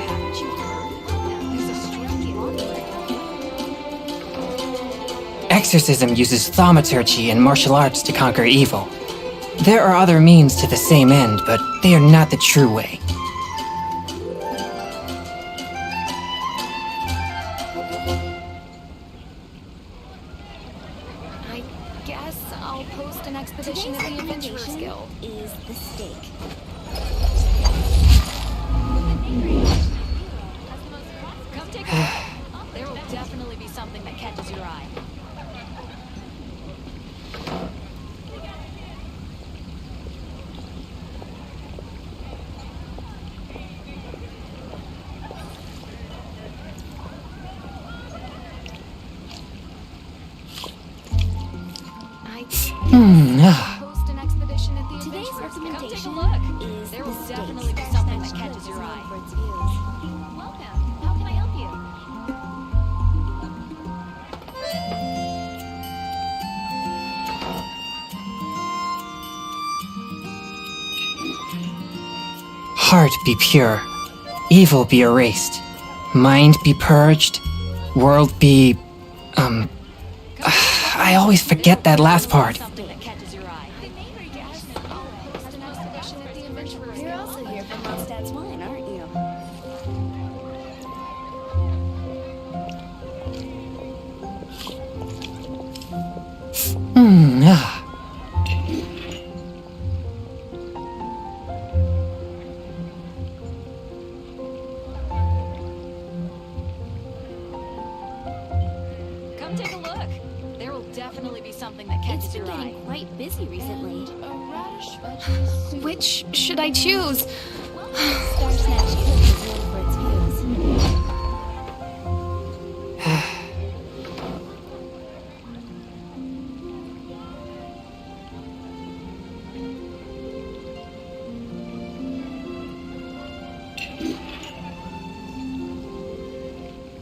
Haven't you heard? There's a strange water. Exorcism uses thaumaturgy and martial arts to conquer evil. There are other means to the same end, but they are not the true way. I guess I'll post an expedition at the Adventurers Guild. Is the stake. Come take a look. There will definitely be something that catches your eye. Post an expedition at the Today's Adventurers Guild. Come take a recommendation look. is There the will stake. definitely be something that catches your Known eye. for its views. Welcome. How can I help you? Heart be pure, evil be erased, mind be purged, world be... I always forget that last part. Something that catches your eye. I guess I'll post an expedition at the Adventurers You're Guild. also here for Mondstadt's wine, aren't you? Come take a look. There will definitely be something that It's catches been your eye. getting quite busy recently. Which should I choose? Star Snatch Cliff is known for its views.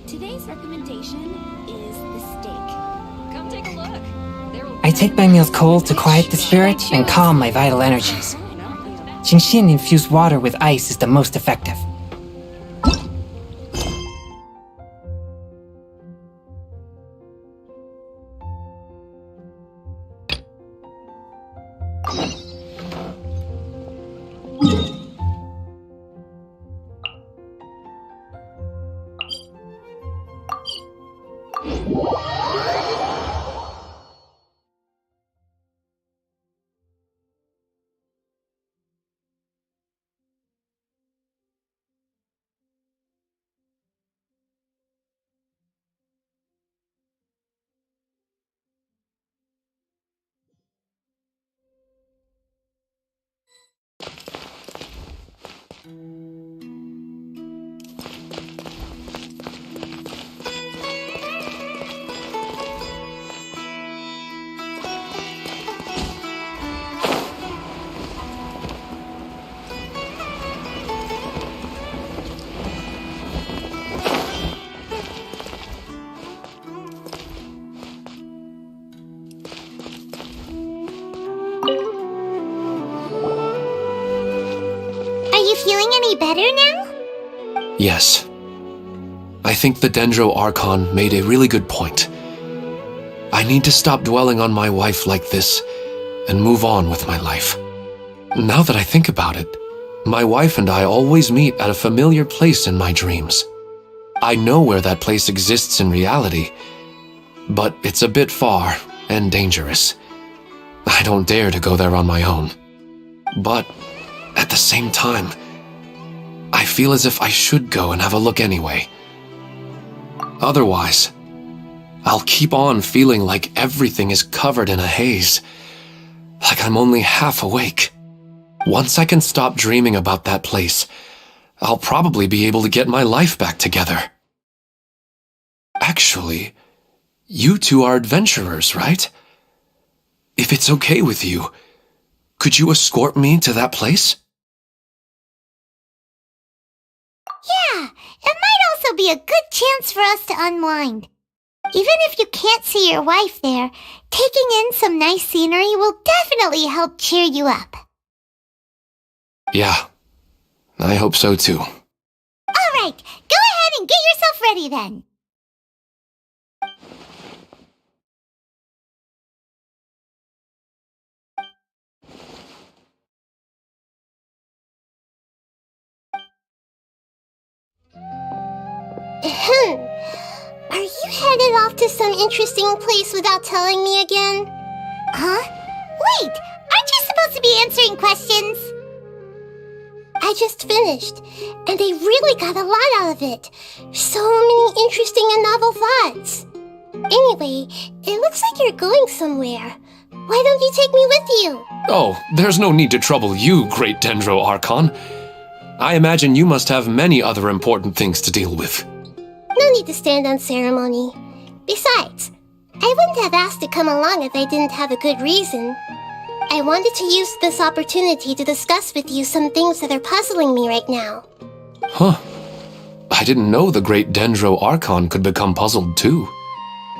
Today's recommendation is the stake. Come take a look. There will I take my meals cold to quiet the spirit and calm my vital energies. Fine, aren't you? Genshin infused water with ice is the most effective. Are you feeling any better now? Yes. I think the Dendro Archon made a really good point. I need to stop dwelling on my wife like this and move on with my life. Now that I think about it, my wife and I always meet at a familiar place in my dreams. I know where that place exists in reality, but it's a bit far and dangerous. I don't dare to go there on my own. But at the same time, I feel as if I should go and have a look anyway. Otherwise, I'll keep on feeling like everything is covered in a haze, like I'm only half awake. Once I can stop dreaming about that place, I'll probably be able to get my life back together. Actually, you two are adventurers, right? If it's okay with you, could you escort me to that place? Yeah, it might also be a good chance for us to unwind. Even if you can't see your wife there, taking in some nice scenery will definitely help cheer you up. Yeah, I hope so too. All right, go ahead and get yourself ready then. Are you headed off to some interesting place without telling me again? Huh? Wait, aren't you supposed to be answering questions? I just finished, and I really got a lot out of it. So many interesting and novel thoughts. Anyway, it looks like you're going somewhere. Why don't you take me with you? Oh, there's no need to trouble you, Great Dendro Archon. I imagine you must have many other important things to deal with. No need to stand on ceremony. Besides, I wouldn't have asked to come along if I didn't have a good reason. I wanted to use this opportunity to discuss with you some things that are puzzling me right now. Huh. I didn't know the Great Dendro Archon could become puzzled too.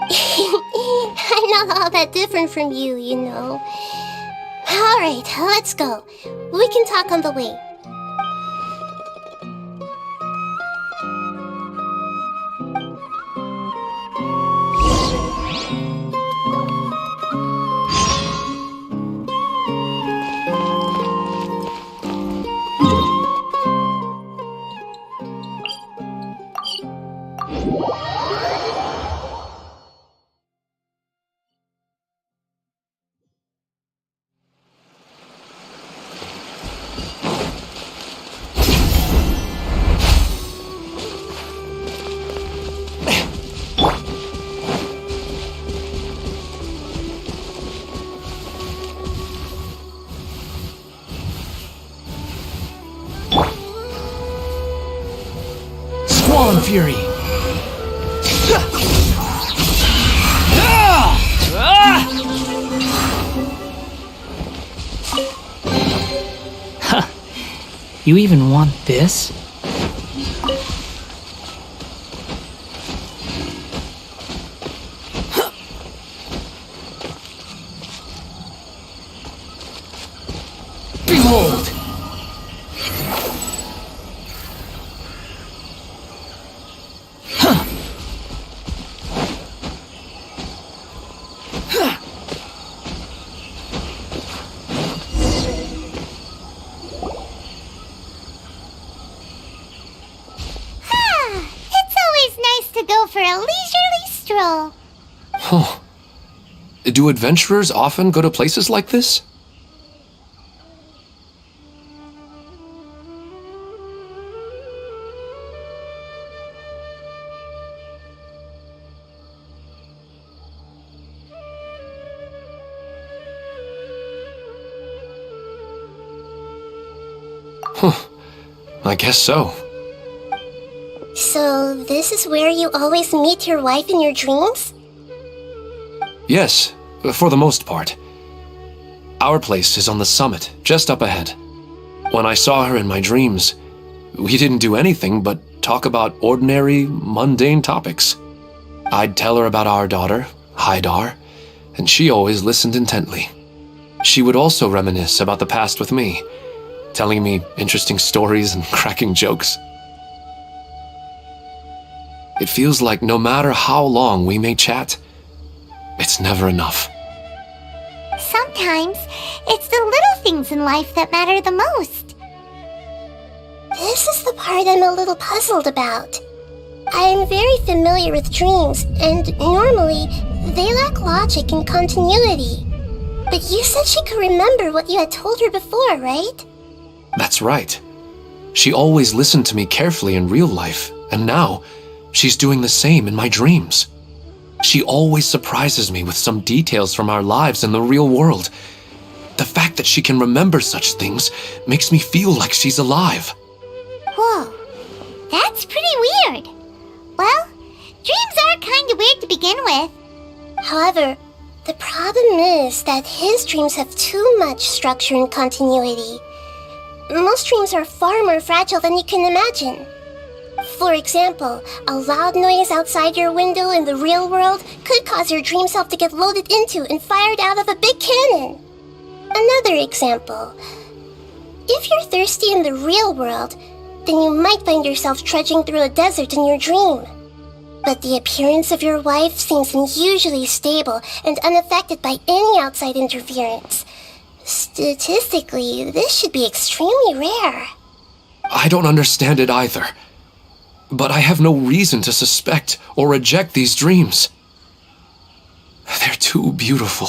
I'm not all that different from you, you know. Alright, let's go. We can talk on the way. Squall Fury! Huh. You even want this? Behold! To go for a leisurely stroll. Huh. Do adventurers often go to places like this? Huh. I guess so. So, this is where you always meet your wife in your dreams? Yes, for the most part. Our place is on the summit, just up ahead. When I saw her in my dreams, we didn't do anything but talk about ordinary, mundane topics. I'd tell her about our daughter, Haidar, and she always listened intently. She would also reminisce about the past with me, telling me interesting stories and cracking jokes. It feels like no matter how long we may chat, it's never enough. Sometimes, it's the little things in life that matter the most. This is the part I'm a little puzzled about. I am very familiar with dreams, and normally, they lack logic and continuity. But you said she could remember what you had told her before, right? That's right. She always listened to me carefully in real life, and now, she's doing the same in my dreams. She always surprises me with some details from our lives in the real world. The fact that she can remember such things makes me feel like she's alive. Whoa, that's pretty weird. Well, dreams are kind of weird to begin with. However, the problem is that his dreams have too much structure and continuity. Most dreams are far more fragile than you can imagine. For example, a loud noise outside your window in the real world could cause your dream self to get loaded into and fired out of a big cannon. Another example. If you're thirsty in the real world, then you might find yourself trudging through a desert in your dream. But the appearance of your wife seems unusually stable and unaffected by any outside interference. Statistically, this should be extremely rare. I don't understand it either. But I have no reason to suspect or reject these dreams. They're too beautiful.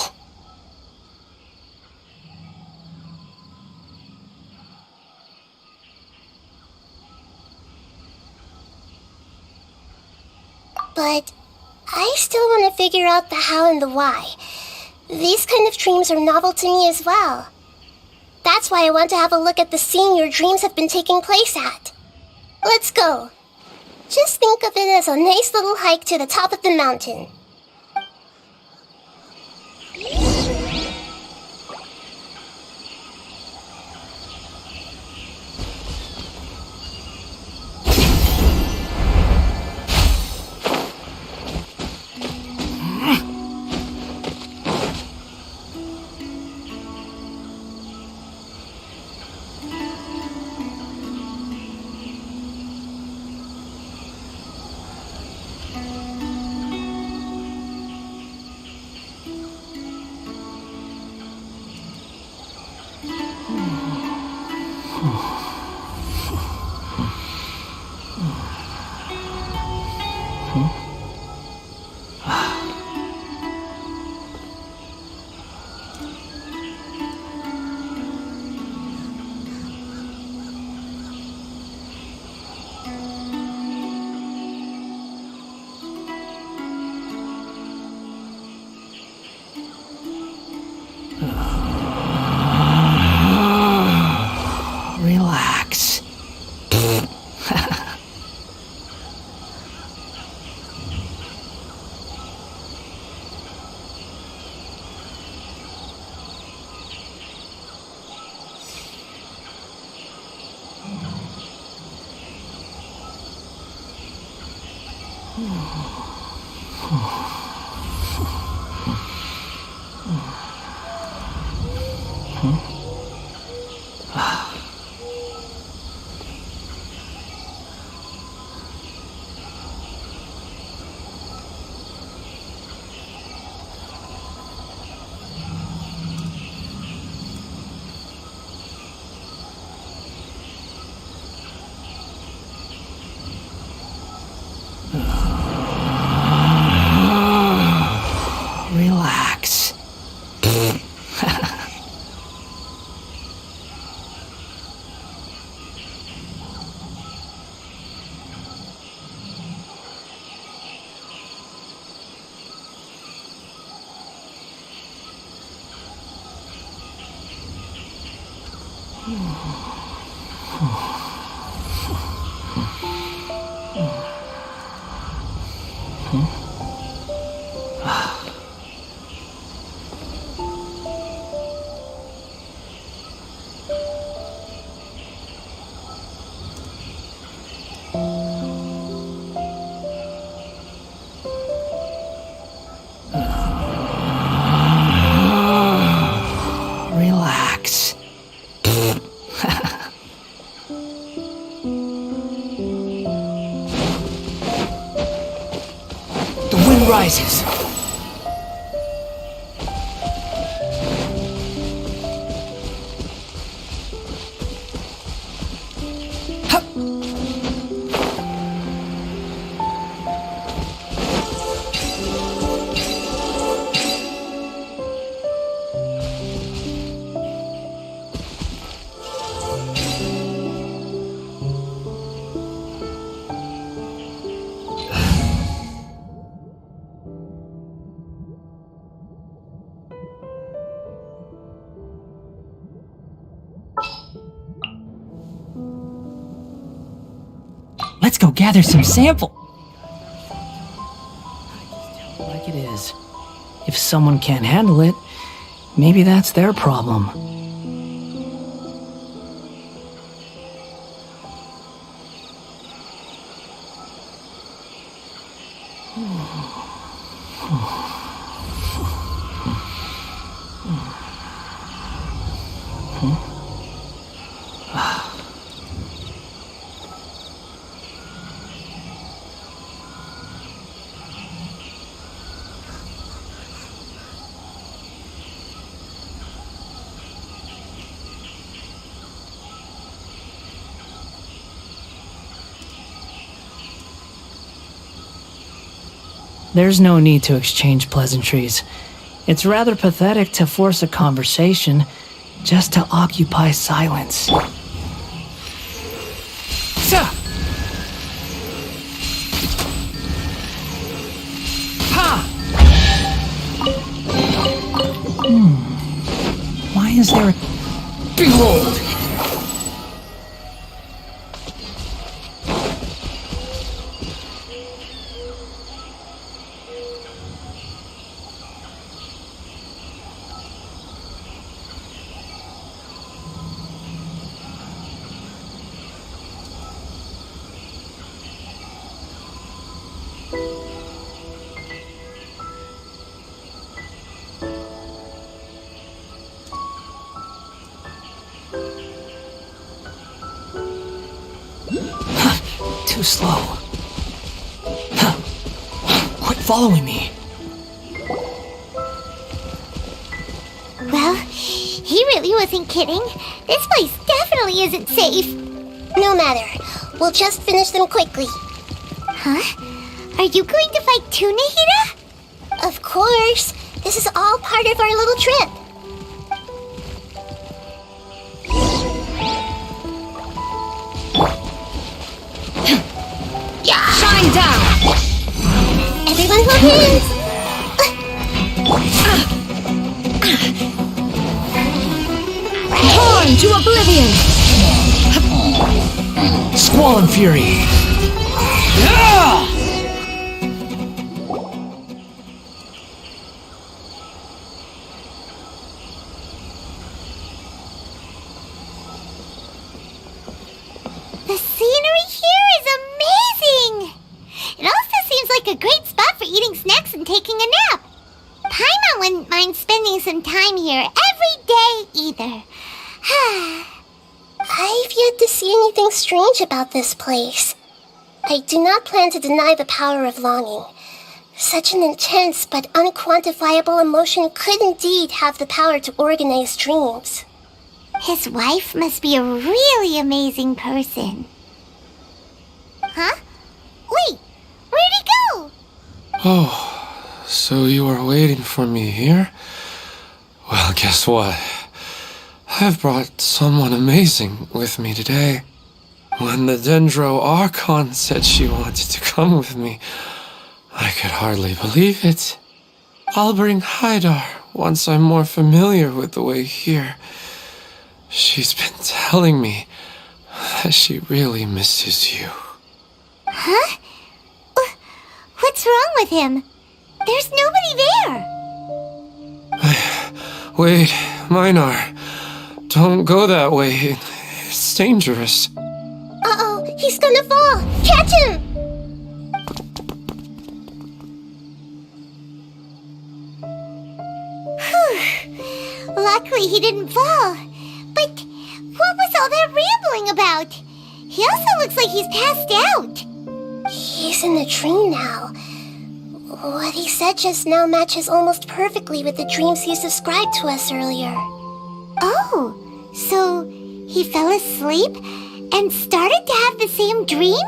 But I still want to figure out the how and the why. These kind of dreams are novel to me as well. That's why I want to have a look at the scene your dreams have been taking place at. Let's go. Just think of it as a nice little hike to the top of the mountain. Relax. Relax. Relax. The wind rises. Let's go gather some sample. Like it is. If someone can't handle it, maybe that's their problem. There's no need to exchange pleasantries. It's rather pathetic to force a conversation just to occupy silence. Sa! Ha! Why is there a... Behold! Too slow. Quit following me. Well, he really wasn't kidding. This place definitely isn't safe. No matter. We'll just finish them quickly. Huh? Are you going to fight too, Nahida? Of course. This is all part of our little trip. Shine down! Everyone hold hands! Born to oblivion! Squall and Fury! The scenery here is amazing! It also seems like a great spot for eating snacks and taking a nap. Paimon wouldn't mind spending some time here every day either. I've yet to see anything strange about this place. I do not plan to deny the power of longing. Such an intense but unquantifiable emotion could indeed have the power to organize dreams. His wife must be a really amazing person. Huh? Wait, where'd he go? Oh, so you were waiting for me here? Well, guess what? I've brought someone amazing with me today. When the Dendro Archon said she wanted to come with me, I could hardly believe it. I'll bring Haidar once I'm more familiar with the way here. She's been telling me that she really misses you. Huh? What's wrong with him? There's nobody there. Wait, Minar. Don't go that way. It's dangerous. Uh-oh, he's gonna fall. Catch him! Whew. Luckily he didn't fall. But what was all that rambling about? He also looks like he's passed out. He's in a dream now. What he said just now matches almost perfectly with the dreams he's described to us earlier. Oh, so he fell asleep and started to have the same dream?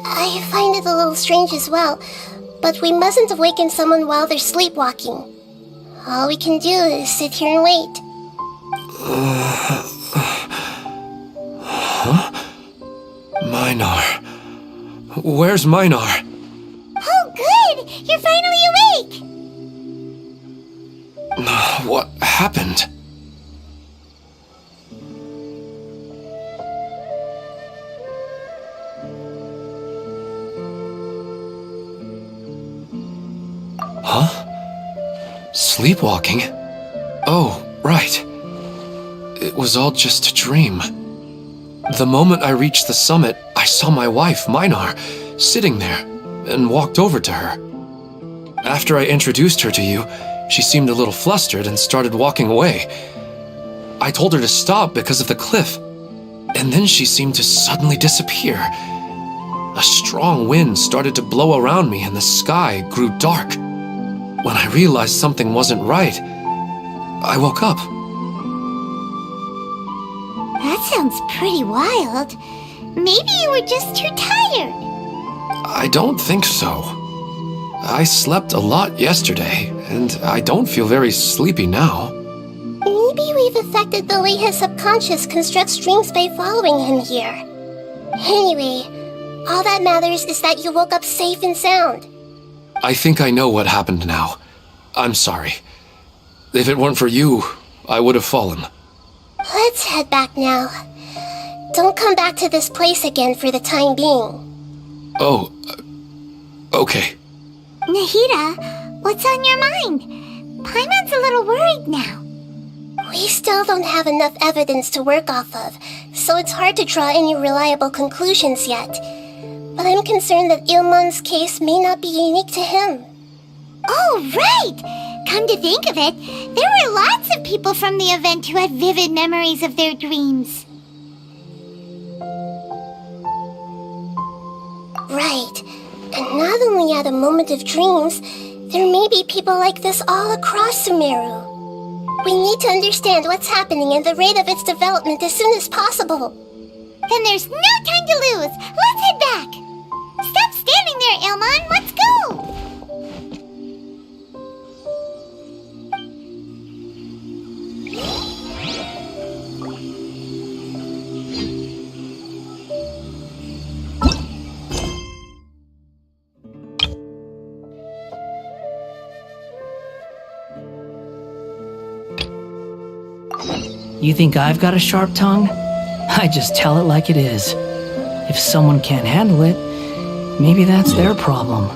I find it a little strange as well, but we mustn't awaken someone while they're sleepwalking. All we can do is sit here and wait. Huh? Minar. Where's Minar? Oh, good! You're finally awake! What happened? Huh? Sleepwalking? Oh, right. It was all just a dream. The moment I reached the summit, I saw my wife, Minar, sitting there, and walked over to her. After I introduced her to you, she seemed a little flustered and started walking away. I told her to stop because of the cliff, and then she seemed to suddenly disappear. A strong wind started to blow around me and the sky grew dark. When I realized something wasn't right, I woke up. That sounds pretty wild. Maybe you were just too tired. I don't think so. I slept a lot yesterday, and I don't feel very sleepy now. Maybe we've affected the way his subconscious constructs dreams by following him here. Anyway, all that matters is that you woke up safe and sound. I think I know what happened now. I'm sorry. If it weren't for you, I would have fallen. Let's head back now. Don't come back to this place again for the time being. Oh, okay. Nahida, what's on your mind? Paimon's a little worried now. We still don't have enough evidence to work off of, so it's hard to draw any reliable conclusions yet. But I'm concerned that Ilmon's case may not be unique to him. Oh, right! Come to think of it, there were lots of people from the event who had vivid memories of their dreams. Right. And not only at a moment of dreams, there may be people like this all across Sumeru. We need to understand what's happening and the rate of its development as soon as possible. Then there's no time to lose. Let's head back. Stop standing there, Ilmon. Let's go. You think I've got a sharp tongue? I just tell it like it is. If someone can't handle it, maybe that's their problem.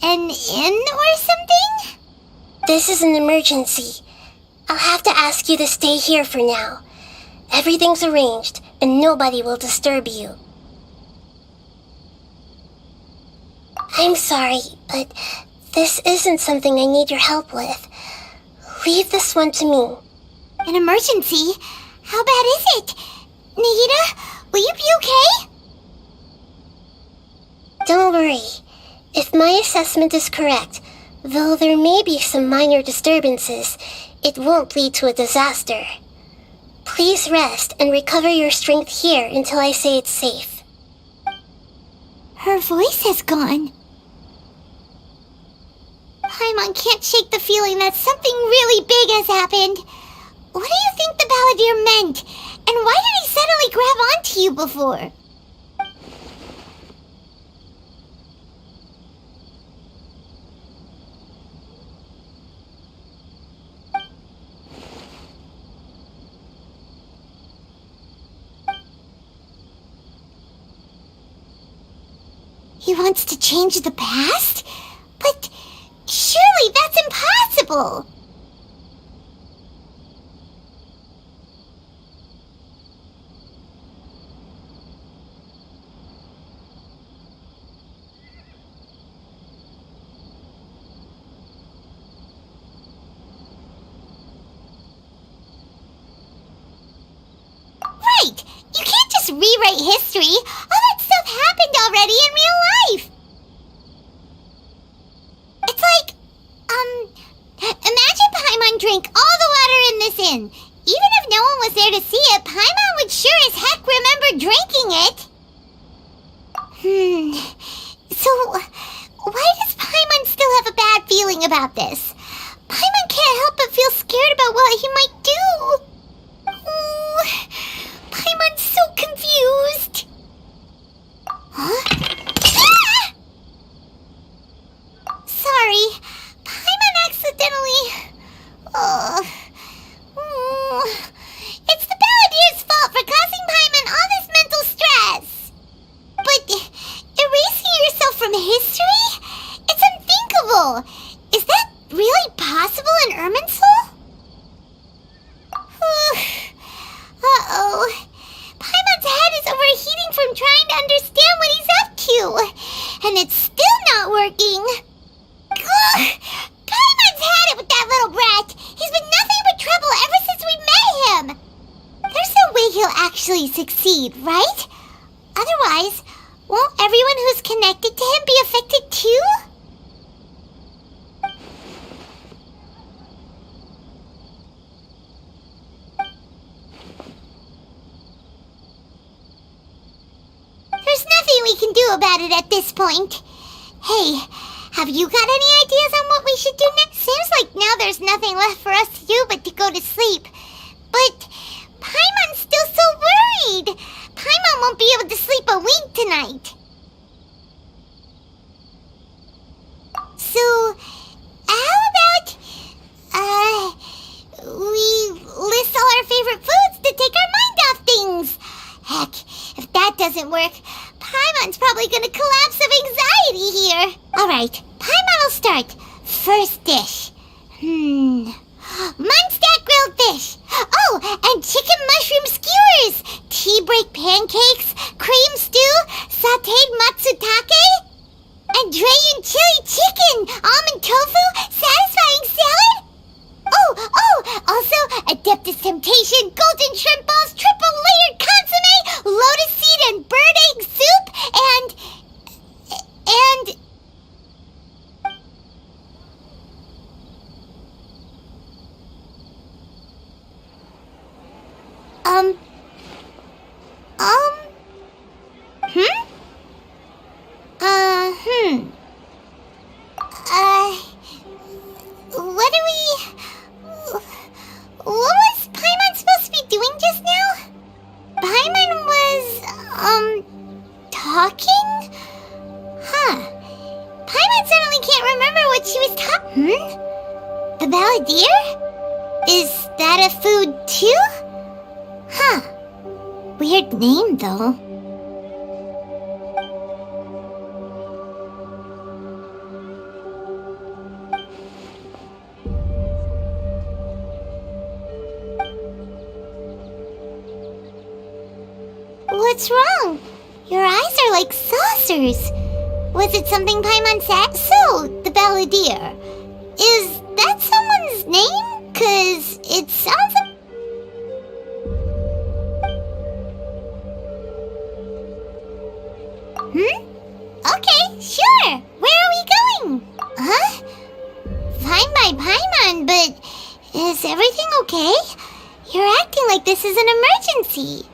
An inn or something? This is an emergency. I'll have to ask you to stay here for now. Everything's arranged, and nobody will disturb you. I'm sorry, but this isn't something I need your help with. Leave this one to me. An emergency? How bad is it? Nahida, will you be okay? Don't worry. If my assessment is correct, though there may be some minor disturbances, it won't lead to a disaster. Please rest and recover your strength here until I say it's safe. Her voice has gone. Paimon can't shake the feeling that something really big has happened. What do you think the Balladeer meant? And why did he suddenly grab onto you before? He wants to change the past? But surely that's impossible! Right! You can't just rewrite history! All that stuff happened already in real life! It's like, imagine Paimon drank all the water in this inn. Even if no one was there to see it, Paimon would sure as heck remember drinking it. So, why does Paimon still have a bad feeling about this? Paimon can't help but feel scared about what he might do. history? It's unthinkable! Is that really possible in Irminsul? Uh-oh. Paimon's head is overheating from trying to understand what he's up to. And it's still not working. Ugh! Paimon's had it with that little brat. He's been nothing but trouble ever since we met him. There's no way he'll actually succeed, right? Otherwise, won't everyone who's connected to him be affected too? There's nothing we can do about it at this point. Hey, have you got any ideas on what we should do next? Seems like now there's nothing left for us to do but to go to sleep. But Paimon's still so worried. Paimon won't be able to sleep a wink tonight. So, how about, we list all our favorite foods to take our mind off things? Heck, if that doesn't work, Paimon's probably gonna collapse of anxiety here. Alright, Paimon will start. First dish. Munstack grilled fish. Oh, and chicken mushroom skewers. Tea break pancakes. Cream stew. Sauteed matsutake. And Drayan chili chicken. Almond tofu. Satisfying salad. Oh, also Adeptus Temptation, golden shrimp balls, triple layered consomme, lotus seed and bird egg soup, and what was Paimon supposed to be doing just now? Paimon was, talking? Huh. Paimon suddenly can't remember what she was The balladeer? Is that a food too? Huh. Weird name, though. What's wrong? Your eyes are like saucers. Was it something Paimon said? So, the balladeer. Is that someone's name? 'Cause it sounds like... Okay, sure. Where are we going? Huh? Fine by Paimon, but is everything okay? You're acting like this is an emergency.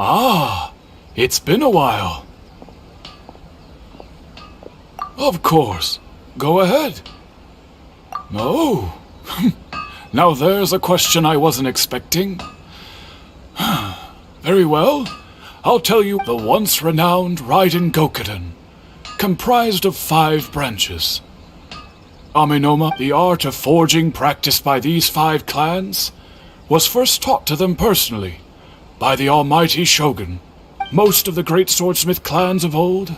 Ah, it's been a while. Of course. Go ahead. Oh. Now there's a question I wasn't expecting. Very well. I'll tell you the once renowned Raiden Gokuden, comprised of 5 branches. Aminoma, the art of forging practiced by these 5 clans, was first taught to them personally by the almighty Shogun. Most of the great swordsmith clans of old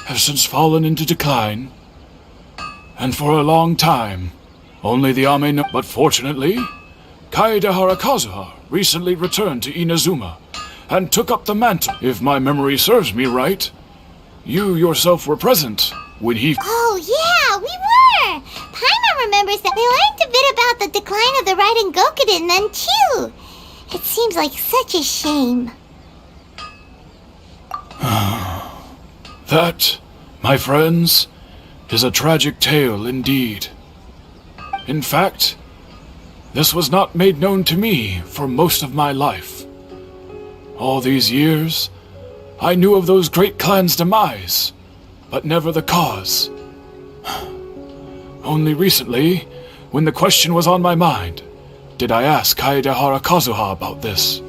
have since fallen into decline, and for a long time, only the Aminoma. But fortunately, Kaedehara Kazuha recently returned to Inazuma and took up the mantle. If my memory serves me right, you yourself were present when he... Oh, yeah, we were! Paimon remembers that we learned a bit about the decline of the Raiden Gokuden then, too. It seems like such a shame. That, my friends, is a tragic tale indeed. In fact, this was not made known to me for most of my life. All these years, I knew of those great clans' demise, but never the cause. Only recently, when the question was on my mind, did I ask Kaedehara Kazuha about this.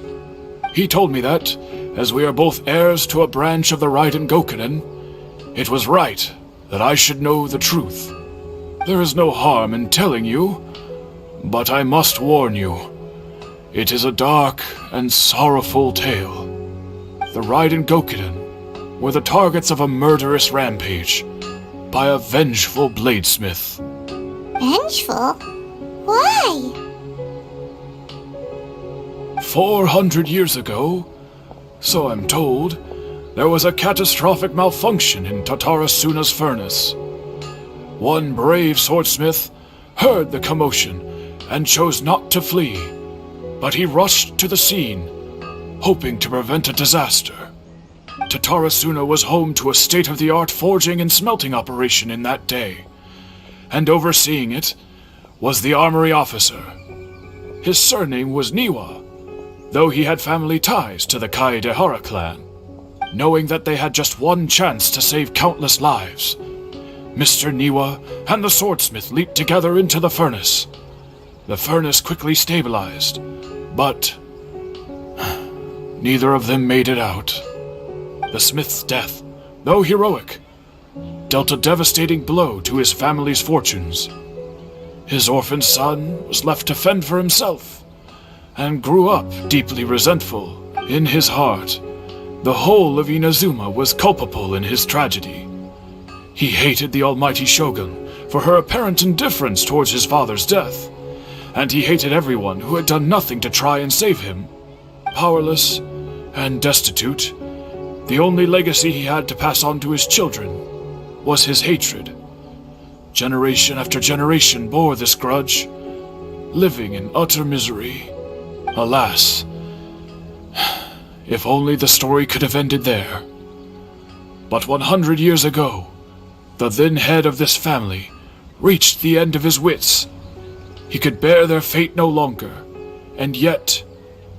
He told me that, as we are both heirs to a branch of the Raiden Gokuden, it was right that I should know the truth. There is no harm in telling you, but I must warn you. It is a dark and sorrowful tale. The Raiden Gokuden were the targets of a murderous rampage by a vengeful bladesmith. Vengeful? Why? 400 years ago, so I'm told, there was a catastrophic malfunction in Tatarasuna's furnace. One brave swordsmith heard the commotion and chose not to flee, but he rushed to the scene, hoping to prevent a disaster. Tatarasuna was home to a state-of-the-art forging and smelting operation in that day, and overseeing it was the armory officer. His surname was Niwa, though he had family ties to the Kaedehara clan. Knowing that they had just one chance to save countless lives, Mr. Niwa and the swordsmith leaped together into the furnace. The furnace quickly stabilized, but neither of them made it out. The smith's death, though heroic, dealt a devastating blow to his family's fortunes. His orphaned son was left to fend for himself, and grew up deeply resentful. In his heart, the whole of Inazuma was culpable in his tragedy. He hated the almighty shogun for her apparent indifference towards his father's death, and he hated everyone who had done nothing to try and save him. Powerless and destitute, the only legacy he had to pass on to his children was his hatred. Generation after generation bore this grudge, living in utter misery. Alas, if only the story could have ended there. But 100 years ago, the then head of this family reached the end of his wits. He could bear their fate no longer, and yet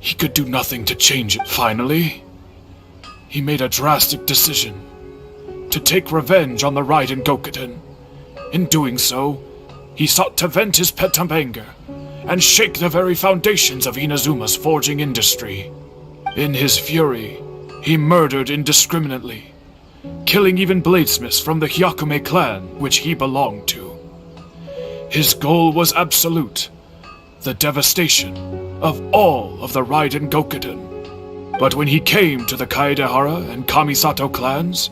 he could do nothing to change it. Finally, he made a drastic decision to take revenge on the Raiden Gokuden. In doing so, he sought to vent his pent anger and shake the very foundations of Inazuma's forging industry. In his fury, he murdered indiscriminately, killing even bladesmiths from the Hyakume clan which he belonged to. His goal was absolute, the devastation of all of the Raiden Gokuden. But when he came to the Kaedehara and Kamisato clans,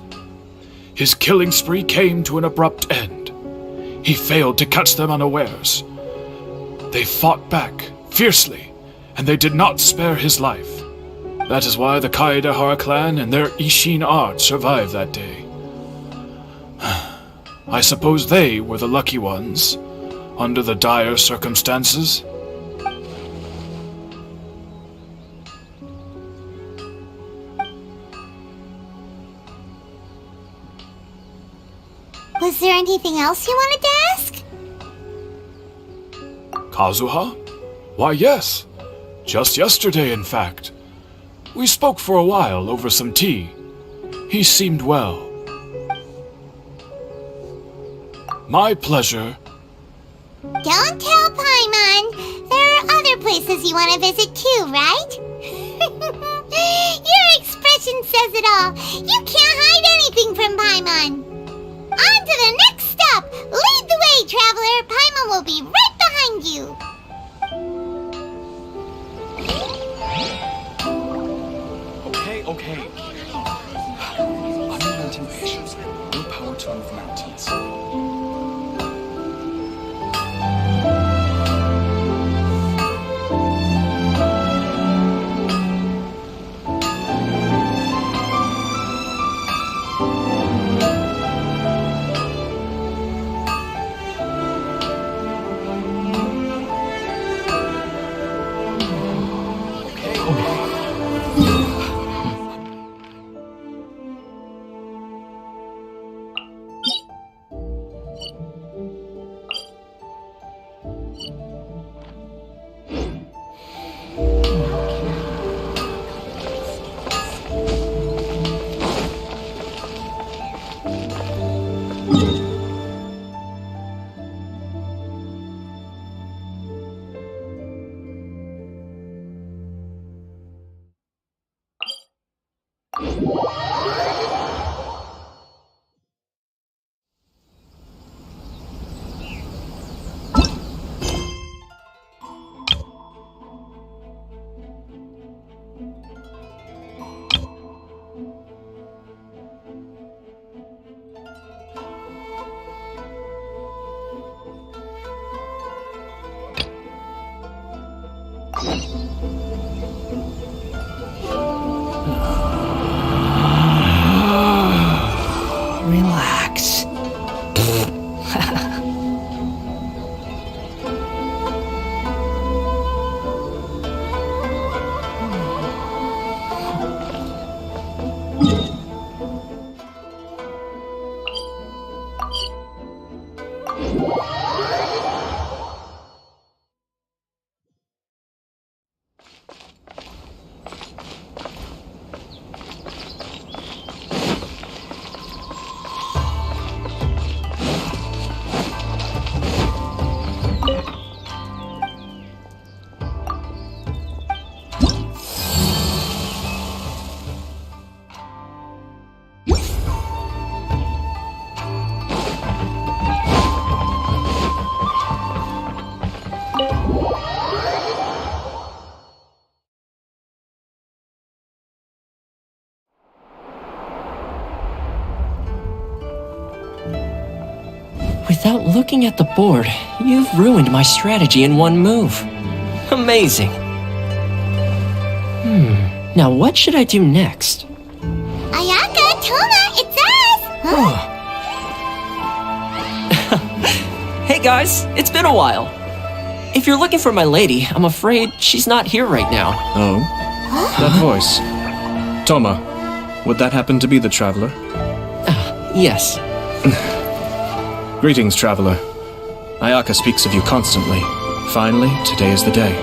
his killing spree came to an abrupt end. He failed to catch them unawares. They fought back fiercely, and they did not spare his life. That is why the Kaedehara clan and their Ishin art survived that day. I suppose they were the lucky ones, under the dire circumstances. Was there anything else you wanted to ask? Kazuha? Why, yes. Just yesterday, in fact. We spoke for a while over some tea. He seemed well. My pleasure. Don't tell Paimon. There are other places you want to visit too, right? Your expression says it all. You can't hide anything from Paimon. On to the next stop! Lead the way, traveler! Paimon will be right behind you! Okay. I'm a mountain patient. No power to move mountains. Relax. Without looking at the board, you've ruined my strategy in one move. Amazing. Now what should I do next? Ayaka, Toma, it's us! Huh? Hey guys, it's been a while. If you're looking for my lady, I'm afraid she's not here right now. Oh? That voice. Toma, would that happen to be the traveler? Yes. Greetings, traveler. Ayaka speaks of you constantly. Finally, today is the day.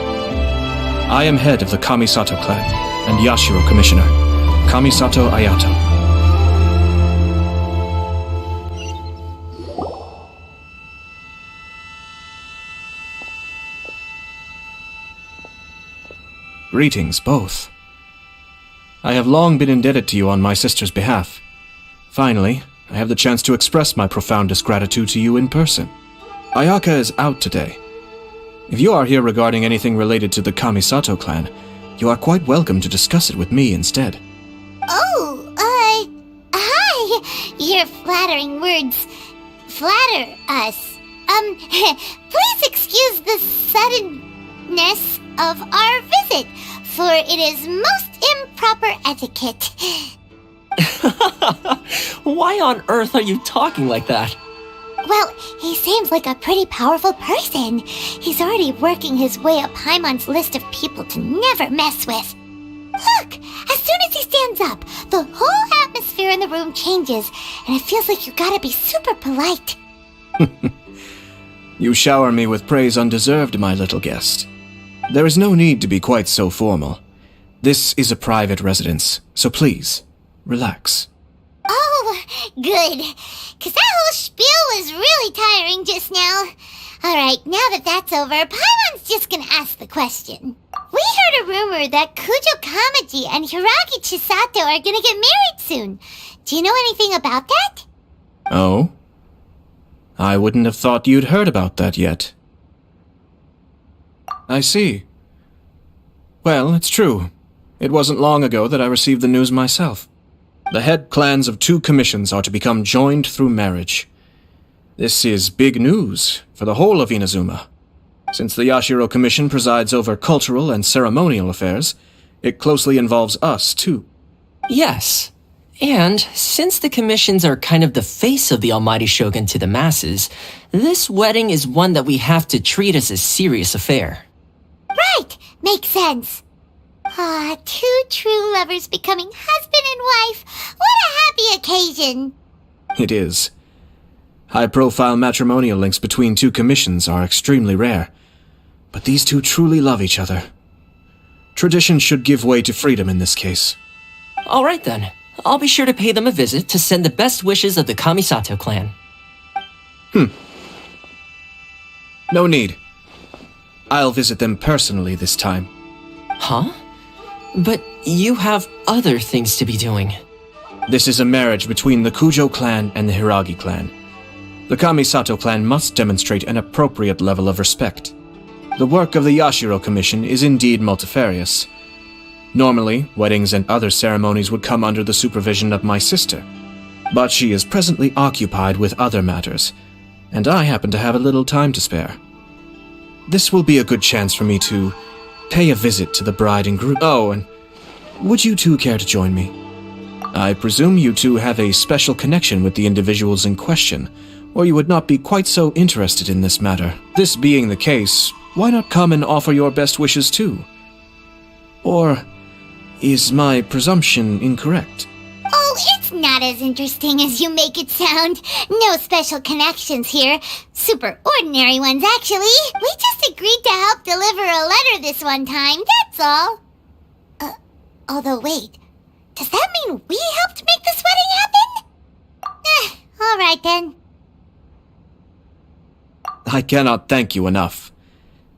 I am head of the Kamisato clan and Yashiro commissioner, Kamisato Ayato. Greetings, both. I have long been indebted to you on my sister's behalf. Finally, I have the chance to express my profoundest gratitude to you in person. Ayaka is out today. If you are here regarding anything related to the Kamisato clan, you are quite welcome to discuss it with me instead. Oh, hi! Your flattering words flatter us. Please excuse the suddenness of our visit, for it is most improper etiquette. Why on earth are you talking like that? Well, he seems like a pretty powerful person. He's already working his way up Paimon's list of people to never mess with. Look, as soon as he stands up, the whole atmosphere in the room changes, and it feels like you gotta be super polite. You shower me with praise undeserved, my little guest. There is no need to be quite so formal. This is a private residence, so please, relax. Oh, good. 'Cause that whole spiel was really tiring just now. Alright, now that that's over, Paimon's just gonna ask the question. We heard a rumor that Kujo Kamaji and Hiragi Chisato are gonna get married soon. Do you know anything about that? Oh? I wouldn't have thought you'd heard about that yet. I see. Well, it's true. It wasn't long ago that I received the news myself. The head clans of 2 commissions are to become joined through marriage. This is big news for the whole of Inazuma. Since the Yashiro Commission presides over cultural and ceremonial affairs, it closely involves us, too. Yes. And since the commissions are kind of the face of the Almighty Shogun to the masses, this wedding is one that we have to treat as a serious affair. Right, makes sense. Ah, 2 true lovers becoming husband and wife. What a happy occasion. It is. High-profile matrimonial links between 2 commissions are extremely rare, but these 2 truly love each other. Tradition should give way to freedom in this case. All right then. I'll be sure to pay them a visit to send the best wishes of the Kamisato clan. No need. I'll visit them personally this time. Huh? But you have other things to be doing. This is a marriage between the Kujo clan and the Hiragi clan. The Kamisato clan must demonstrate an appropriate level of respect. The work of the Yashiro Commission is indeed multifarious. Normally, weddings and other ceremonies would come under the supervision of my sister, but she is presently occupied with other matters, and I happen to have a little time to spare. This will be a good chance for me to pay a visit to the bride and groom. Oh, and would you two care to join me? I presume you two have a special connection with the individuals in question, or you would not be quite so interested in this matter. This being the case, why not come and offer your best wishes too? Or is my presumption incorrect? Oh, it's not as interesting as you make it sound. No special connections here. Super ordinary ones, actually. We just agreed to help deliver a letter this one time, that's all. Although wait, does that mean we helped make this wedding happen? Alright then. I cannot thank you enough.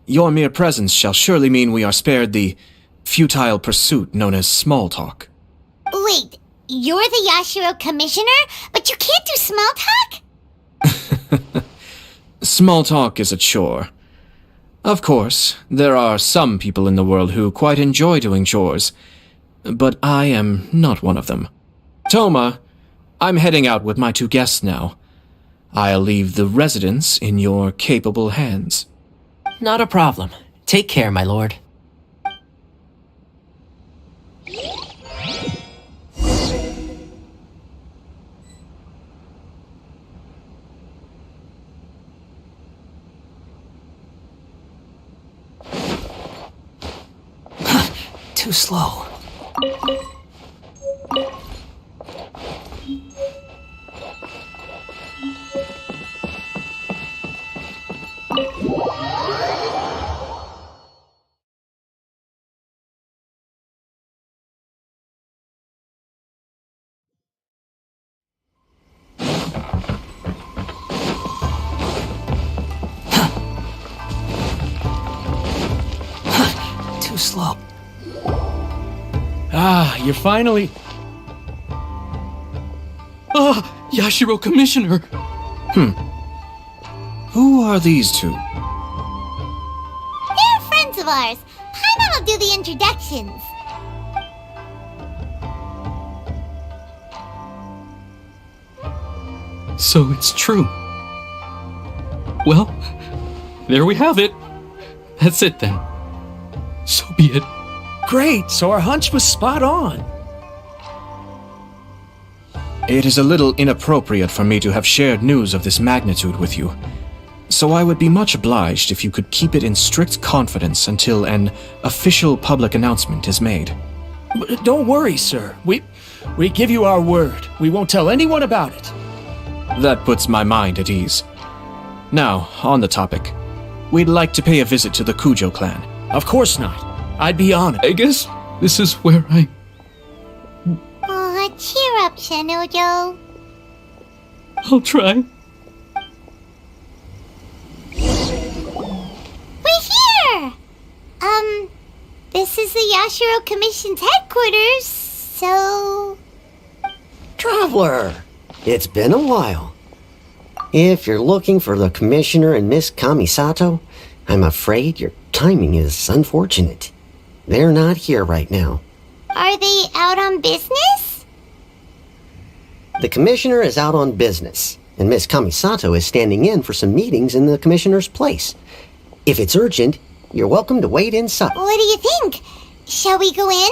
Your mere presence shall surely mean we are spared the futile pursuit known as small talk. Wait, you're the Yashiro Commissioner, but you can't do small talk? Small talk is a chore. Of course, there are some people in the world who quite enjoy doing chores, but I am not one of them. Toma, I'm heading out with my 2 guests now. I'll leave the residence in your capable hands. Not a problem. Take care, my lord. Too slow. Too slow. Ah, you're finally... Ah, Yashiro Commissioner! Who are these two? They're friends of ours. Paimon will do the introductions. So it's true. Well, there we have it. That's it then. So be it. Great, so our hunch was spot on. It is a little inappropriate for me to have shared news of this magnitude with you, so I would be much obliged if you could keep it in strict confidence until an official public announcement is made. But don't worry, sir. We give you our word. We won't tell anyone about it. That puts my mind at ease. Now, on the topic. We'd like to pay a visit to the Kujo clan. Of course not. I'd be honored. I guess this is where I... Aw, cheer up, Shanojo. I'll try. We're here! This is the Yashiro Commission's headquarters, so... Traveler, it's been a while. If you're looking for the Commissioner and Miss Kamisato, I'm afraid your timing is unfortunate. They're not here right now. Are they out on business? The Commissioner is out on business, and Miss Kamisato is standing in for some meetings in the Commissioner's place. If it's urgent, you're welcome to wait inside. What do you think? Shall we go in?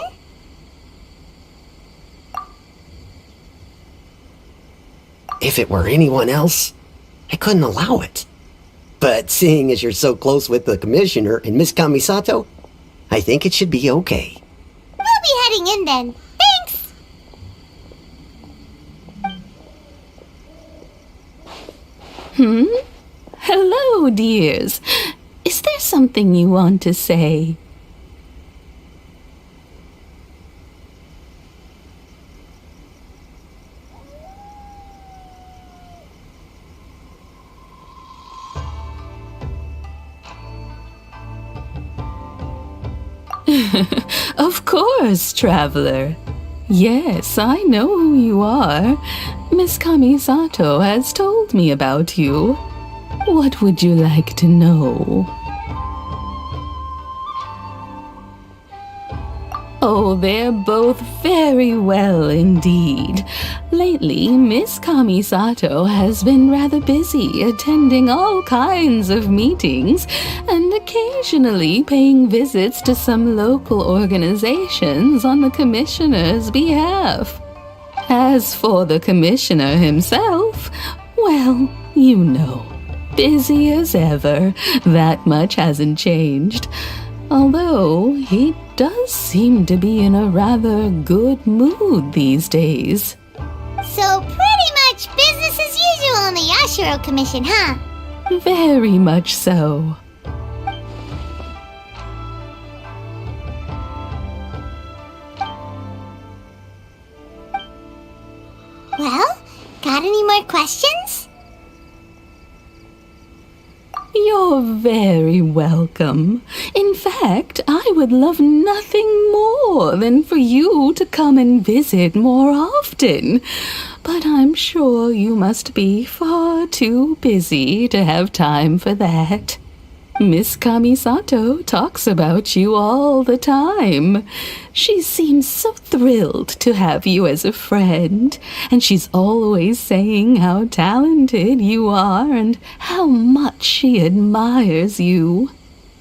If it were anyone else, I couldn't allow it. But seeing as you're so close with the Commissioner and Miss Kamisato, I think it should be okay. We'll be heading in then. Thanks! Hello, dears. Is there something you want to say? Of course, traveler. Yes, I know who you are. Miss Kamisato has told me about you. What would you like to know? Oh, they're both very well indeed. Lately, Miss Kamisato has been rather busy attending all kinds of meetings and occasionally paying visits to some local organizations on the commissioner's behalf. As for the commissioner himself, well, you know, busy as ever. That much hasn't changed. Although he does seem to be in a rather good mood these days. So pretty much business as usual on the Yashiro Commission, huh? Very much so. Well, got any more questions? You're very welcome. In fact, I would love nothing more than for you to come and visit more often. But I'm sure you must be far too busy to have time for that. Miss Kamisato talks about you all the time. She seems so thrilled to have you as a friend, and she's always saying how talented you are and how much she admires you.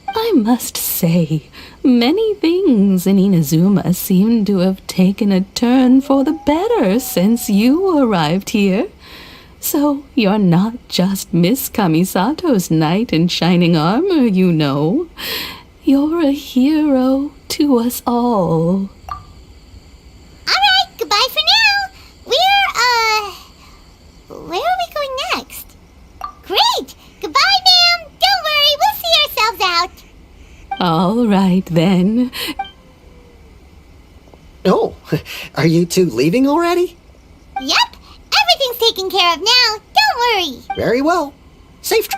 I must say, many things in Inazuma seem to have taken a turn for the better since you arrived here. So you're not just Miss Kamisato's knight in shining armor, you know. You're a hero to us all. Alright, goodbye for now. Where are we going next? Great! Goodbye, ma'am! Don't worry, we'll see ourselves out. All right, then. Oh, are you two leaving already? Yep, everything's taken care of now. Don't worry. Very well. Safe tr-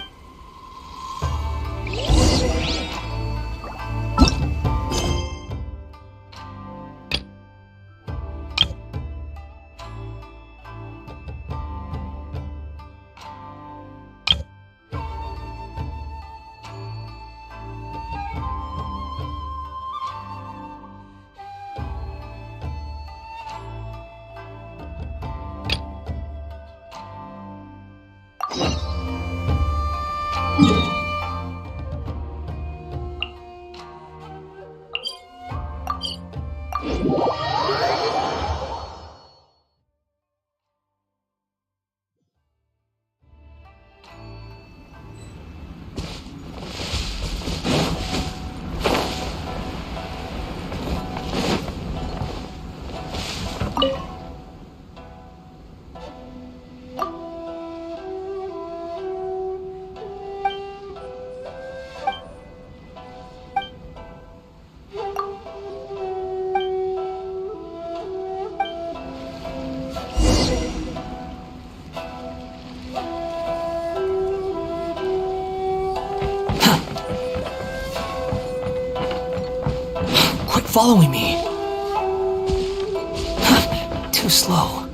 Quit following me. Too slow.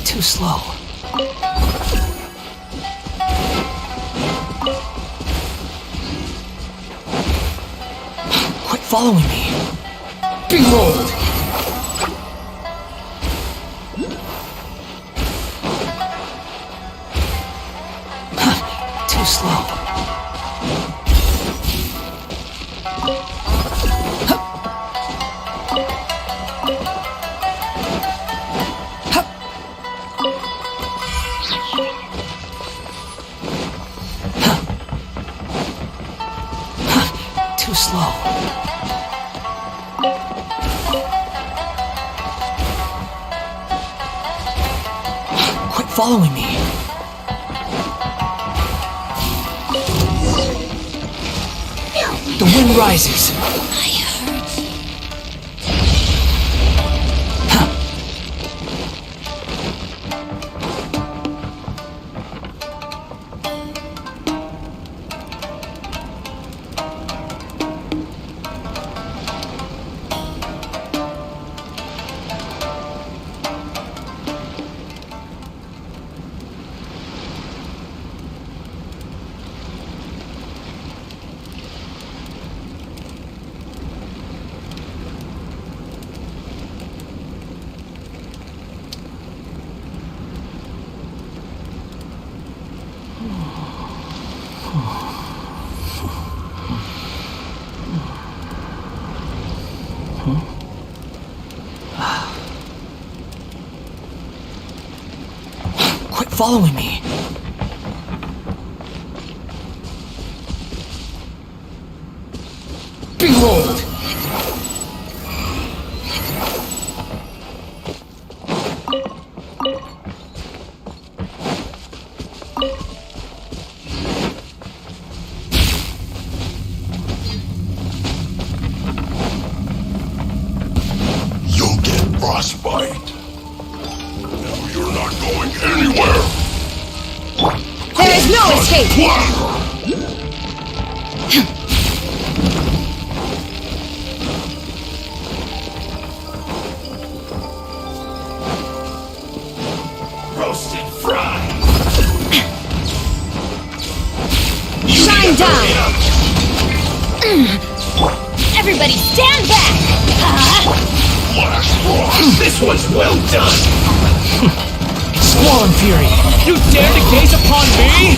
Too slow. Quit following me. Behold! Too slow. Too slow. following me. The wind rises. Quit following me. Behold! You'll get frostbite. Now you're not going anywhere. There is no escape! Roasted fry. Shine down! Everybody stand back! Flash frost. This one's well done. Squall and Fury, you dare to gaze upon me?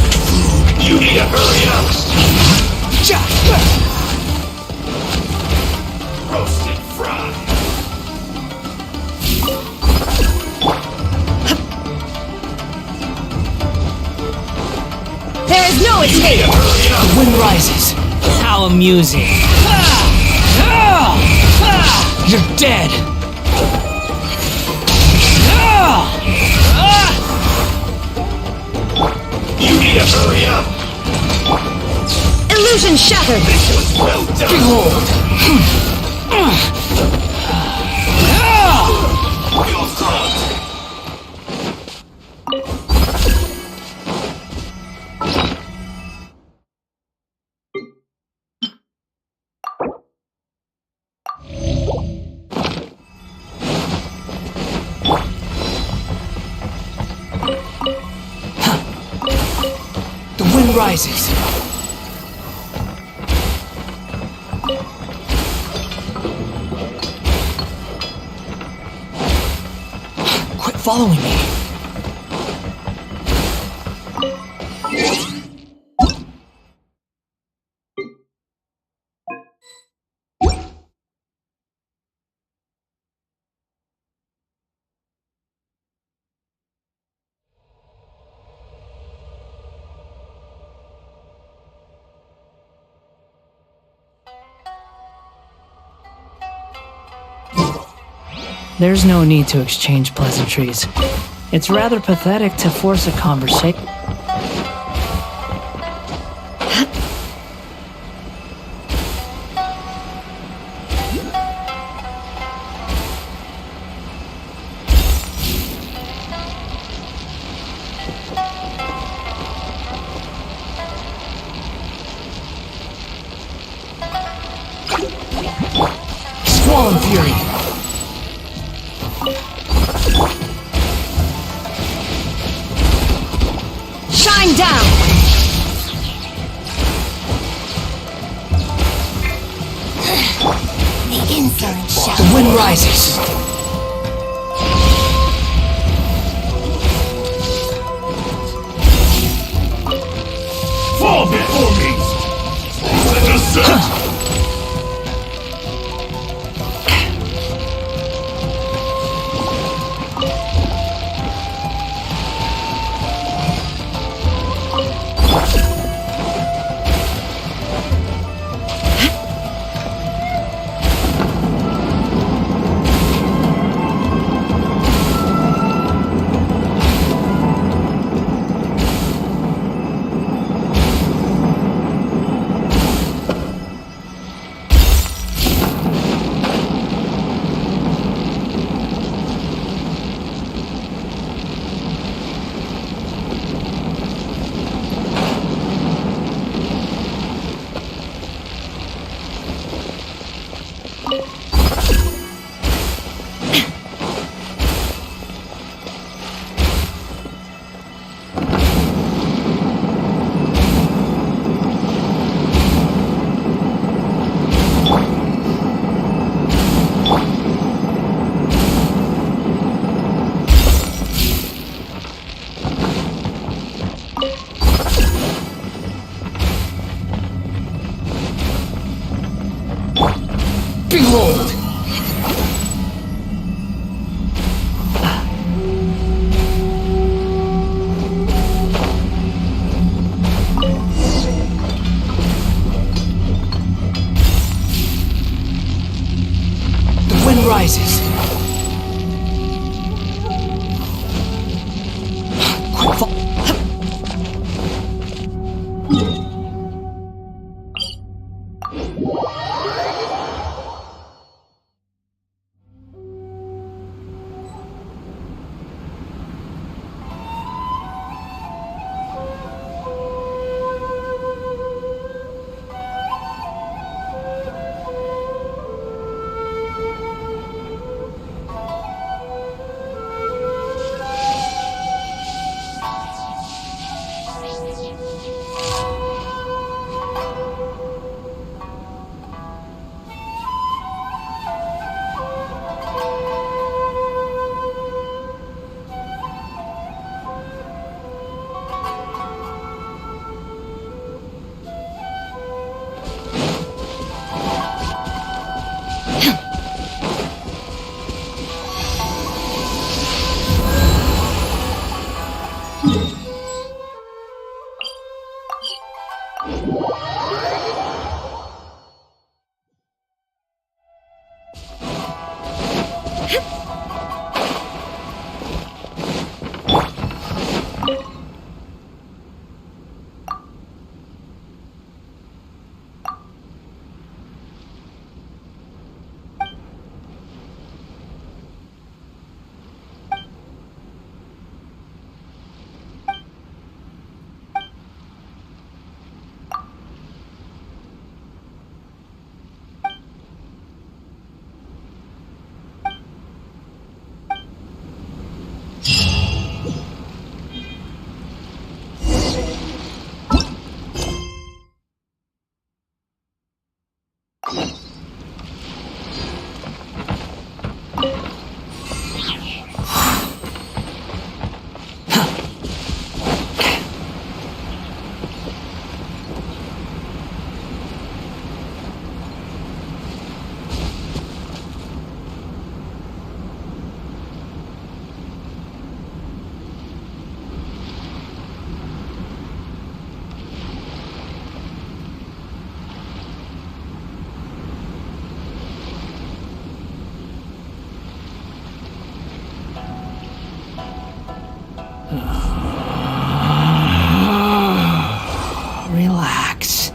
You need to hurry up. Roasted fry. There is no escape! The wind rises. How amusing. You're dead. You need to hurry up. Illusion shattered! This one's well done. Behold. You'll front. The wind rises. Quit following me. There's no need to exchange pleasantries. It's rather pathetic to force a conversation. Squall and Fury. Shine down! The insolent shout. The wind rises. Fall before me. The descent. cold. The wind rises. Quick, fall. Relax.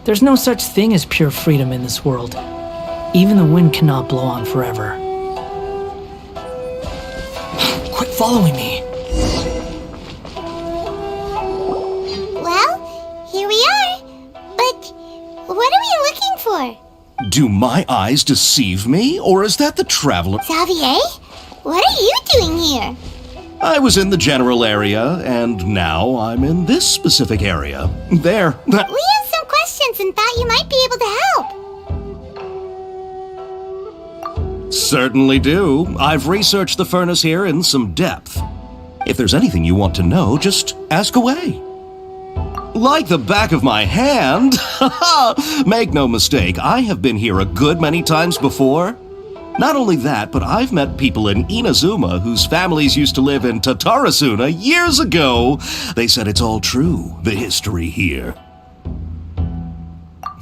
There's no such thing as pure freedom in this world. Even the wind cannot blow on forever. Quit following me. Well, here we are. But what are we looking for? Do my eyes deceive me, or is that the traveler? Xavier? What are you doing here? I was in the general area, and now I'm in this specific area. There. We have some questions and thought you might be able to help. Certainly do. I've researched the furnace here in some depth. If there's anything you want to know, just ask away. Like the back of my hand. Make no mistake, I have been here a good many times before. Not only that, but I've met people in Inazuma whose families used to live in Tatarasuna years ago. They said it's all true, the history here.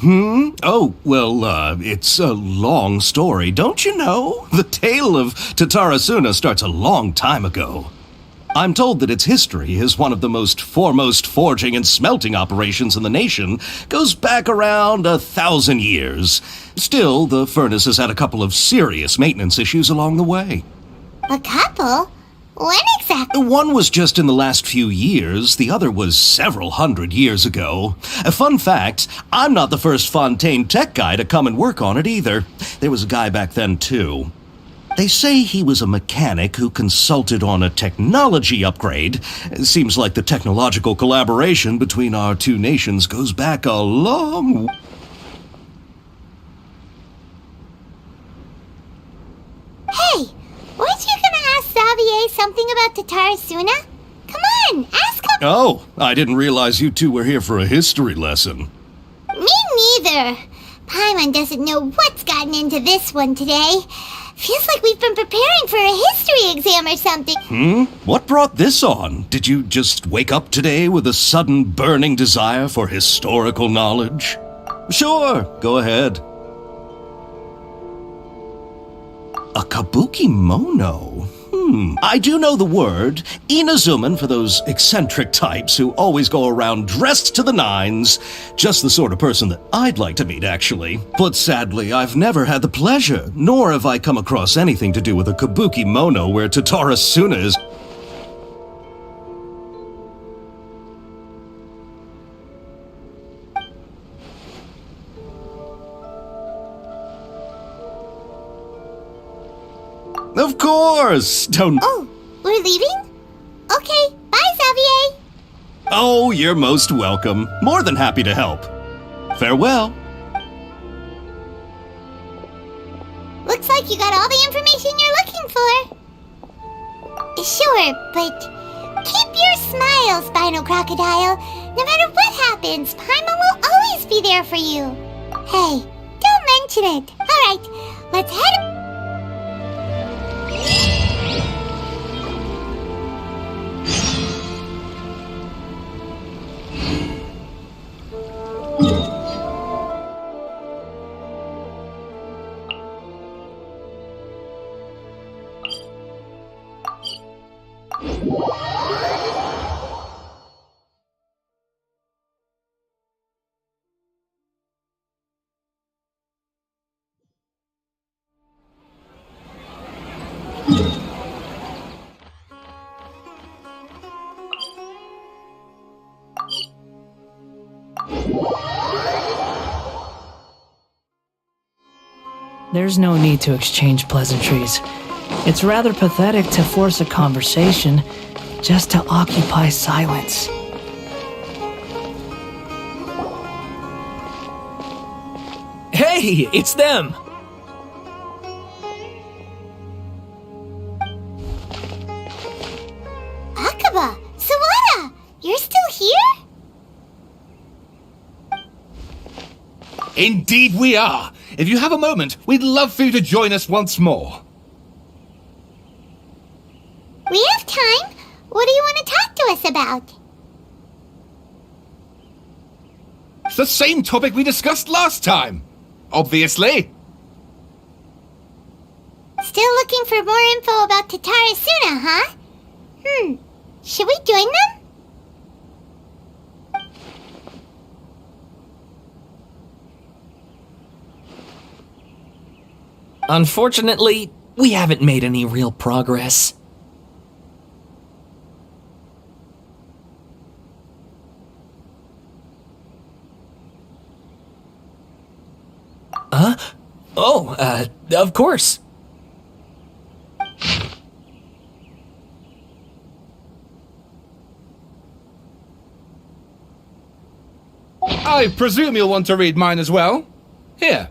Oh, well, it's a long story, don't you know? The tale of Tatarasuna starts a long time ago. I'm told that its history is one of the most foremost forging and smelting operations in the nation, goes back around 1,000 years. Still, the furnace has had a couple of serious maintenance issues along the way. A couple? When exactly? One was just in the last few years, the other was several hundred years ago. A fun fact, I'm not the first Fontaine tech guy to come and work on it either. There was a guy back then too. They say he was a mechanic who consulted on a technology upgrade. It seems like the technological collaboration between our two nations goes back a long... Weren't you gonna ask Xavier something about Tatarasuna? Come on, ask him. Oh, I didn't realize you two were here for a history lesson. Me neither. Paimon doesn't know what's gotten into this one today. Feels like we've been preparing for a history exam or something. What brought this on? Did you just wake up today with a sudden burning desire for historical knowledge? Sure, go ahead. A kabuki mono? I do know the word. Inazuman for those eccentric types who always go around dressed to the nines. Just the sort of person that I'd like to meet, actually. But sadly, I've never had the pleasure, nor have I come across anything to do with a kabuki mono where Tatarasuna is... Of course! Don't... Oh, we're leaving? Okay, bye, Xavier. Oh, you're most welcome. More than happy to help. Farewell. Looks like you got all the information you're looking for. Sure, but keep your smile, Spinal Crocodile. No matter what happens, Paimon will always be there for you. Hey, don't mention it. All right, let's head... There's no need to exchange pleasantries. It's rather pathetic to force a conversation just to occupy silence. Hey, it's them! Akaba, Sawada, you're still here? Indeed we are. If you have a moment, we'd love for you to join us once more. We have time. What do you want to talk to us about? It's the same topic we discussed last time. Obviously. Still looking for more info about Tatarasuna, huh? Should we join them? Unfortunately, we haven't made any real progress. Huh? Oh, of course. I presume you'll want to read mine as well. Here.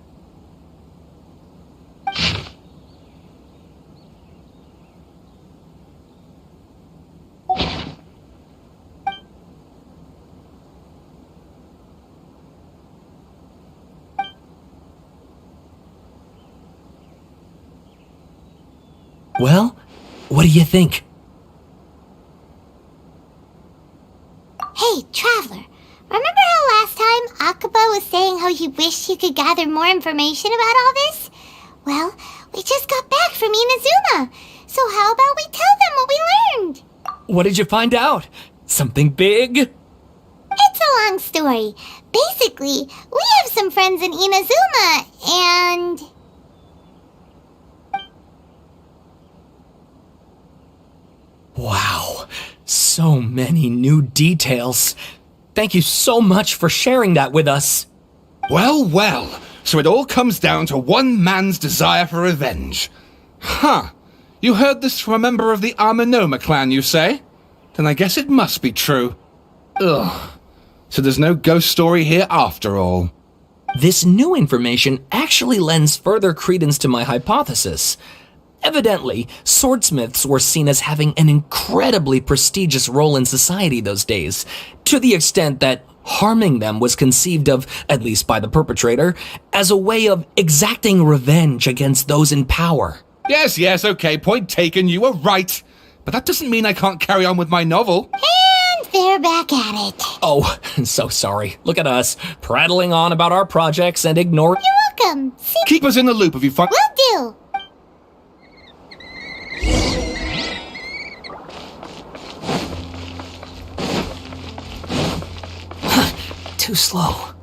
Well, what do you think? Hey, Traveler. Remember how last time Akaba was saying how he wished he could gather more information about all this? Well, we just got back from Inazuma. So how about we tell them what we learned? What did you find out? Something big? It's a long story. Basically, we have some friends in Inazuma, and... Wow, so many new details. Thank you so much for sharing that with us. Well, well. So it all comes down to one man's desire for revenge. Huh. You heard this from a member of the Amanoma clan, you say? Then I guess it must be true. Ugh. So there's no ghost story here after all. This new information actually lends further credence to my hypothesis. Evidently, swordsmiths were seen as having an incredibly prestigious role in society those days, to the extent that harming them was conceived of, at least by the perpetrator, as a way of exacting revenge against those in power. Yes, okay, point taken, you were right. But that doesn't mean I can't carry on with my novel. And they're back at it. Oh, so sorry. Look at us, prattling on about our projects and ignore— You're welcome. See, Keep us in the loop if you find— will do. Too slow.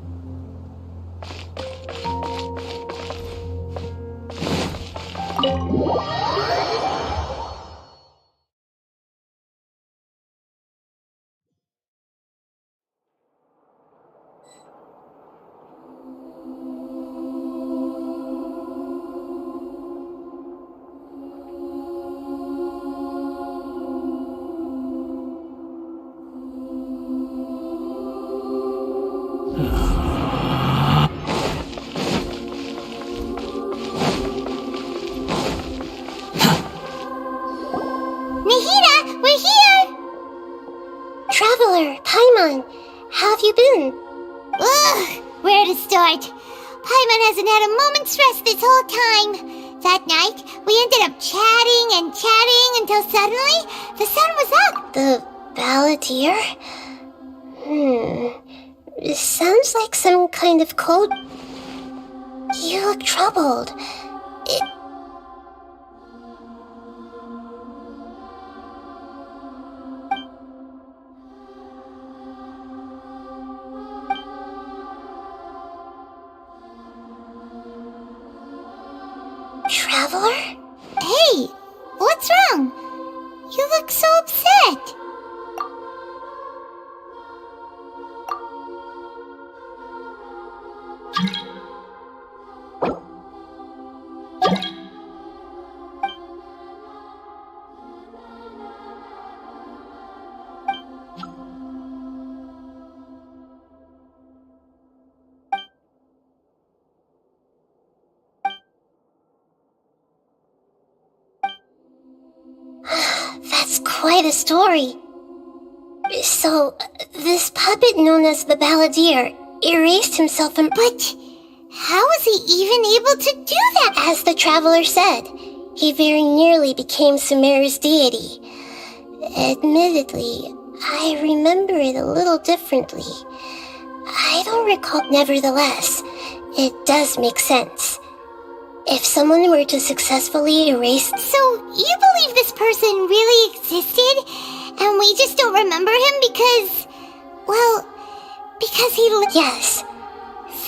Nahida, we're here! Traveler, Paimon, how have you been? Ugh, where to start? Paimon hasn't had a moment's rest this whole time. That night, we ended up chatting and chatting until suddenly the sun was up. The balladeer? It sounds like some kind of code. You look troubled. Traveler? Hey, what's wrong? You look so upset. That's quite a story. So, this puppet known as the balladeer erased himself from— But how was he even able to do that? As the traveler said, he very nearly became Sumeru's deity. Admittedly, I remember it a little differently. I don't recall. Nevertheless, it does make sense. If someone were to successfully erase— So, you believe this person really existed, and we just don't remember him because, well, because he— Yes.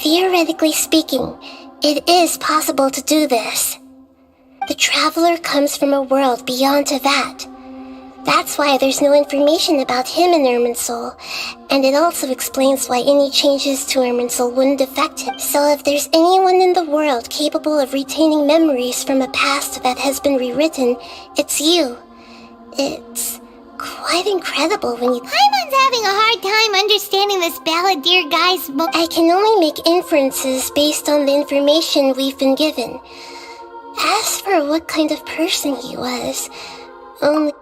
Theoretically speaking, it is possible to do this. The traveler comes from a world beyond to that. That's why there's no information about him in Irminsul, and it also explains why any changes to Irminsul wouldn't affect him. So if there's anyone in the world capable of retaining memories from a past that has been rewritten, it's you. It's quite incredible when you— Paimon's having a hard time understanding this balladeer guy's— I can only make inferences based on the information we've been given. As for what kind of person he was, only—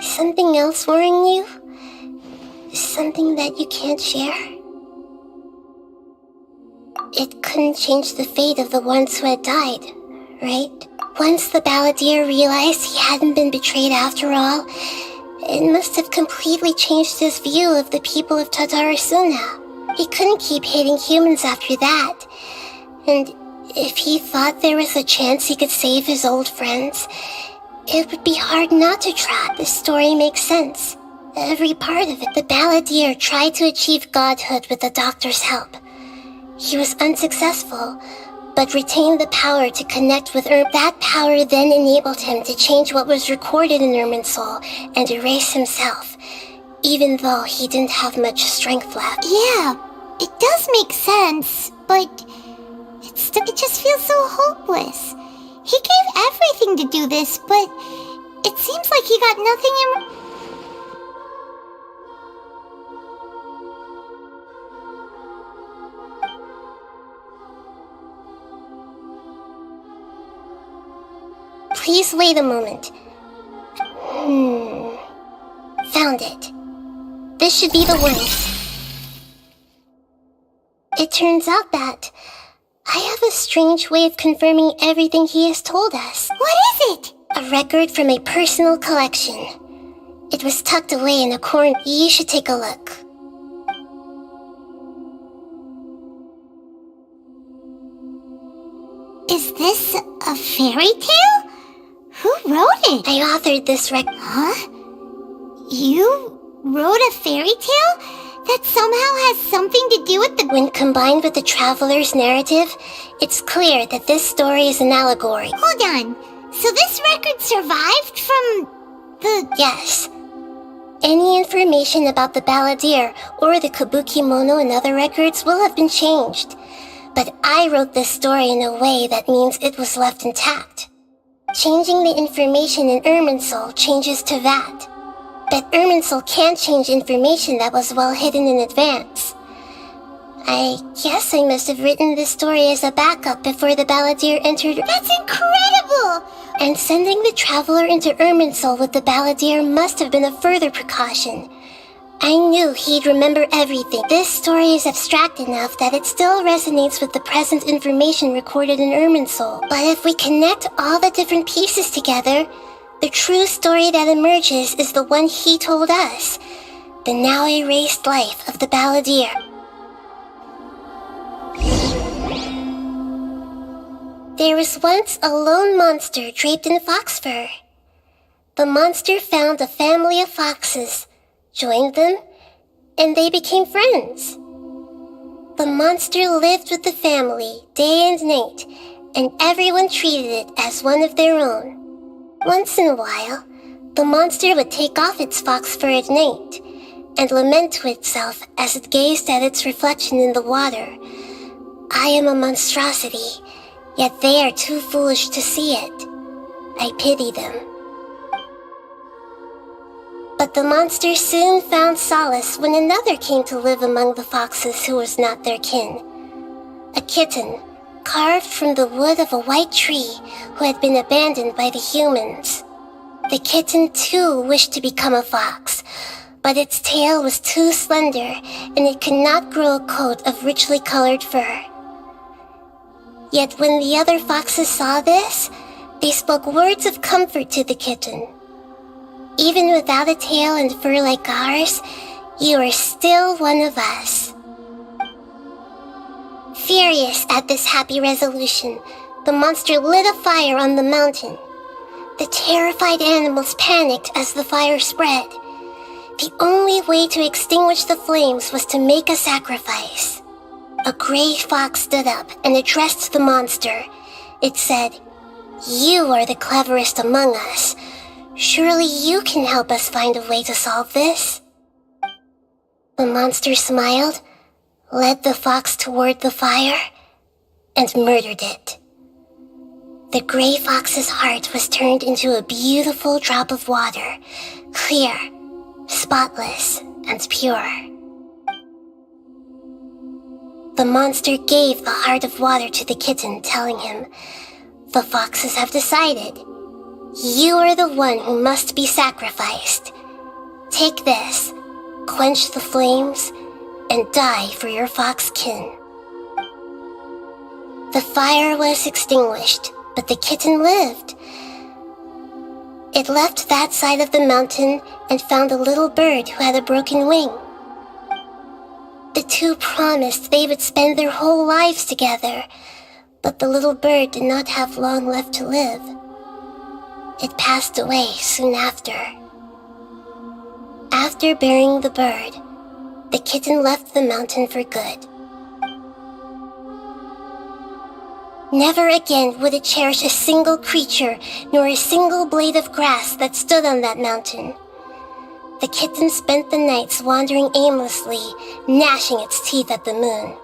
Something else worrying you? Something that you can't share? It couldn't change the fate of the ones who had died, right? Once the balladeer realized he hadn't been betrayed after all, it must have completely changed his view of the people of Tatarasuna. He couldn't keep hating humans after that. And if he thought there was a chance he could save his old friends, it would be hard not to try. The story makes sense. Every part of it. The balladeer tried to achieve godhood with the doctor's help. He was unsuccessful, but retained the power to connect with That power then enabled him to change what was recorded in Irminsul and erase himself, even though he didn't have much strength left. Yeah, it does make sense, but it just feels so hopeless. He gave everything to do this, but it seems like he got nothing in... Please wait a moment. Found it. This should be the one. It turns out that I have a strange way of confirming everything he has told us. What is it? A record from a personal collection. It was tucked away in a corner. You should take a look. Is this a fairy tale? Who wrote it? I authored this record. Huh? You wrote a fairy tale? That somehow has something to do with the... When combined with the traveler's narrative, it's clear that this story is an allegory. Hold on. So this record survived from the... Yes. Any information about the balladeer or the kabuki mono and other records will have been changed. But I wrote this story in a way that means it was left intact. Changing the information in Irminsul changes to that. But Irminsul can't change information that was well hidden in advance. I guess I must have written this story as a backup before the balladeer entered... That's incredible! And sending the traveler into Irminsul with the balladeer must have been a further precaution. I knew he'd remember everything. This story is abstract enough that it still resonates with the present information recorded in Irminsul. But if we connect all the different pieces together, the true story that emerges is the one he told us, the now erased life of the balladeer. There was once a lone monster draped in fox fur. The monster found a family of foxes, joined them, and they became friends. The monster lived with the family day and night, and everyone treated it as one of their own. Once in a while, the monster would take off its fox fur at night and lament to itself as it gazed at its reflection in the water. I am a monstrosity, yet they are too foolish to see it. I pity them. But the monster soon found solace when another came to live among the foxes who was not their kin. A kitten, carved from the wood of a white tree who had been abandoned by the humans. The kitten too wished to become a fox, but its tail was too slender and it could not grow a coat of richly colored fur. Yet when the other foxes saw this, they spoke words of comfort to the kitten. Even without a tail and fur like ours, you are still one of us. Furious at this happy resolution, the monster lit a fire on the mountain. The terrified animals panicked as the fire spread. The only way to extinguish the flames was to make a sacrifice. A gray fox stood up and addressed the monster. It said, "You are the cleverest among us. Surely you can help us find a way to solve this." The monster smiled, led the fox toward the fire, and murdered it. The gray fox's heart was turned into a beautiful drop of water, clear, spotless, and pure. The monster gave the heart of water to the kitten, telling him, "The foxes have decided. You are the one who must be sacrificed. Take this, quench the flames, and die for your fox kin." The fire was extinguished, but the kitten lived. It left that side of the mountain and found a little bird who had a broken wing. The two promised they would spend their whole lives together, but the little bird did not have long left to live. It passed away soon after. After burying the bird, the kitten left the mountain for good. Never again would it cherish a single creature nor a single blade of grass that stood on that mountain. The kitten spent the nights wandering aimlessly, gnashing its teeth at the moon.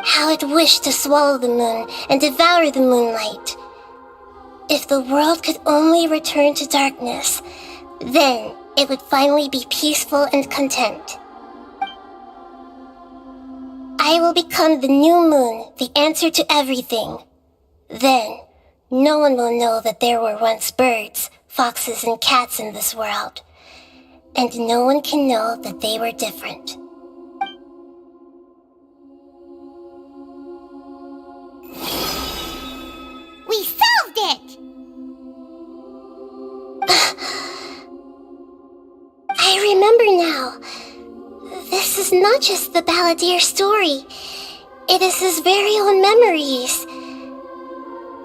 How it wished to swallow the moon and devour the moonlight. If the world could only return to darkness, then it would finally be peaceful and content. I will become the new moon, the answer to everything. Then, no one will know that there were once birds, foxes, and cats in this world. And no one can know that they were different. We solved it! I remember now. This is not just the Balladeer story. It is his very own memories.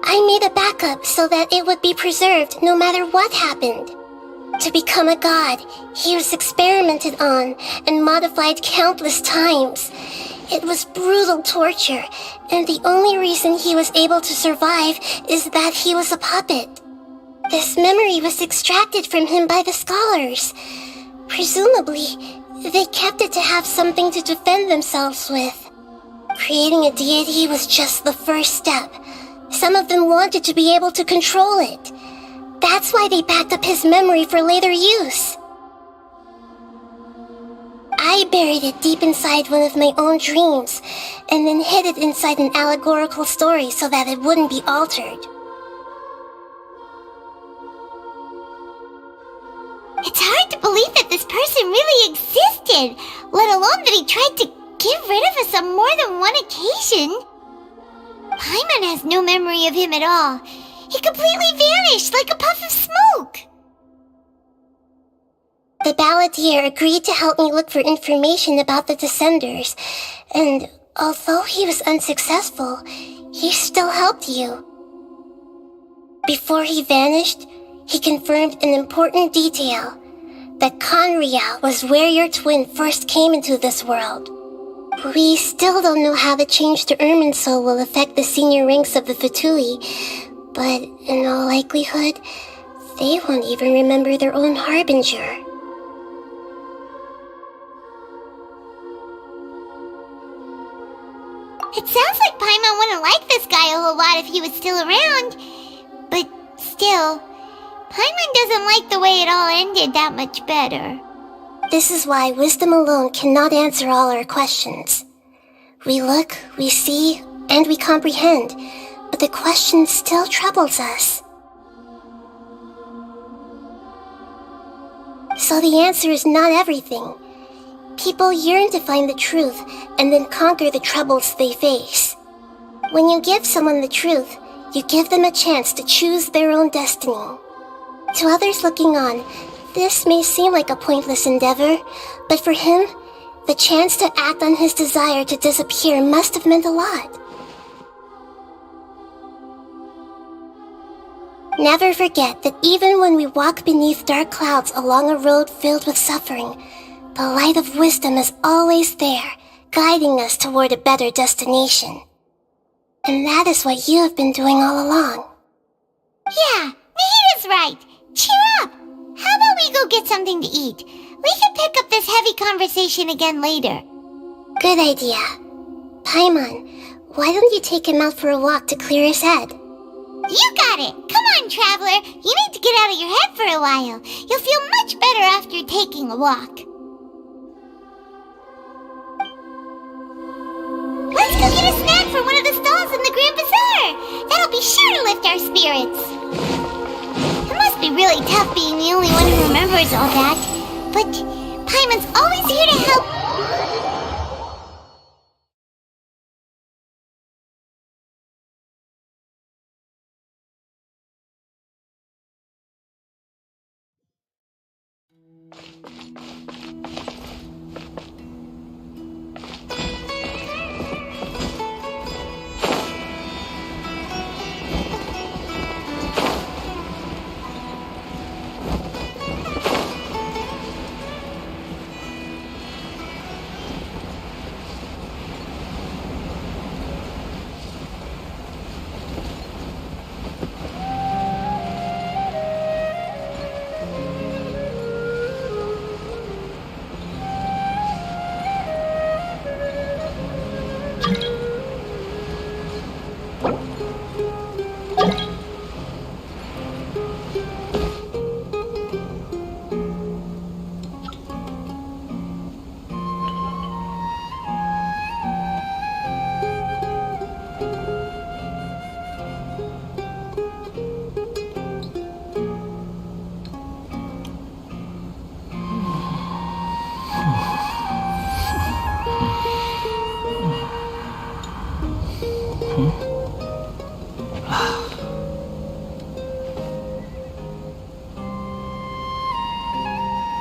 I made a backup so that it would be preserved no matter what happened. To become a god, he was experimented on and modified countless times. It was brutal torture, and the only reason he was able to survive is that he was a puppet. This memory was extracted from him by the scholars. Presumably, they kept it to have something to defend themselves with. Creating a deity was just the first step. Some of them wanted to be able to control it. That's why they backed up his memory for later use. I buried it deep inside one of my own dreams, and then hid it inside an allegorical story so that it wouldn't be altered. It's hard to believe that this person really existed, let alone that he tried to get rid of us on more than one occasion. Paimon has no memory of him at all. He completely vanished like a puff of smoke. The Balladeer agreed to help me look for information about the Descenders, and although he was unsuccessful, he still helped you. Before he vanished, he confirmed an important detail, that Conria was where your twin first came into this world. We still don't know how the change to Irminsul will affect the senior ranks of the Fatui, but in all likelihood, they won't even remember their own Harbinger. It sounds like Paimon wouldn't like this guy a whole lot if he was still around. But still, Paimon doesn't like the way it all ended that much better. This is why wisdom alone cannot answer all our questions. We look, we see, and we comprehend, but the question still troubles us. So the answer is not everything. People yearn to find the truth and then conquer the troubles they face. When you give someone the truth, you give them a chance to choose their own destiny. To others looking on, this may seem like a pointless endeavor, but for him, the chance to act on his desire to disappear must have meant a lot. Never forget that even when we walk beneath dark clouds along a road filled with suffering, the light of wisdom is always there, guiding us toward a better destination. And that is what you have been doing all along. Yeah, Nahita's right. Cheer up! How about we go get something to eat? We can pick up this heavy conversation again later. Good idea. Paimon, why don't you take him out for a walk to clear his head? You got it! Come on, Traveler! You need to get out of your head for a while. You'll feel much better after taking a walk. Let's go get a snack from one of the stalls in the Grand Bazaar! That'll be sure to lift our spirits. It must be really tough being the only one who remembers all that. But Paimon's always here to help.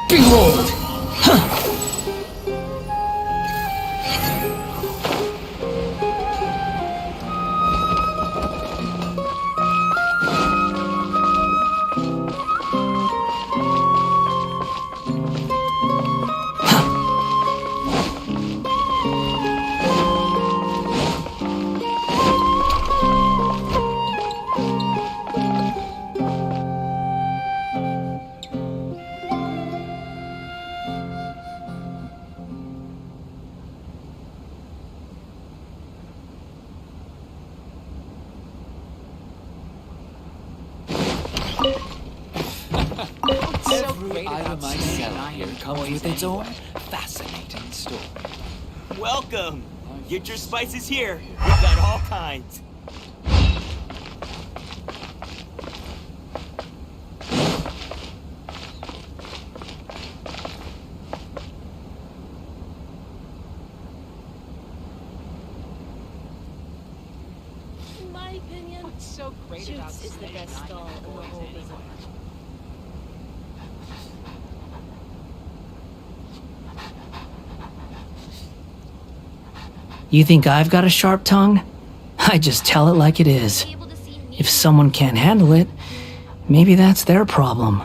Behold! Every item I sell here comes with its own fascinating story. Welcome! Get your spices here. We've got all kinds. In my opinion, what's so great about is the best stall in the whole business. You think I've got a sharp tongue? I just tell it like it is. If someone can't handle it, maybe that's their problem.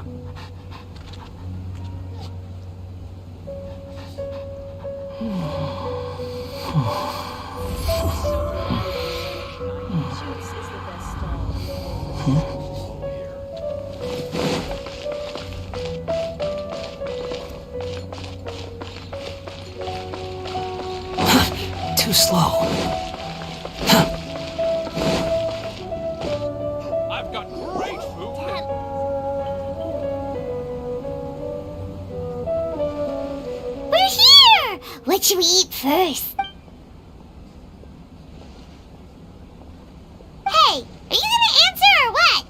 Too slow. I've got great food. We're here! What should we eat first? Hey, are you gonna answer or what?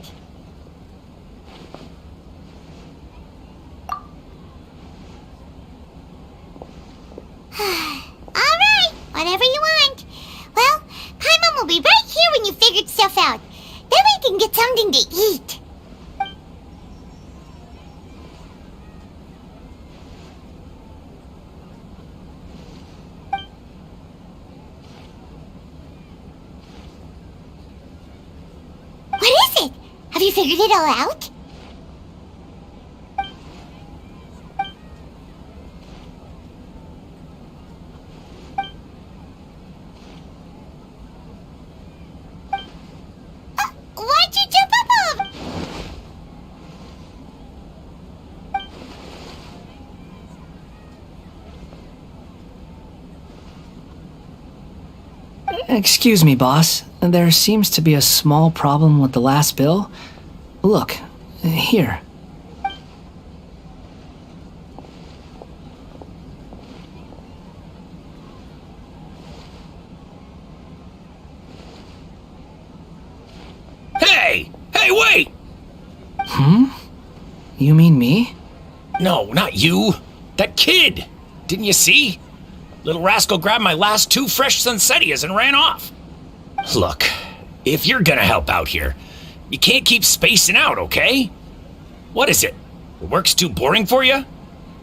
Alright, whatever you want. Well, Paimon will be right here when you figured stuff out. Then we can get something to eat. What is it? Have you figured it all out? Why'd you jump up? Excuse me, boss. There seems to be a small problem with the last bill. Look, here. Hey! Hey, wait! You mean me? No, not you. That kid! Didn't you see? Little rascal grabbed my last 2 fresh Sunsettias and ran off. Look, if you're gonna help out here, you can't keep spacing out, okay? What is it? The work's too boring for you?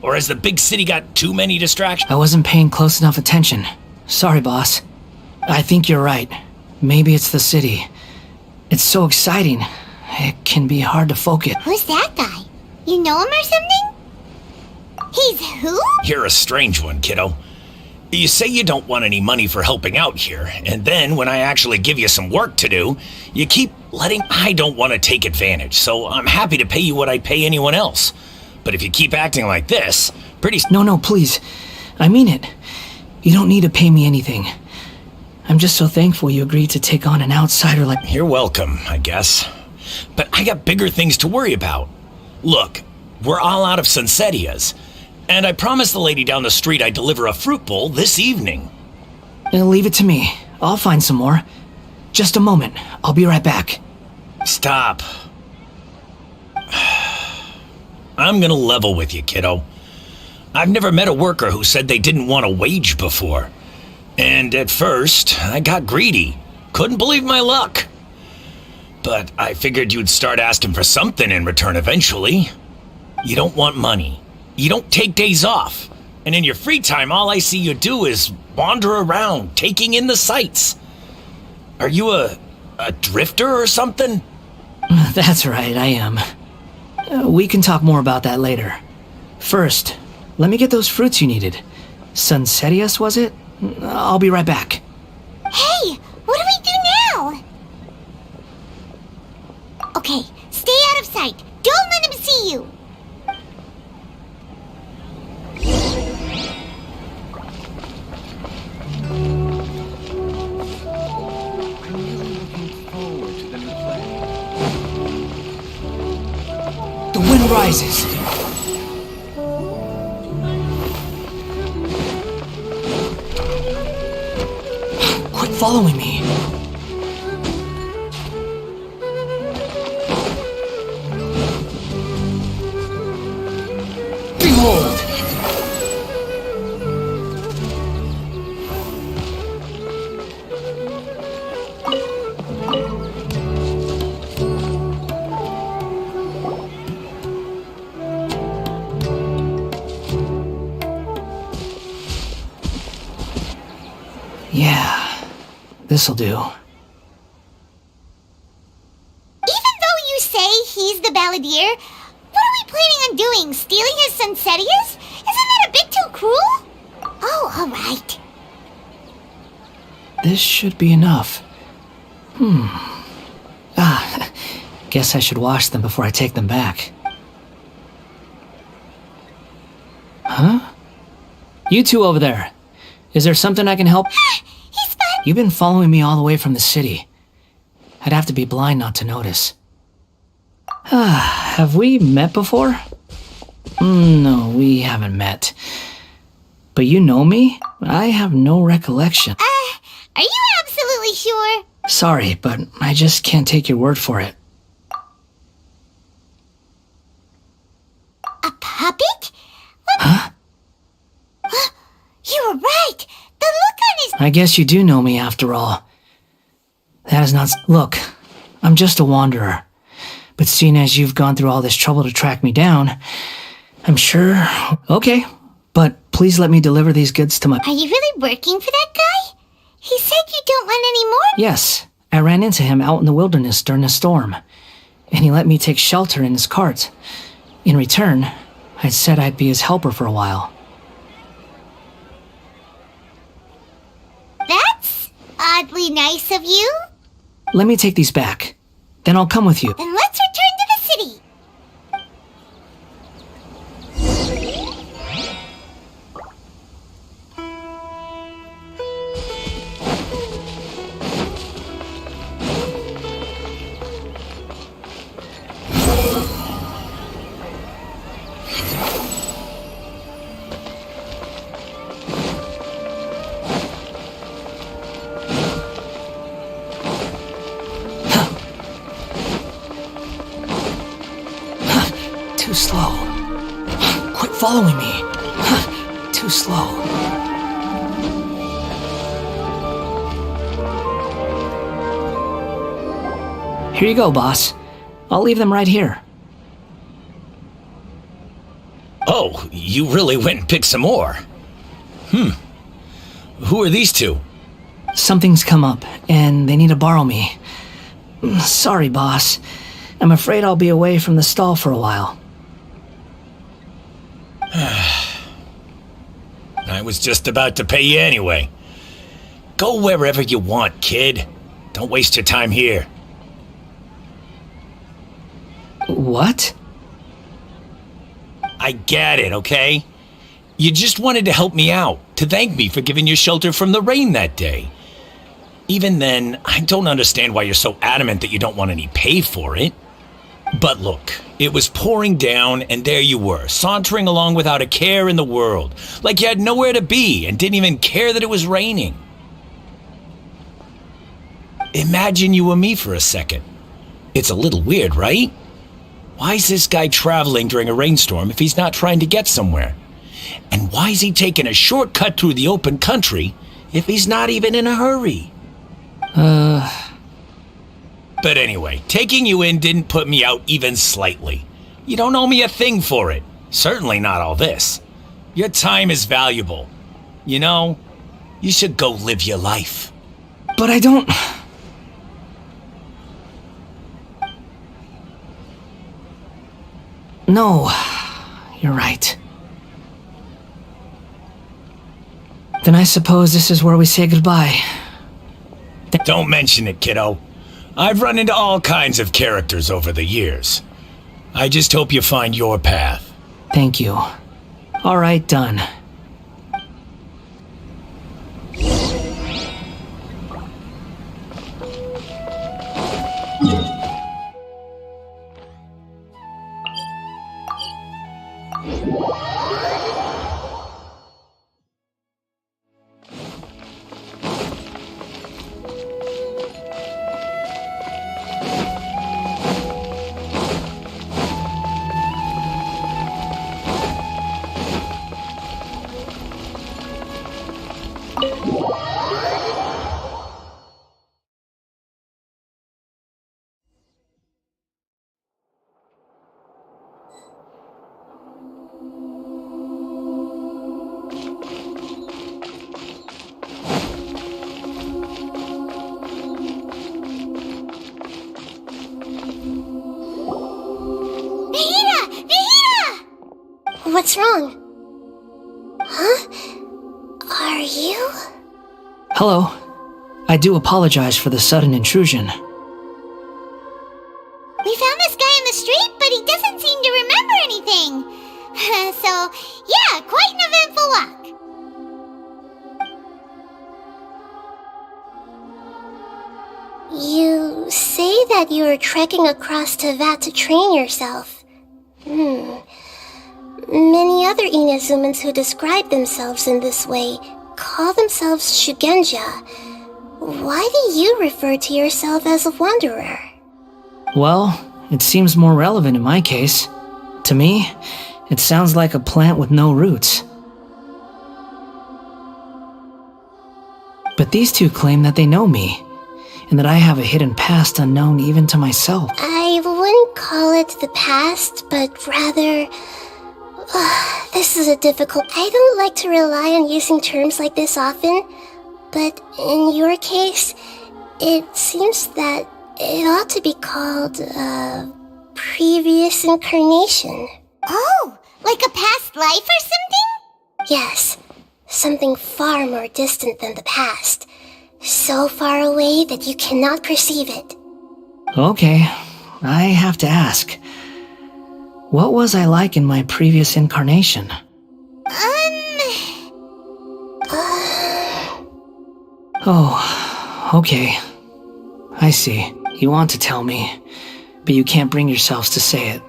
Or has the big city got too many distractions? I wasn't paying close enough attention. Sorry, boss. I think you're right. Maybe it's the city. It's so exciting. It can be hard to focus. Who's that guy? You know him or something? He's who? You're a strange one, kiddo. You say you don't want any money for helping out here, and then when I actually give you some work to do, you keep letting... I don't want to take advantage, so I'm happy to pay you what I'd pay anyone else. But if you keep acting like this, No, please. I mean it. You don't need to pay me anything. I'm just so thankful you agreed to take on an outsider like... You're welcome, I guess. But I got bigger things to worry about. Look, we're all out of Sunsettias, and I promised the lady down the street I'd deliver a fruit bowl this evening. Leave it to me. I'll find some more. Just a moment. I'll be right back. Stop. I'm gonna level with you, kiddo. I've never met a worker who said they didn't want a wage before. And at first, I got greedy. Couldn't believe my luck. But I figured you'd start asking for something in return eventually. You don't want money. You don't take days off. And in your free time, all I see you do is wander around, taking in the sights. Are you a drifter or something? That's right, I am. We can talk more about that later. First, let me get those fruits you needed. Sunsetius, was it? I'll be right back. Hey, what do we do now? Okay, stay out of sight. Don't let him see you. The wind rises. Quit following me. Behold! Yeah, this'll do. Even though you say he's the balladeer, what are we planning on doing? Stealing his Sunsetius? Isn't that a bit too cruel? Oh, alright. This should be enough. Guess I should wash them before I take them back. Huh? You two over there. Is there something I can help? He's fine. You've been following me all the way from the city. I'd have to be blind not to notice. Have we met before? No, we haven't met. But you know me? I have no recollection. Are you absolutely sure? Sorry, but I just can't take your word for it. A puppet? Huh? You were right. The look on his... I guess you do know me after all. That is not... Look, I'm just a wanderer. But seeing as you've gone through all this trouble to track me down, I'm sure... Okay, but please let me deliver these goods to my... Are you really working for that guy? He said you don't want any more? Yes, I ran into him out in the wilderness during a storm, and he let me take shelter in his cart. In return, I said I'd be his helper for a while. That's oddly nice of you. Let me take these back. Then I'll come with you. Then let's return to the city. Too slow. Quit following me. Too slow. Here you go, boss. I'll leave them right here. Oh, you really went and picked some more. Who are these two? Something's come up, and they need to borrow me. Sorry, boss. I'm afraid I'll be away from the stall for a while. I was just about to pay you anyway. Go wherever you want, kid. Don't waste your time here. What? I get it, okay? You just wanted to help me out, to thank me for giving you shelter from the rain that day. Even then, I don't understand why you're so adamant that you don't want any pay for it. But look, it was pouring down, and there you were, sauntering along without a care in the world, like you had nowhere to be and didn't even care that it was raining. Imagine you were me for a second. It's a little weird, right? Why is this guy traveling during a rainstorm if he's not trying to get somewhere? And why is he taking a shortcut through the open country if he's not even in a hurry? But anyway, taking you in didn't put me out even slightly. You don't owe me a thing for it. Certainly not all this. Your time is valuable. You know, you should go live your life. But I don't... No, you're right. Then I suppose this is where we say goodbye. Don't mention it, kiddo. I've run into all kinds of characters over the years. I just hope you find your path. Thank you. All right, done. What's wrong? Huh? Are you? Hello. I do apologize for the sudden intrusion. We found this guy in the street, but he doesn't seem to remember anything. So, yeah, quite an eventful walk. You say that you are trekking across Teyvat to train yourself. Many other Inazumans who describe themselves in this way call themselves Shugenja. Why do you refer to yourself as a wanderer? Well, it seems more relevant in my case. To me, it sounds like a plant with no roots. But these two claim that they know me, and that I have a hidden past unknown even to myself. I wouldn't call it the past, but rather... this is a difficult... I don't like to rely on using terms like this often, but in your case, it seems that it ought to be called, previous incarnation. Oh, like a past life or something? Yes, something far more distant than the past. So far away that you cannot perceive it. Okay, I have to ask. What was I like in my previous incarnation? Oh, okay. I see. You want to tell me, but you can't bring yourselves to say it.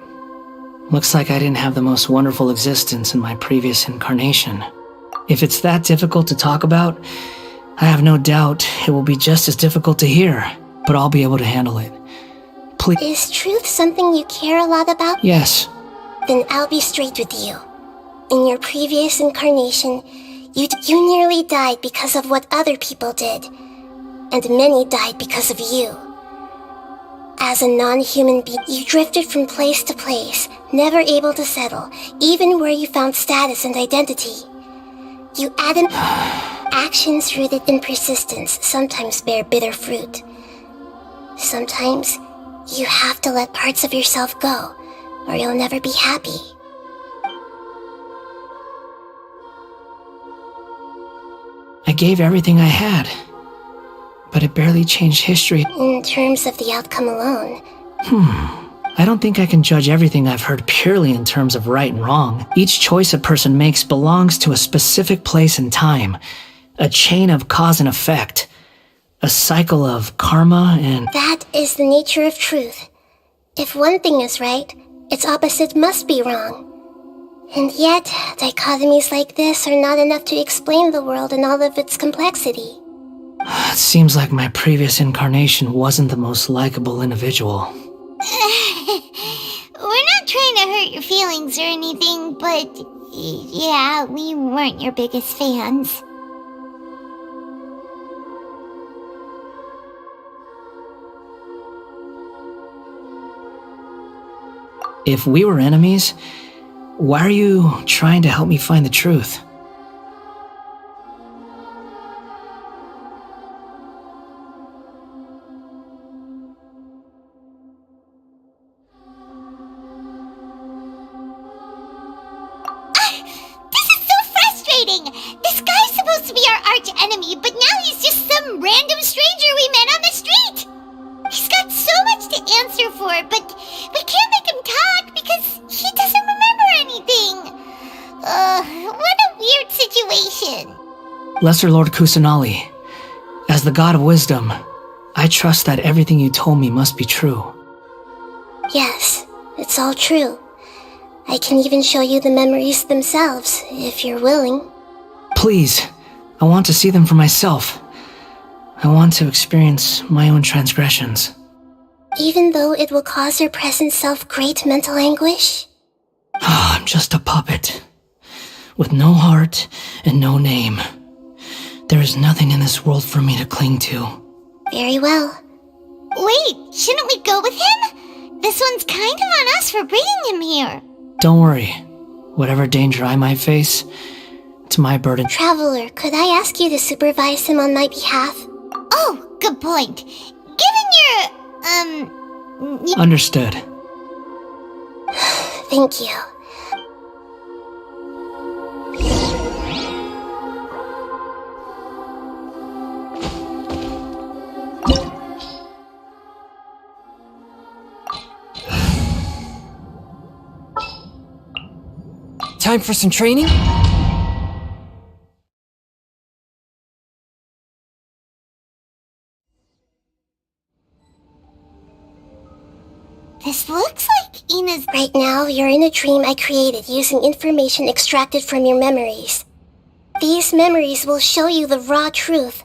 Looks like I didn't have the most wonderful existence in my previous incarnation. If it's that difficult to talk about, I have no doubt it will be just as difficult to hear, but I'll be able to handle it. Please. Is truth something you care a lot about? Yes. Then I'll be straight with you. In your previous incarnation, you nearly died because of what other people did, and many died because of you. As a non-human being, you drifted from place to place, never able to settle, even where you found status and identity. You added actions rooted in persistence sometimes bear bitter fruit. Sometimes, you have to let parts of yourself go, or you'll never be happy. I gave everything I had, but it barely changed history. In terms of the outcome alone. I don't think I can judge everything I've heard purely in terms of right and wrong. Each choice a person makes belongs to a specific place and time, a chain of cause and effect, a cycle of karma and... That is the nature of truth. If one thing is right, its opposite must be wrong. And yet, dichotomies like this are not enough to explain the world in all of its complexity. It seems like my previous incarnation wasn't the most likable individual. We're not trying to hurt your feelings or anything, but yeah, we weren't your biggest fans. If we were enemies, Why are you trying to help me find the truth? This is so frustrating! This guy's supposed to be our arch enemy, but now he's just some random stranger we met on the street! He's got so much to answer for, but we can't make him talk because he doesn't remember anything! What a weird situation. Lesser Lord Kusanali, as the god of wisdom, I trust that everything you told me must be true. Yes, it's all true. I can even show you the memories themselves, if you're willing. Please, I want to see them for myself. I want to experience my own transgressions. Even though it will cause your present self great mental anguish? I'm just a puppet, with no heart and no name. There is nothing in this world for me to cling to. Very well. Wait, shouldn't we go with him? This one's kind of on us for bringing him here. Don't worry. Whatever danger I might face, it's my burden. Traveler, could I ask you to supervise him on my behalf? Oh, good point. Given your, Understood. Thank you. Time for some training? This looks like Ina's... Right now, you're in a dream I created using information extracted from your memories. These memories will show you the raw truth,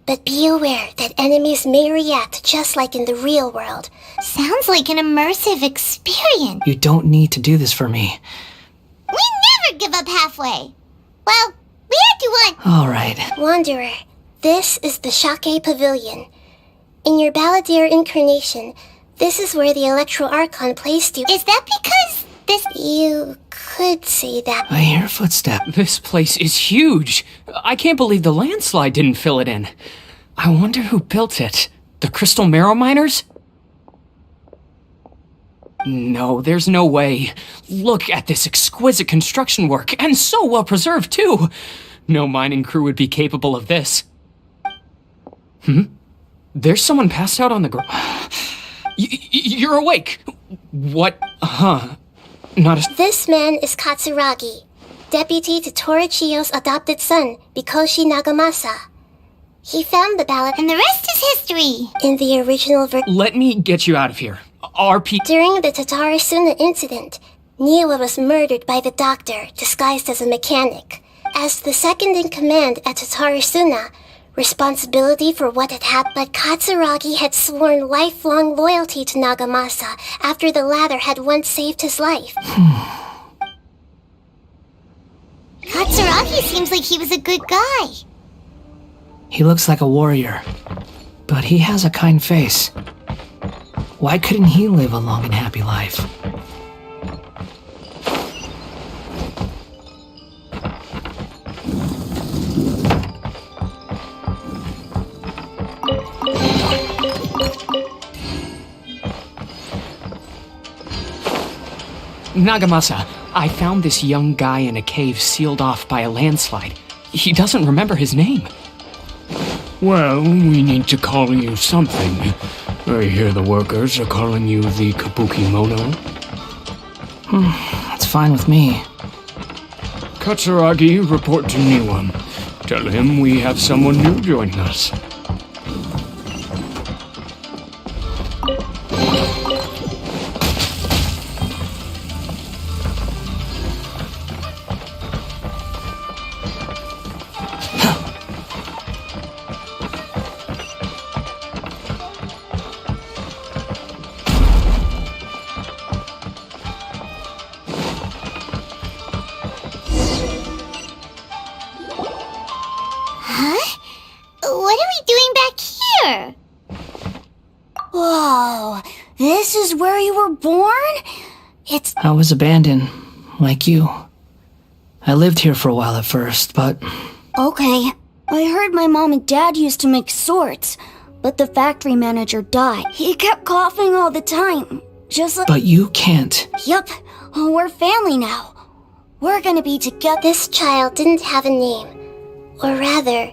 but be aware that enemies may react just like in the real world. Sounds like an immersive experience. You don't need to do this for me. We never give up halfway. Well, we had to one. All right. Wanderer, this is the Shake Pavilion. In your Balladeer incarnation, this is where the Electro Archon placed you. Is that because this... You could say that. I hear a footstep. This place is huge. I can't believe the landslide didn't fill it in. I wonder who built it. The Crystal Marrow Miners? No, there's no way. Look at this exquisite construction work, and so well preserved, too. No mining crew would be capable of this. There's someone passed out on the ground. You're awake. What? Not a... This man is Katsuragi, deputy to Torichiyo's adopted son, Bikoshi Nagamasa. He found the ballad, and the rest is history. In the original version. Let me get you out of here. RP... During the Tatarasuna incident, Niwa was murdered by the doctor, disguised as a mechanic. As the second in command at Tatarasuna, responsibility for what had happened, but Katsuragi had sworn lifelong loyalty to Nagamasa after the latter had once saved his life. Katsuragi seems like he was a good guy. He looks like a warrior, but he has a kind face. Why couldn't he live a long and happy life? Nagamasa, I found this young guy in a cave sealed off by a landslide. He doesn't remember his name. Well, we need to call you something. I hear the workers are calling you the Kabuki Mono. That's fine with me. Katsuragi, report to Niwa. Tell him we have someone new joining us. What are we doing back here? Whoa, this is where you were born? I was abandoned like you. I lived here for a while at first, but... Okay, I heard my mom and dad used to make swords, but the factory manager died. He kept coughing all the time, just like... But you can't. Yup, we're family now. We're gonna be together. This child didn't have a name. Or rather,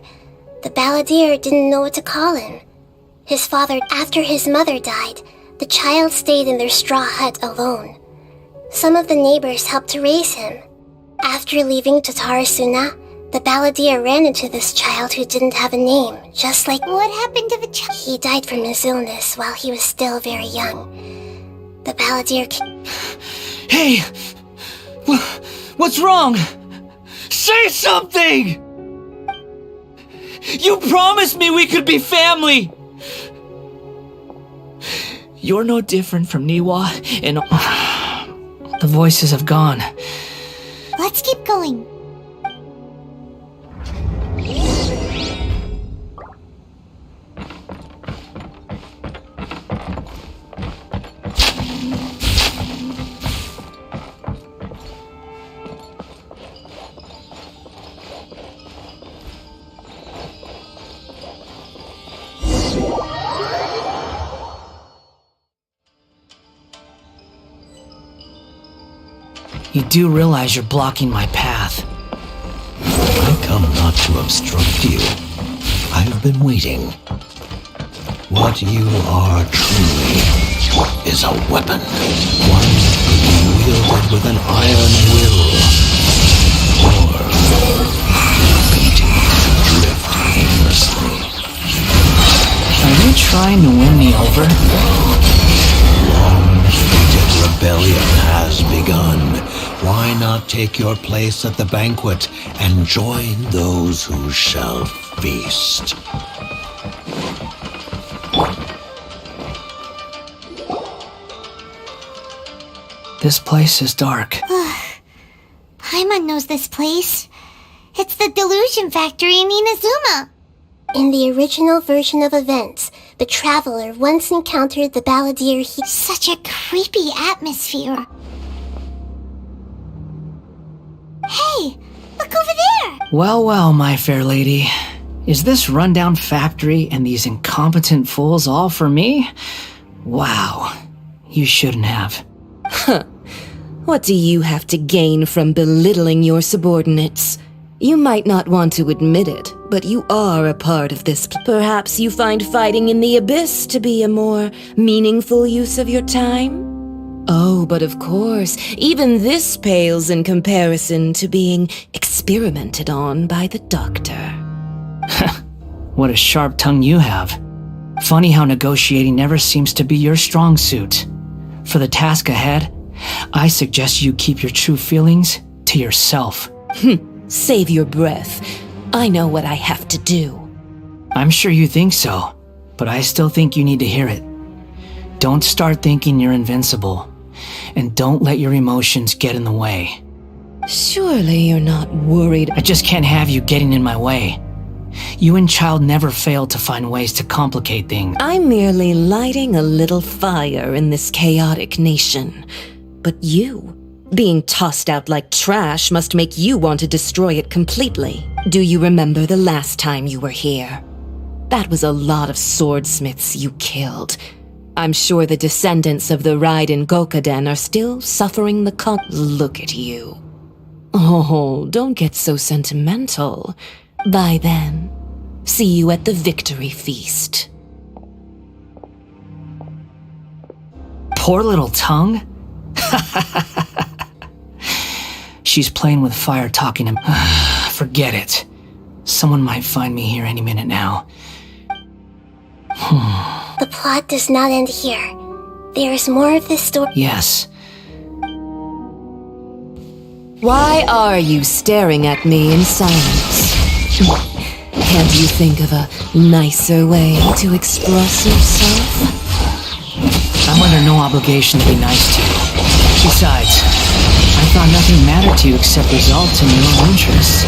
the balladeer didn't know what to call him. His father, after his mother died, the child stayed in their straw hut alone. Some of the neighbors helped to raise him. After leaving Tatarasuna, the balladeer ran into this child who didn't have a name, just like... What happened to the child? He died from his illness while he was still very young. The balladeer... Hey! What's wrong? Say something! You promised me we could be family! You're no different from Niwa, and... The voices have gone. Let's keep going. You do realize you're blocking my path. I come not to obstruct you. I've been waiting. What you are truly is a weapon. One that could be wielded with an iron will. Or continue to drift aimlessly. Are you trying to win me over? Long-fated rebellion has begun. Why not take your place at the banquet and join those who shall feast? This place is dark. Paimon knows this place. It's the Delusion Factory in Inazuma. In the original version of events, the traveler once encountered the balladeer. Such a creepy atmosphere. Hey, look over there! Well, my fair lady. Is this rundown factory and these incompetent fools all for me? Wow. You shouldn't have. Huh. What do you have to gain from belittling your subordinates? You might not want to admit it, but you are a part of this. Perhaps you find fighting in the abyss to be a more meaningful use of your time? Oh, but of course, even this pales in comparison to being experimented on by the doctor. What a sharp tongue you have. Funny how negotiating never seems to be your strong suit. For the task ahead, I suggest you keep your true feelings to yourself. Save your breath. I know what I have to do. I'm sure you think so, but I still think you need to hear it. Don't start thinking you're invincible, and don't let your emotions get in the way. Surely you're not worried. I just can't have you getting in my way. You and Child never fail to find ways to complicate things. I'm merely lighting a little fire in this chaotic nation. But you, being tossed out like trash, must make you want to destroy it completely. Do you remember the last time you were here? That was a lot of swordsmiths you killed. I'm sure the descendants of the Raiden Gokaden are still suffering the Look at you. Oh, don't get so sentimental. Bye then. See you at the victory feast. Poor little tongue? She's playing with fire, talking to... Forget it. Someone might find me here any minute now. The plot does not end here. There is more of this story. Yes. Why are you staring at me in silence? Can't you think of a nicer way to express yourself? I'm under no obligation to be nice to you. Besides, I thought nothing mattered to you except results in your own interests.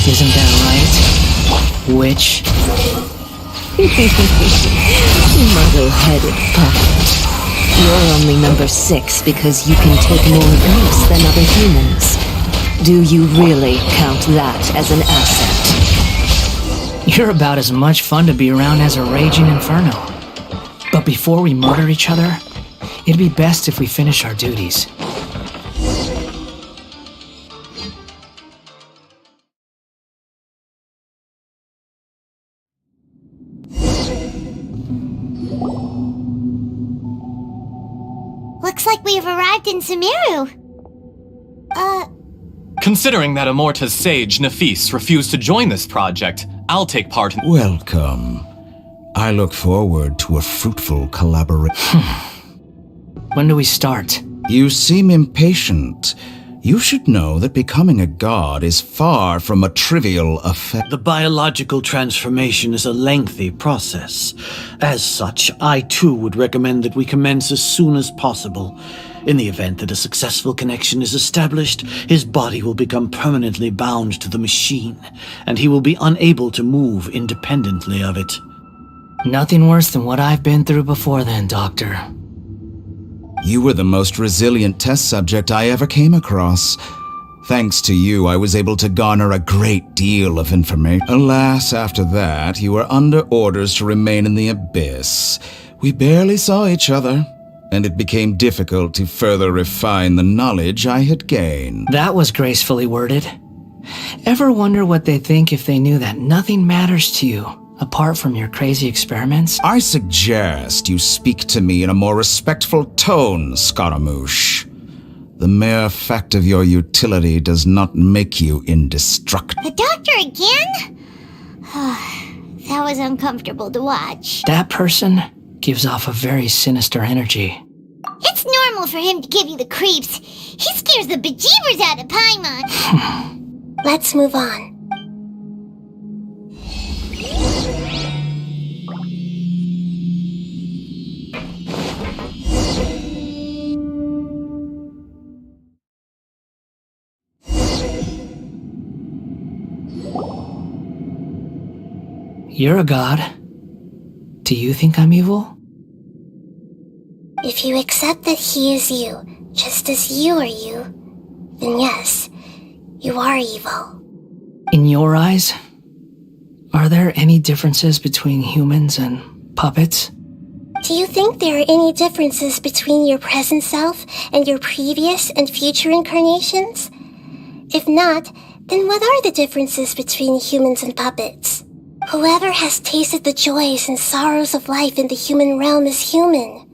Isn't that right? Witch? Muddle-headed puppet. You're only number 6 because you can take more abuse than other humans. Do you really count that as an asset? You're about as much fun to be around as a raging inferno. But before we murder each other, it'd be best if we finish our duties. Looks like we have arrived in Sumeru. Considering that Amorta's sage, Nafis, refused to join this project, I'll take part in— Welcome. I look forward to a fruitful collaboration. When do we start? You seem impatient. You should know that becoming a god is far from a trivial affair. The biological transformation is a lengthy process. As such, I too would recommend that we commence as soon as possible. In the event that a successful connection is established, his body will become permanently bound to the machine, and he will be unable to move independently of it. Nothing worse than what I've been through before then, Doctor. You were the most resilient test subject I ever came across. Thanks to you, I was able to garner a great deal of information. Alas, after that, you were under orders to remain in the abyss. We barely saw each other, and it became difficult to further refine the knowledge I had gained. That was gracefully worded. Ever wonder what they'd think if they knew that nothing matters to you, apart from your crazy experiments? I suggest you speak to me in a more respectful tone, Scaramouche. The mere fact of your utility does not make you indestructible. The doctor again? That was uncomfortable to watch. That person gives off a very sinister energy. It's normal for him to give you the creeps. He scares the bejeebers out of Paimon. Let's move on. You're a god. Do you think I'm evil? If you accept that he is you, just as you are you, then yes, you are evil. In your eyes, are there any differences between humans and puppets? Do you think there are any differences between your present self and your previous and future incarnations? If not, then what are the differences between humans and puppets? Whoever has tasted the joys and sorrows of life in the human realm is human.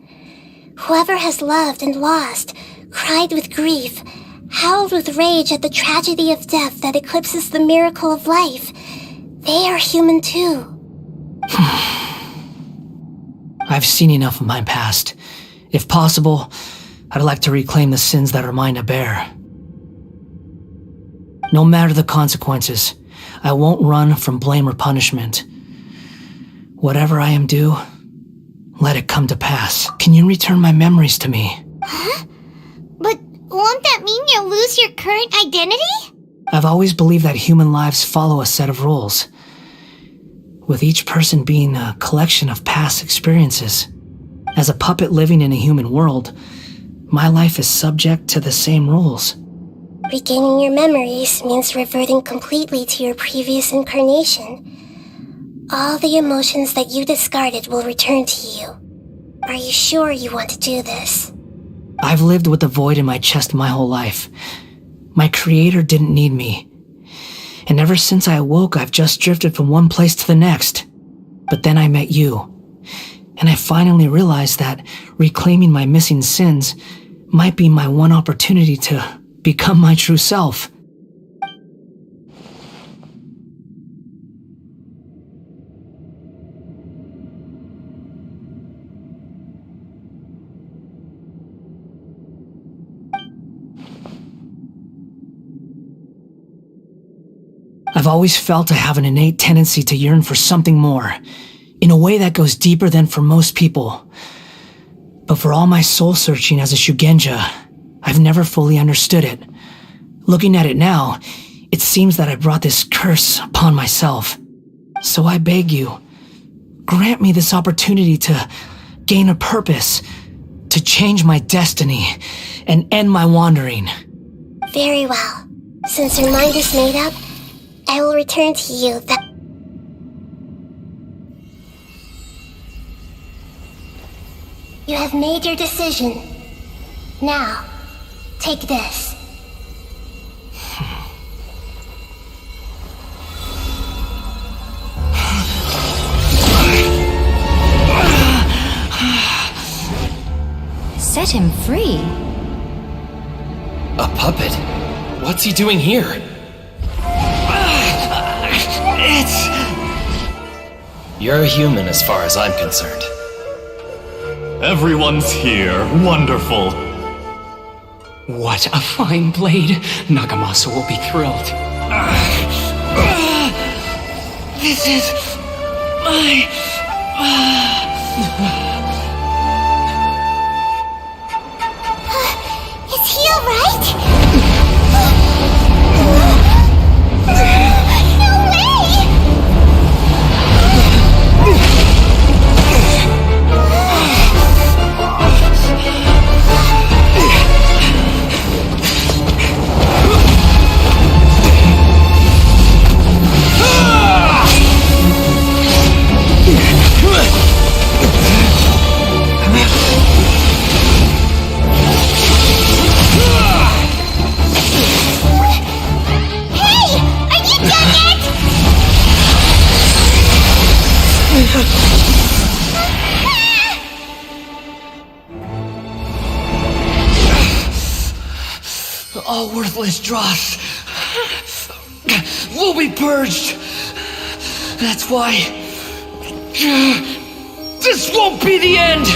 Whoever has loved and lost, cried with grief, howled with rage at the tragedy of death that eclipses the miracle of life, they are human too. I've seen enough of my past. If possible, I'd like to reclaim the sins that are mine to bear. No matter the consequences, I won't run from blame or punishment. Whatever I am due, let it come to pass. Can you return my memories to me? Huh? But won't that mean you'll lose your current identity? I've always believed that human lives follow a set of rules, with each person being a collection of past experiences. As a puppet living in a human world, my life is subject to the same rules. Regaining your memories means reverting completely to your previous incarnation. All the emotions that you discarded will return to you. Are you sure you want to do this? I've lived with the void in my chest my whole life. My creator didn't need me. And ever since I awoke, I've just drifted from one place to the next. But then I met you. And I finally realized that reclaiming my missing sins might be my one opportunity to become my true self. I've always felt I have an innate tendency to yearn for something more, in a way that goes deeper than for most people. But for all my soul-searching as a Shugenja, I've never fully understood it. Looking at it now, it seems that I brought this curse upon myself. So I beg you, grant me this opportunity to gain a purpose, to change my destiny and end my wandering. Very well. Since your mind is made up, I will return to you that... You have made your decision. Now, take this. Set him free. A puppet? What's he doing here? You're a human as far as I'm concerned. Everyone's here. Wonderful. What a fine blade. Nagamasa will be thrilled. This is my... Is he alright? No way! All worthless dross will be purged. That's why this won't be the end.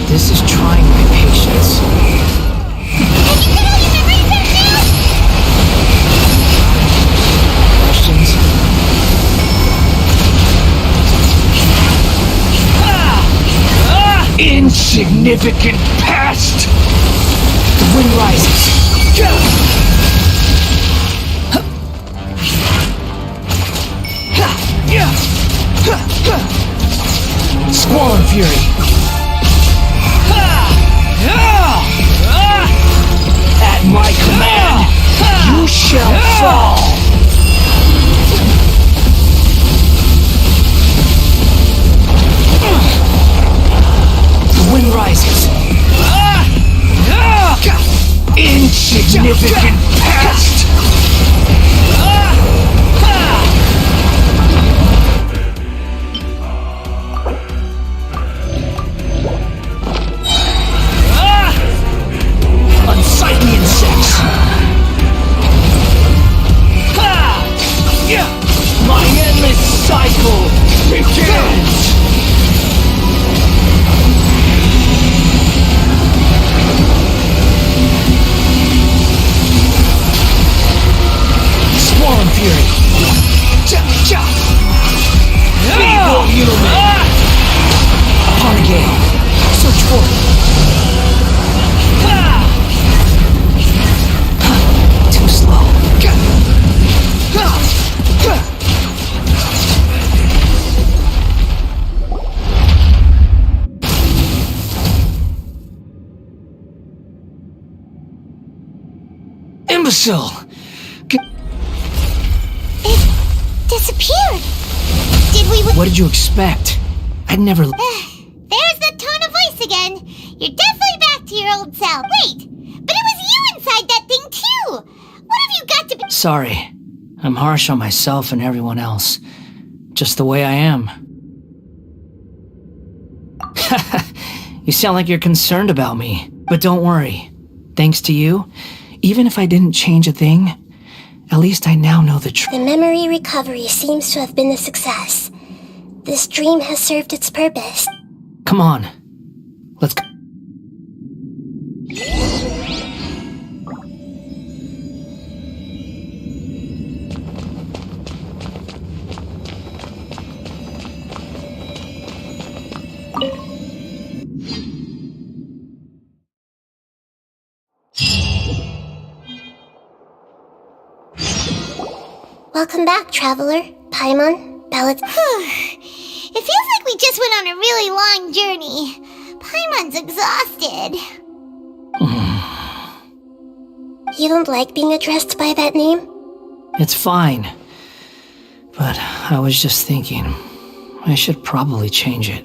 This is trying my patience. Questions? Insignificant past! The wind rises. Squall and fury. At my command, you shall fall! The wind rises. Insignificant past! Unsightly insects! My endless cycle begins! Swarm Fury! Feeble human! Upon a gale, search for it! Too slow. Imbecile! It disappeared. Did we... What did you expect? I'd never... There's the tone of voice again. You're definitely back to your old self. Wait, but it was you inside that thing too. What have you got to be... Sorry. I'm harsh on myself and everyone else. Just the way I am. You sound like you're concerned about me, but don't worry. Thanks to you, even if I didn't change a thing, at least I now know the truth. The memory recovery seems to have been a success. This dream has served its purpose. Come on. Let's go. Welcome back, traveler. Paimon, Ballad. It feels like we just went on a really long journey. Paimon's exhausted. You don't like being addressed by that name? It's fine. But I was just thinking, I should probably change it.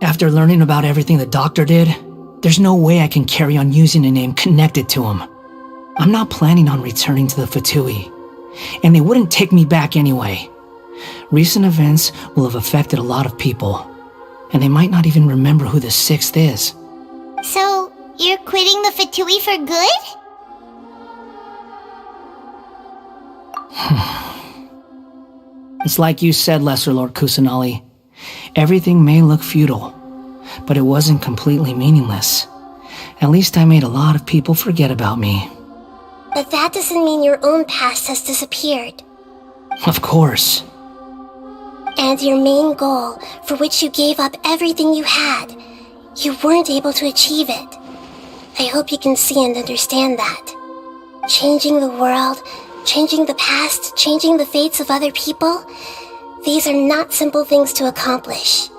After learning about everything the doctor did, there's no way I can carry on using a name connected to him. I'm not planning on returning to the Fatui, and they wouldn't take me back anyway. Recent events will have affected a lot of people, and they might not even remember who the sixth is. So, you're quitting the Fatui for good? It's like you said, Lesser Lord Kusanali. Everything may look futile, but it wasn't completely meaningless. At least I made a lot of people forget about me. But that doesn't mean your own past has disappeared. Of course. And your main goal, for which you gave up everything you had, you weren't able to achieve it. I hope you can see and understand that. Changing the world, changing the past, changing the fates of other people, these are not simple things to accomplish.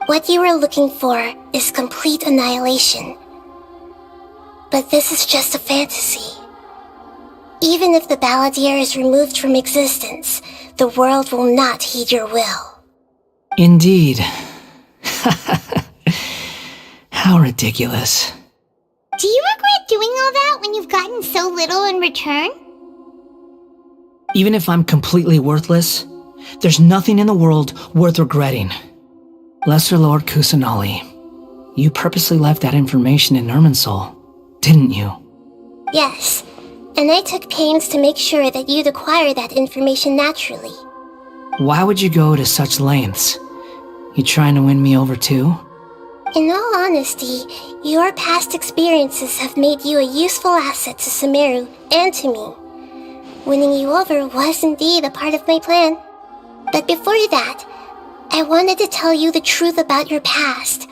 What you are looking for is complete annihilation. But this is just a fantasy. Even if the Balladeer is removed from existence, the world will not heed your will. Indeed. How ridiculous. Do you regret doing all that when you've gotten so little in return? Even if I'm completely worthless, there's nothing in the world worth regretting. Lesser Lord Kusanali, you purposely left that information in Irminsul, didn't you? Yes, and I took pains to make sure that you'd acquire that information naturally. Why would you go to such lengths? You trying to win me over too? In all honesty, your past experiences have made you a useful asset to Sumeru and to me. Winning you over was indeed a part of my plan. But before that, I wanted to tell you the truth about your past.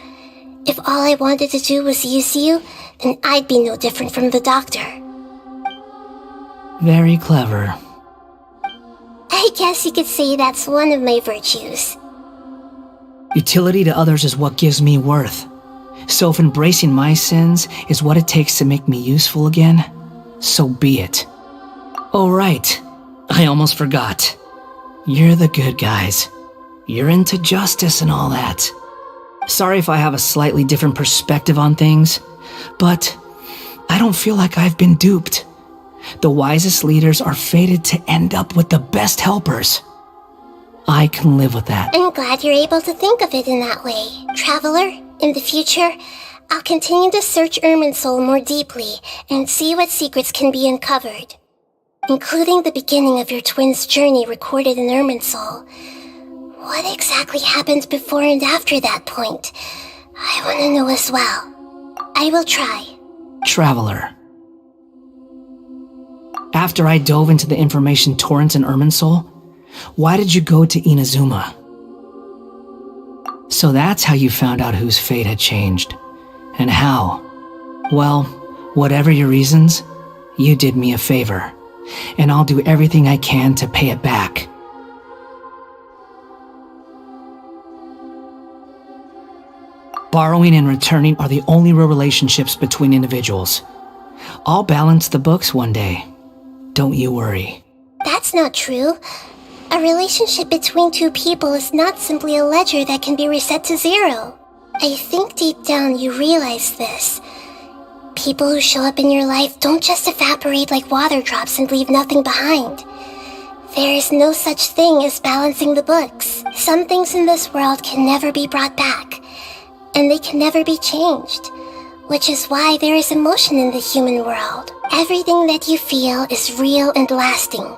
If all I wanted to do was use you, then I'd be no different from the doctor. Very clever. I guess you could say that's one of my virtues. Utility to others is what gives me worth. So if embracing my sins is what it takes to make me useful again, so be it. Oh right, I almost forgot. You're the good guys. You're into justice and all that. Sorry if I have a slightly different perspective on things, but I don't feel like I've been duped. The wisest leaders are fated to end up with the best helpers. I can live with that. I'm glad you're able to think of it in that way. Traveler, in the future, I'll continue to search Irminsul more deeply and see what secrets can be uncovered, including the beginning of your twins' journey recorded in Irminsul. What exactly happened before and after that point? I want to know as well. I will try. Traveler. After I dove into the information torrents in Irminsul, why did you go to Inazuma? So that's how you found out whose fate had changed. And how? Well, whatever your reasons, you did me a favor, and I'll do everything I can to pay it back. Borrowing and returning are the only real relationships between individuals. I'll balance the books one day. Don't you worry. That's not true. A relationship between two people is not simply a ledger that can be reset to zero. I think deep down you realize this. People who show up in your life don't just evaporate like water drops and leave nothing behind. There is no such thing as balancing the books. Some things in this world can never be brought back, and they can never be changed, which is why there is emotion in the human world. Everything that you feel is real and lasting,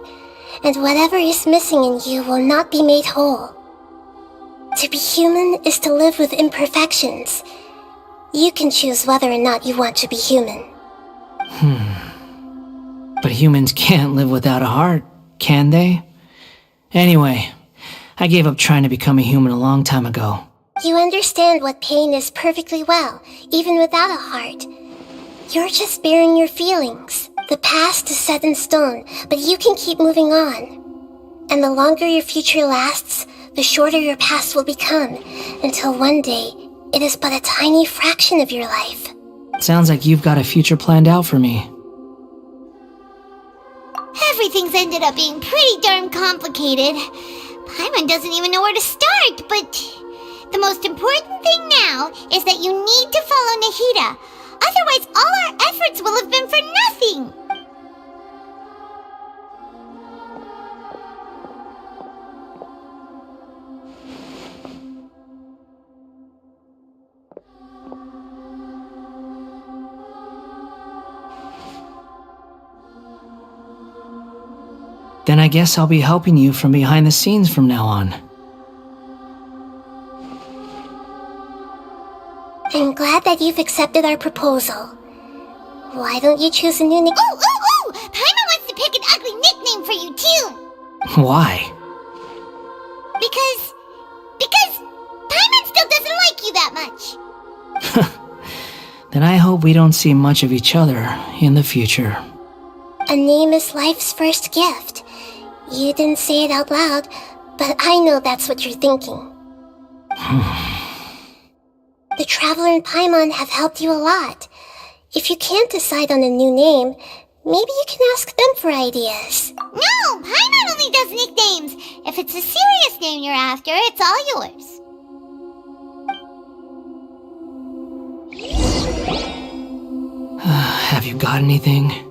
and whatever is missing in you will not be made whole. To be human is to live with imperfections. You can choose whether or not you want to be human. But humans can't live without a heart, can they? Anyway, I gave up trying to become a human a long time ago. You understand what pain is perfectly well, even without a heart. You're just bearing your feelings. The past is set in stone, but you can keep moving on. And the longer your future lasts, the shorter your past will become, until one day, it is but a tiny fraction of your life. Sounds like you've got a future planned out for me. Everything's ended up being pretty darn complicated. Paimon doesn't even know where to start, but the most important thing now is that you need to follow Nahida. Otherwise, all our efforts will have been for nothing. Then I guess I'll be helping you from behind the scenes from now on. I'm glad that you've accepted our proposal. Why don't you choose a new nickname? Ooh! Paimon wants to pick an ugly nickname for you, too! Why? Because Paimon still doesn't like you that much. Then I hope we don't see much of each other in the future. A name is life's first gift. You didn't say it out loud, but I know that's what you're thinking. The Traveler and Paimon have helped you a lot. If you can't decide on a new name, maybe you can ask them for ideas. No! Paimon only does nicknames! If it's a serious name you're after, it's all yours. Have you got anything?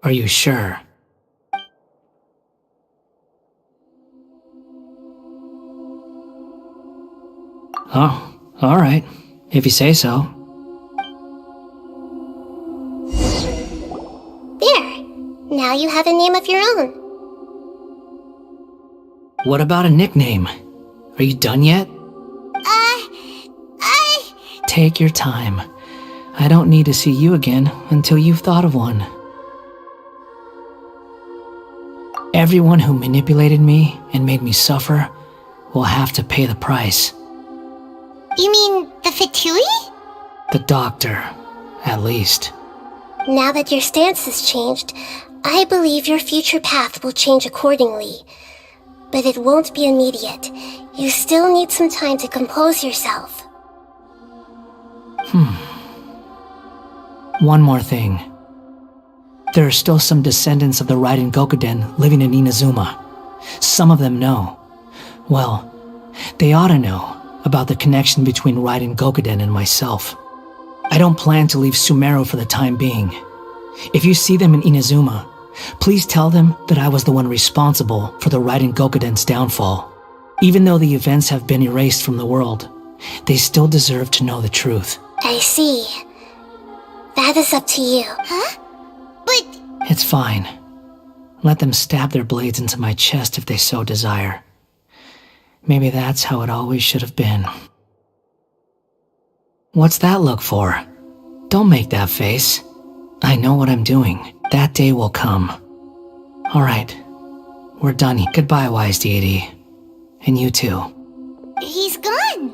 Are you sure? Oh, alright. If you say so. There. Now you have a name of your own. What about a nickname? Are you done yet? Take your time. I don't need to see you again until you've thought of one. Everyone who manipulated me and made me suffer will have to pay the price. You mean the Fatui? The doctor, at least. Now that your stance has changed, I believe your future path will change accordingly. But it won't be immediate. You still need some time to compose yourself. One more thing. There are still some descendants of the Raiden Gokuden living in Inazuma. Some of them know. Well, they ought to know about the connection between Raiden Gokuden and myself. I don't plan to leave Sumeru for the time being. If you see them in Inazuma, please tell them that I was the one responsible for the Raiden Gokuden's downfall. Even though the events have been erased from the world, they still deserve to know the truth. I see. That is up to you. Huh? But... It's fine. Let them stab their blades into my chest if they so desire. Maybe that's how it always should have been. What's that look for? Don't make that face. I know what I'm doing. That day will come. Alright. We're done. Goodbye, wise deity. And you too. He's gone.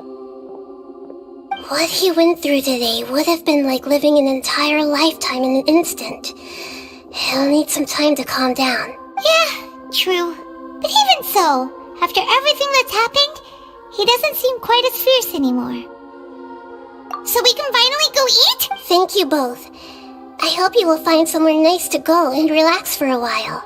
What he went through today would have been like living an entire lifetime in an instant. He'll need some time to calm down. Yeah, true. But even so, after everything that's happened, he doesn't seem quite as fierce anymore. So we can finally go eat? Thank you both. I hope you will find somewhere nice to go and relax for a while.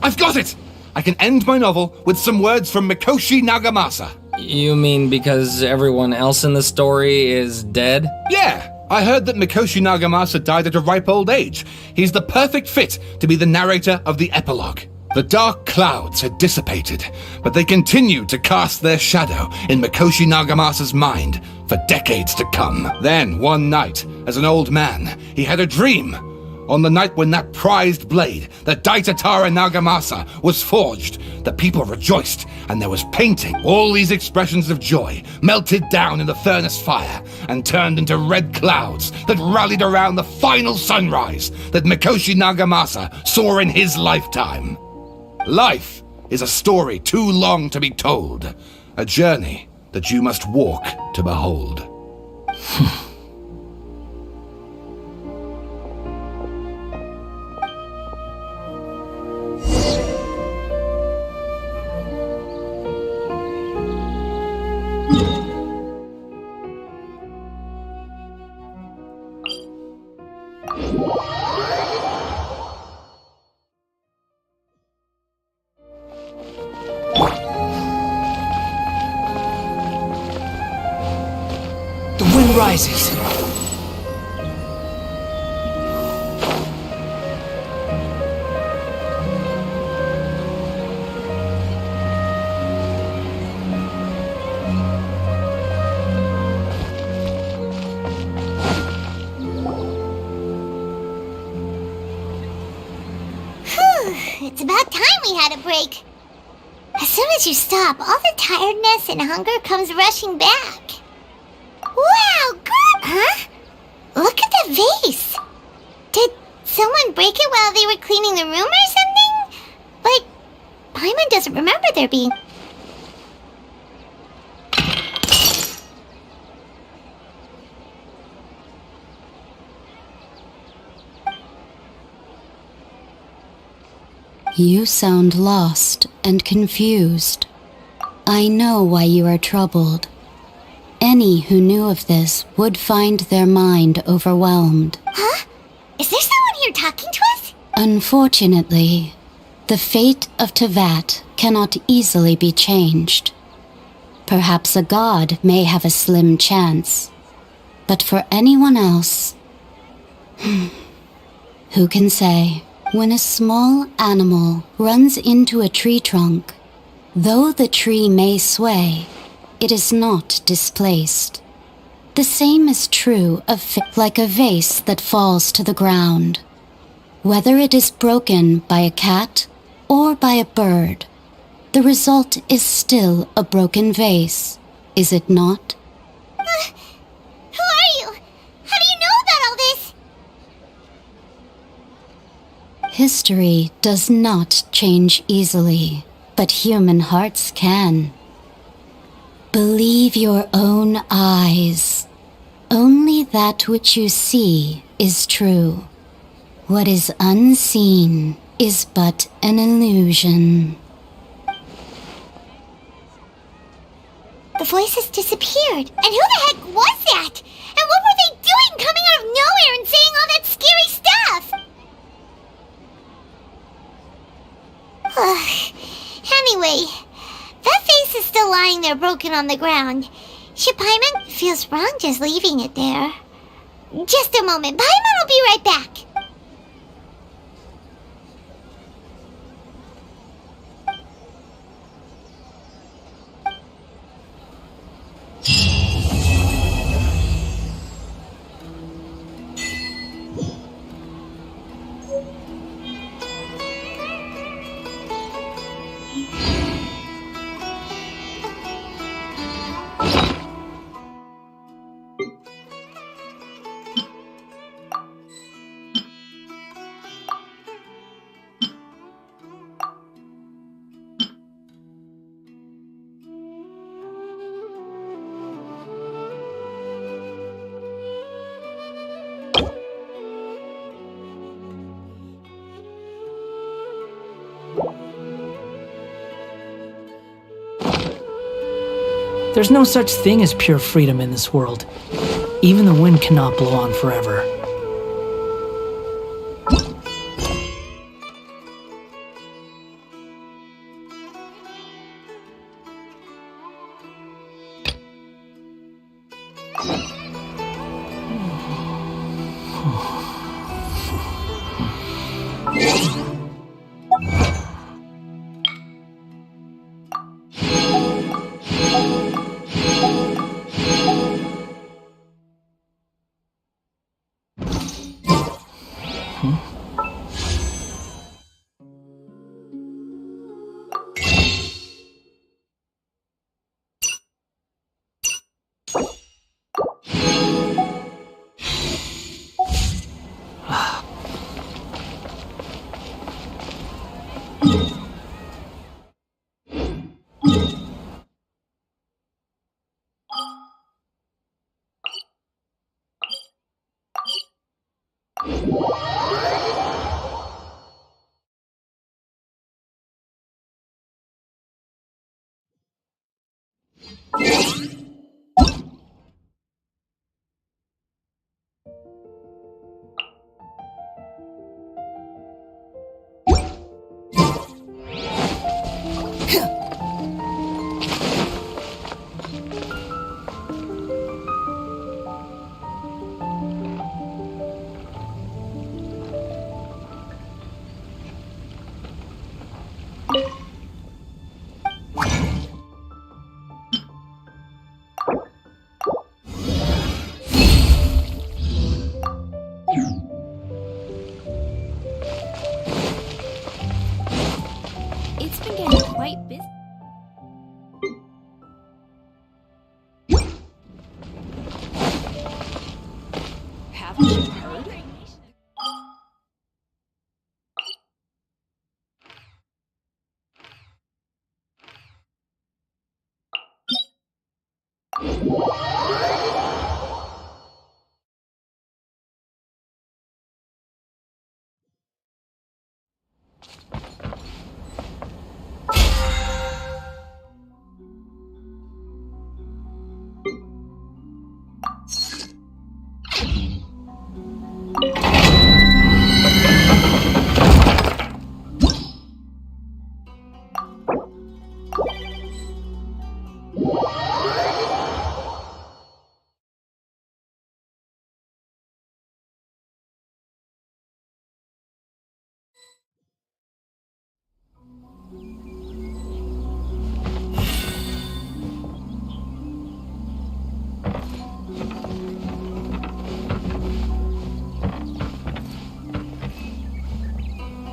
I've got it! I can end my novel with some words from Mikoshi Nagamasa. You mean because everyone else in the story is dead? Yeah! I heard that Mikoshi Nagamasa died at a ripe old age. He's the perfect fit to be the narrator of the epilogue. The dark clouds had dissipated, but they continued to cast their shadow in Mikoshi Nagamasa's mind for decades to come. Then, one night, as an old man, he had a dream. On the night when that prized blade, the Daitatara Nagamasa, was forged, the people rejoiced, and there was painting. All these expressions of joy melted down in the furnace fire and turned into red clouds that rallied around the final sunrise that Mikoshi Nagamasa saw in his lifetime. Life is a story too long to be told, a journey that you must walk to behold. The wind rises. It's about time we had a break. As soon as you stop, all the tiredness and hunger comes rushing back. Wow, good! Huh? Look at the vase. Did someone break it while they were cleaning the room or something? But Paimon doesn't remember there being... You sound lost and confused. I know why you are troubled. Any who knew of this would find their mind overwhelmed. Huh? Is there someone here talking to us? Unfortunately, the fate of Tevat cannot easily be changed. Perhaps a god may have a slim chance, but for anyone else, who can say? When a small animal runs into a tree trunk, though the tree may sway, it is not displaced. The same is true of like a vase that falls to the ground. Whether it is broken by a cat or by a bird, the result is still a broken vase, is it not? Who are you? How do you know about all this? History does not change easily, but human hearts can. Believe your own eyes. Only that which you see is true. What is unseen is but an illusion. The voice has disappeared. And who the heck was that? And what were they doing coming out of nowhere and saying all that scary stuff? Anyway, that face is still lying there broken on the ground. Should Paimon feels wrong just leaving it there? Just a moment. Paimon will be right back. There's no such thing as pure freedom in this world. Even the wind cannot blow on forever. It's been getting quite busy. Haven't you heard?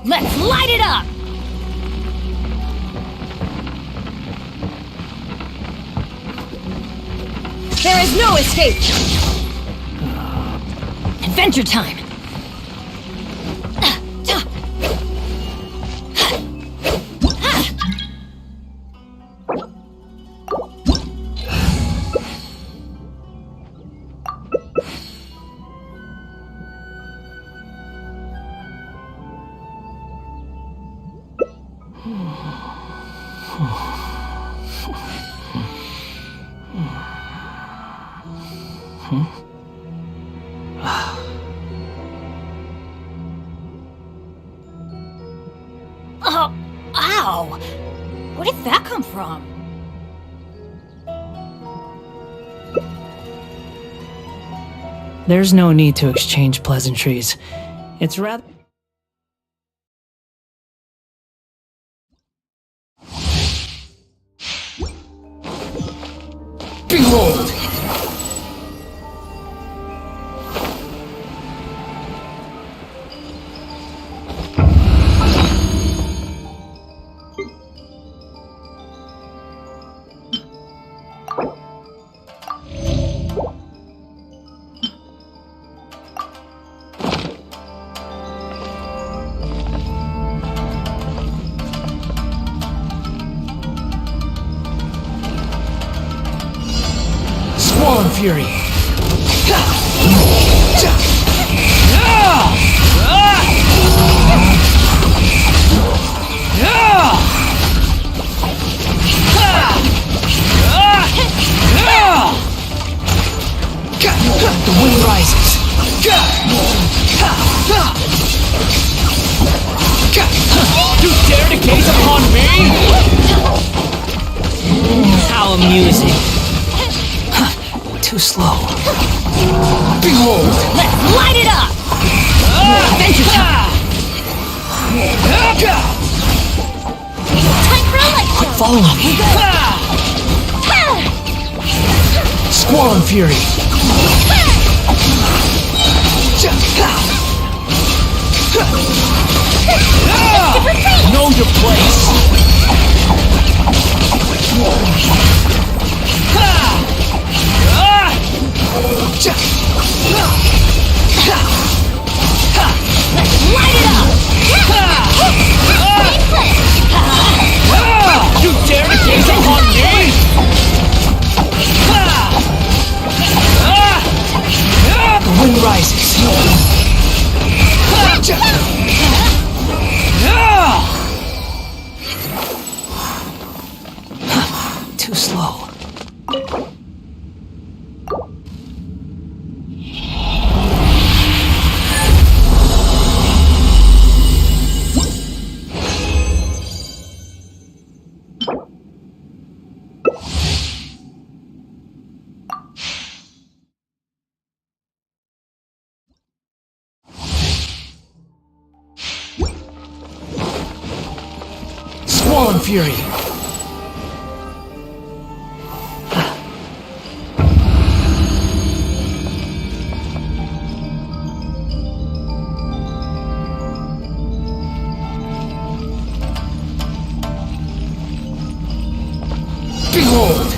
Let's light it up! There is no escape! Adventure time! Oh, ow! Where did that come from? There's no need to exchange pleasantries. It's rather... Behold! Squall Fury! The wind rises. You dare to gaze upon me? How amusing. Too slow. Behold! Let's light it up! Adventure time! Time for a light show! Follow me! Squall and Fury! Know your place! Let's light it up! You dare to gaze upon me? The wind rises. Too slow. Squall and Fury! Behold!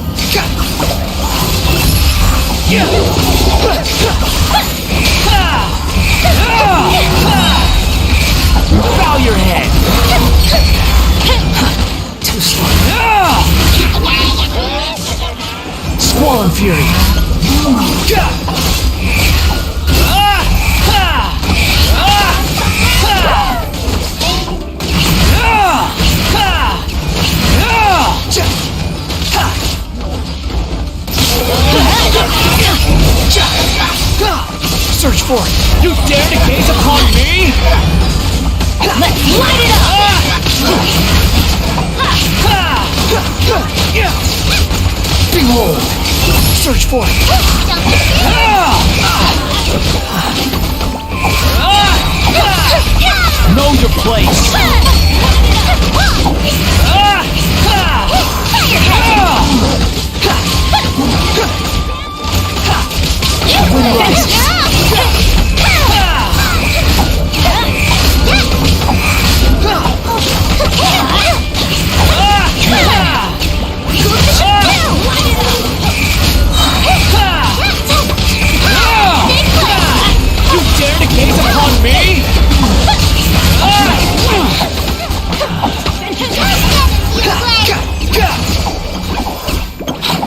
Bow your head! Too slow. Squall and Fury! Search for it! You dare to gaze upon me? Let's light it up! Hold. Search for it. Know your place. You dare to gaze upon me?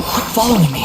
Quit following me.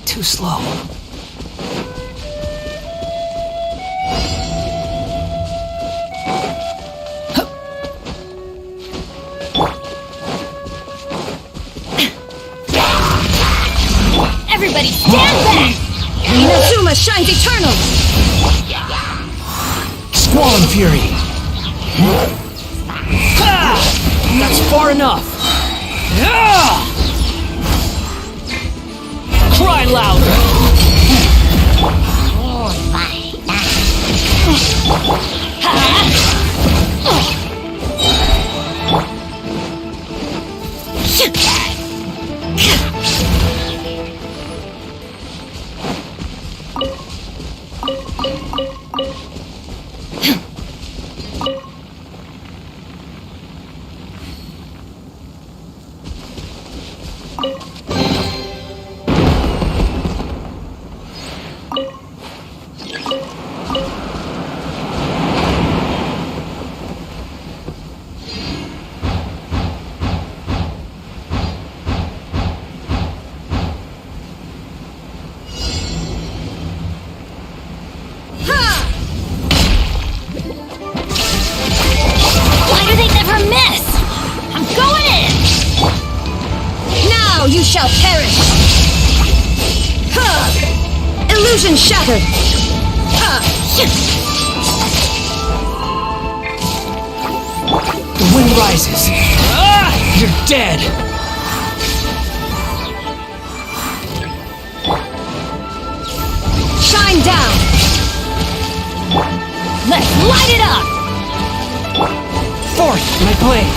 Too slow. Everybody stand back! Inazuma shines eternal! Squall Fury! Ha! That's far enough! Yeah! Cry louder! Why do they never miss? I'm going in! Now you shall perish! Ha! Illusion shattered! Ha! The wind rises. Ah! You're dead! Shine down! Let's light it up! Forth, my blade!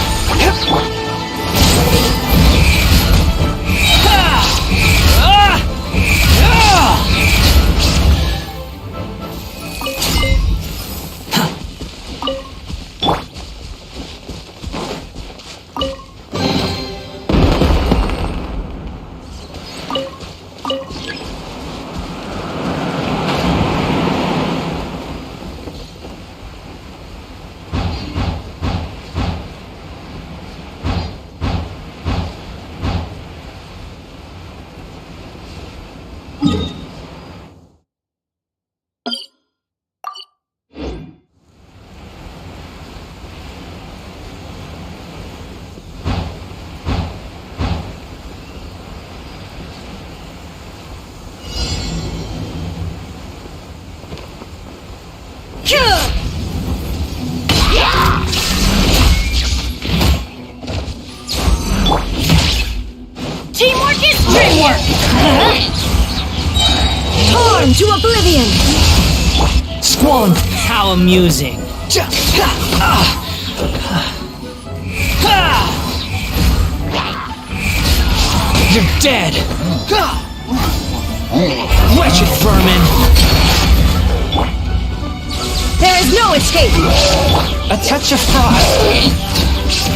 Teamwork is dreamwork! Torn to oblivion! Squall, how amusing! You're dead! Wretched vermin! There is no escape! A touch of frost!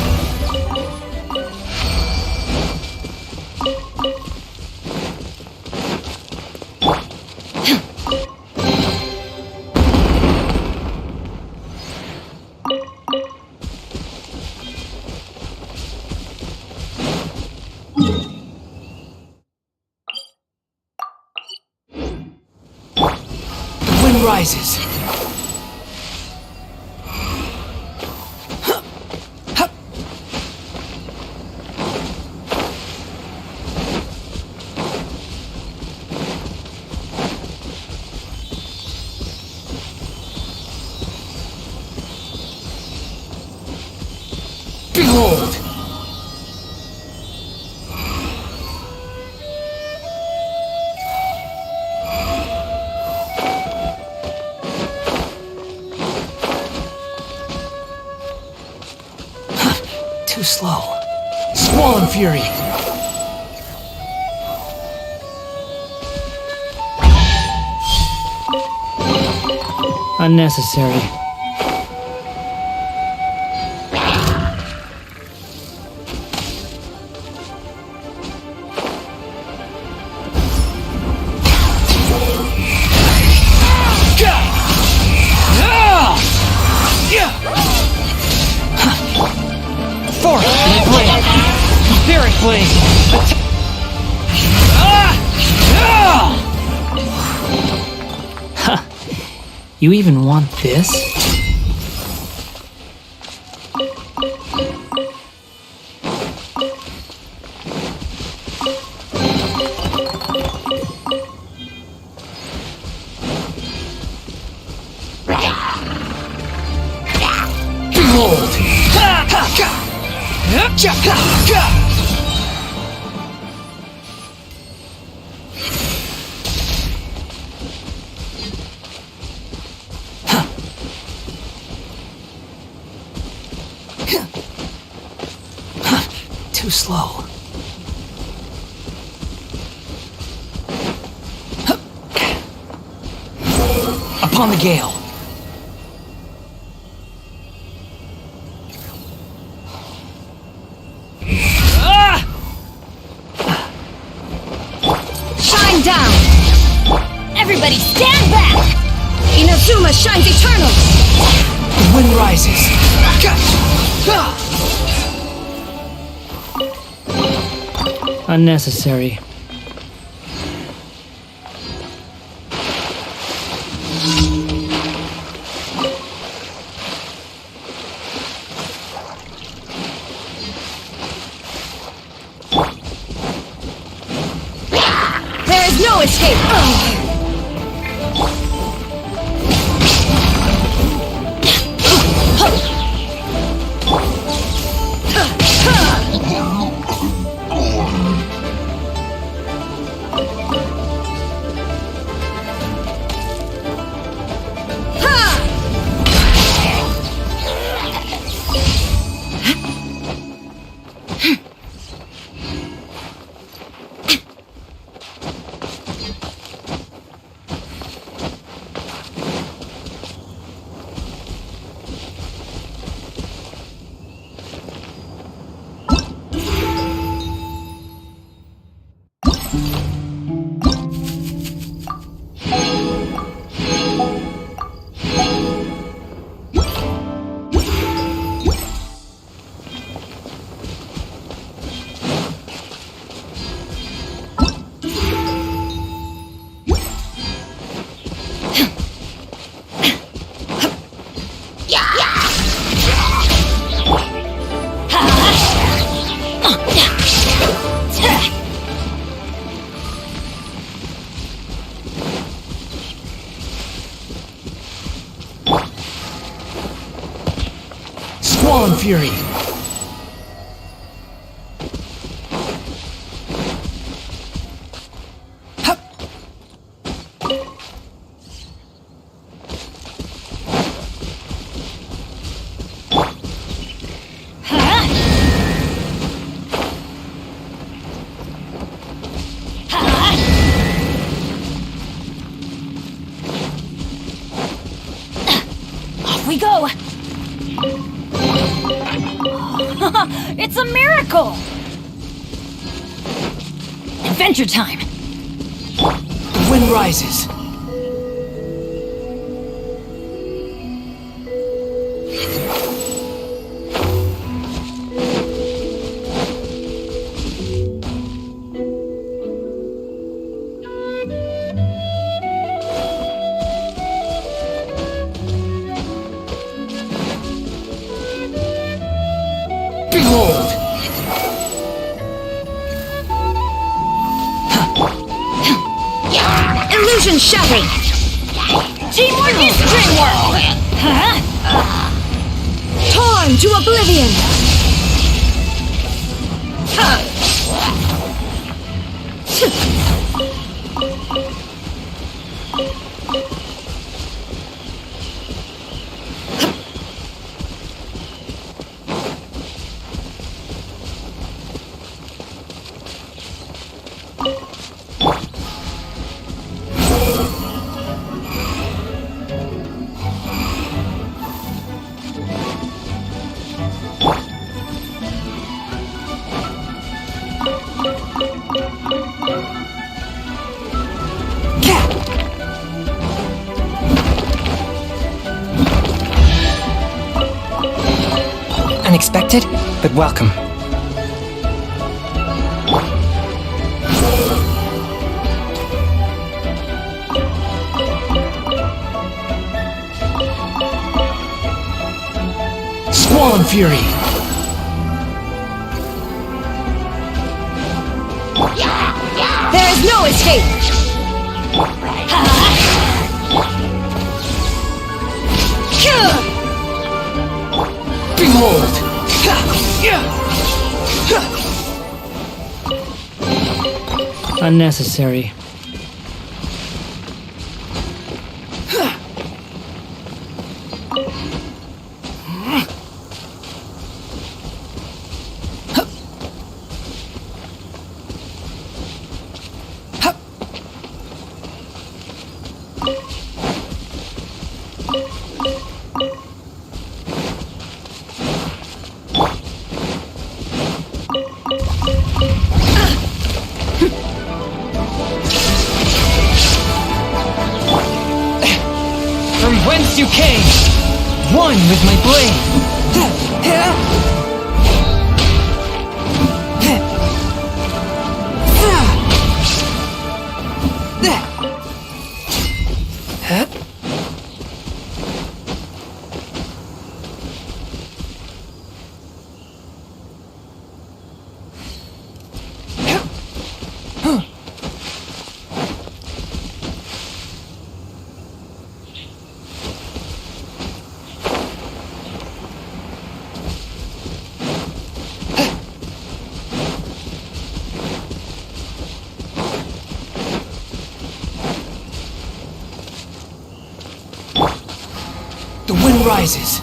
The wind rises. Behold! Too slow. Squall Fury! Unnecessary. flame. Huh. You even want this? Too slow. Upon the gale. Shine down! Everybody stand back! Inazuma shines eternal! The wind rises. Unnecessary. There is no escape! Squall Fury. Off we go! It's a miracle! Adventure time! The wind rises. Behold! Illusion shattered! Teamwork is dreamwork! Torn to oblivion! Unexpected, but welcome. Solemn Fury! There is no escape! Behold! Unnecessary. From whence you came, one with my blade. The wind rises.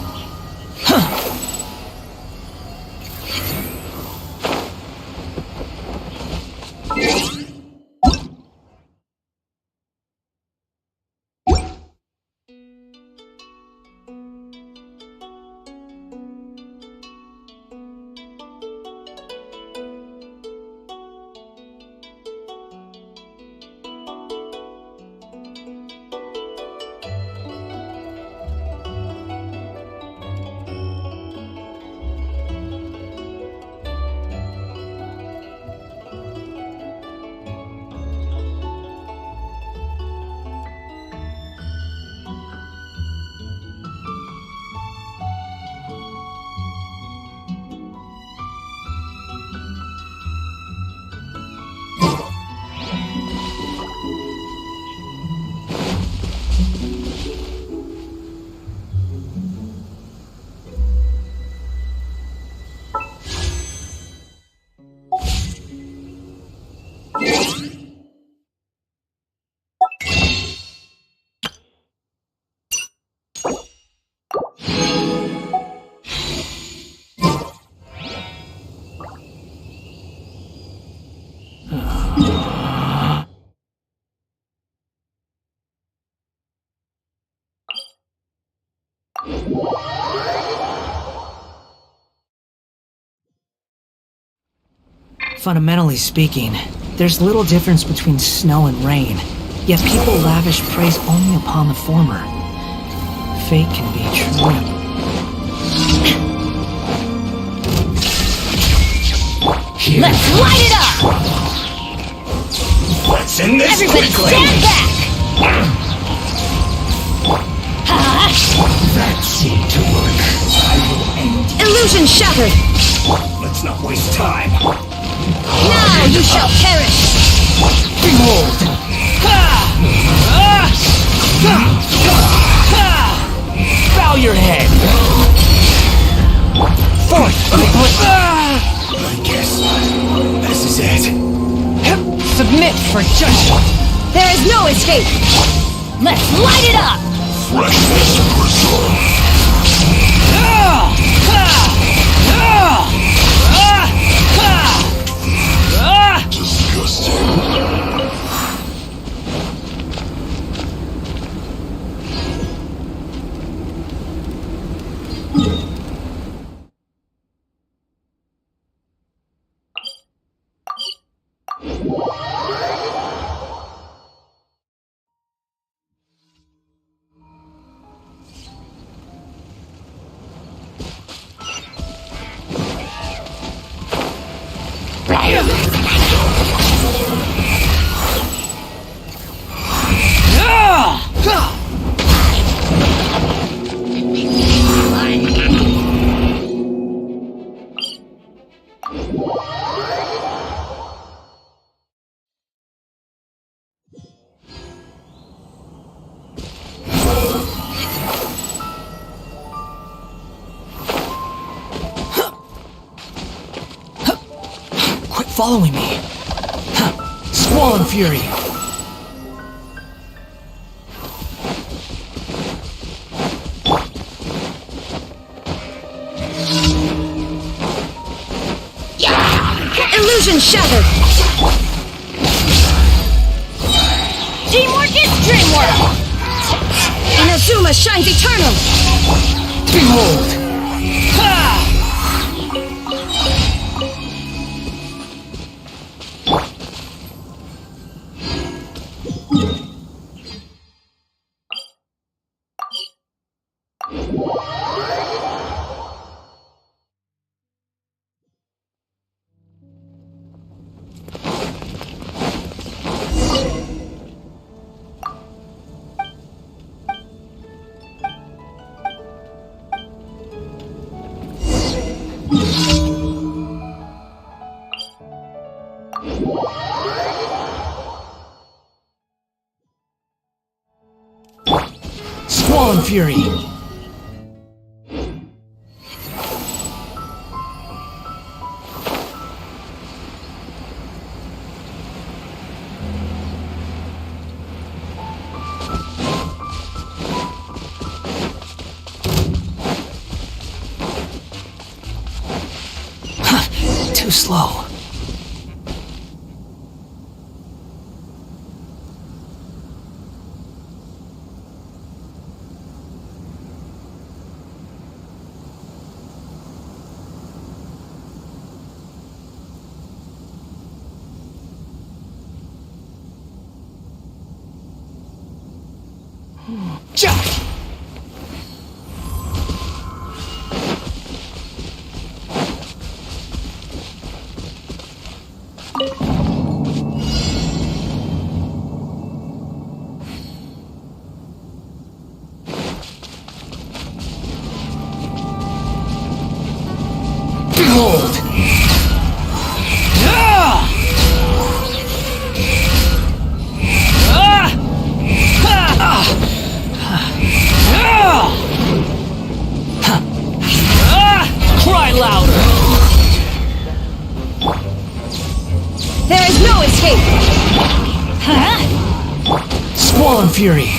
Fundamentally speaking, there's little difference between snow and rain, yet people lavish praise only upon the former. Fate can be true. Let's light it up! What's in this? Everybody stand back! That seemed to work. I will end. Illusion shattered! Let's not waste time. Now you shall perish! Behold! Bow your head! Forth! I guess this is it. Submit for judgment! There is no escape! Let's light it up! Freshness preserved. Disgusting. following me. Squall and Fury. Illusion shattered! Teamwork is dreamwork! Inazuma shines eternal! Behold! Ha! Squall and Fury. Too slow. Behold! Cry louder! There is no escape! Squall and Fury.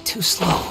Too slow.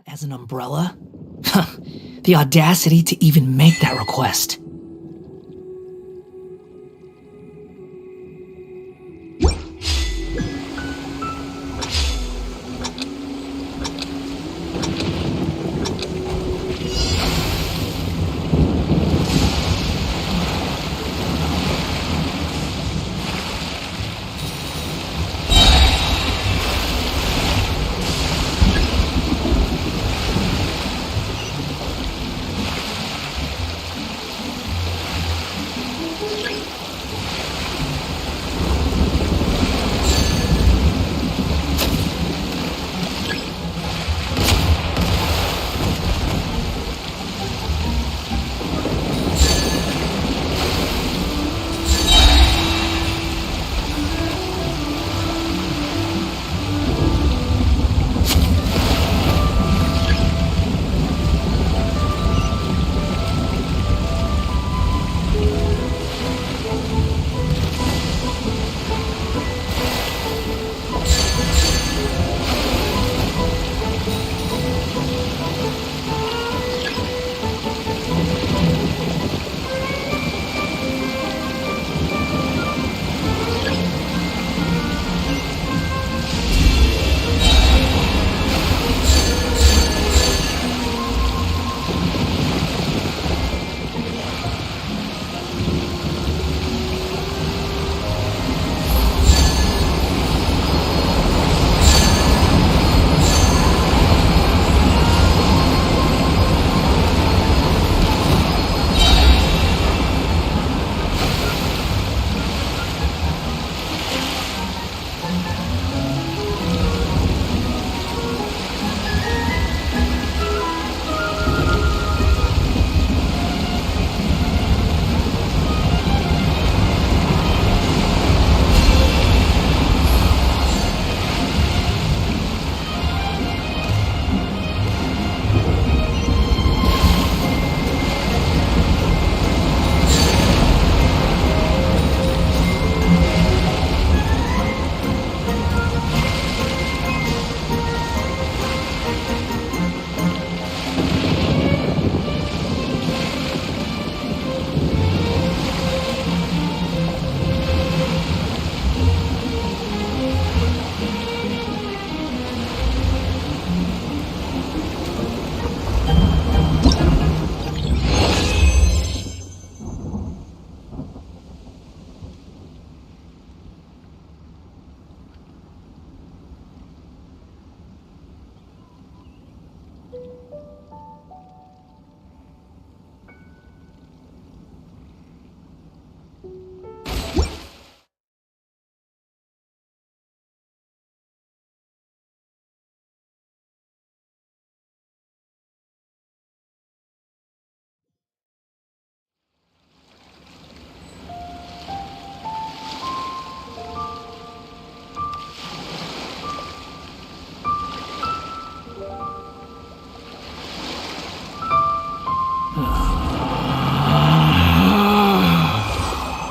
As an umbrella? The audacity to even make that request.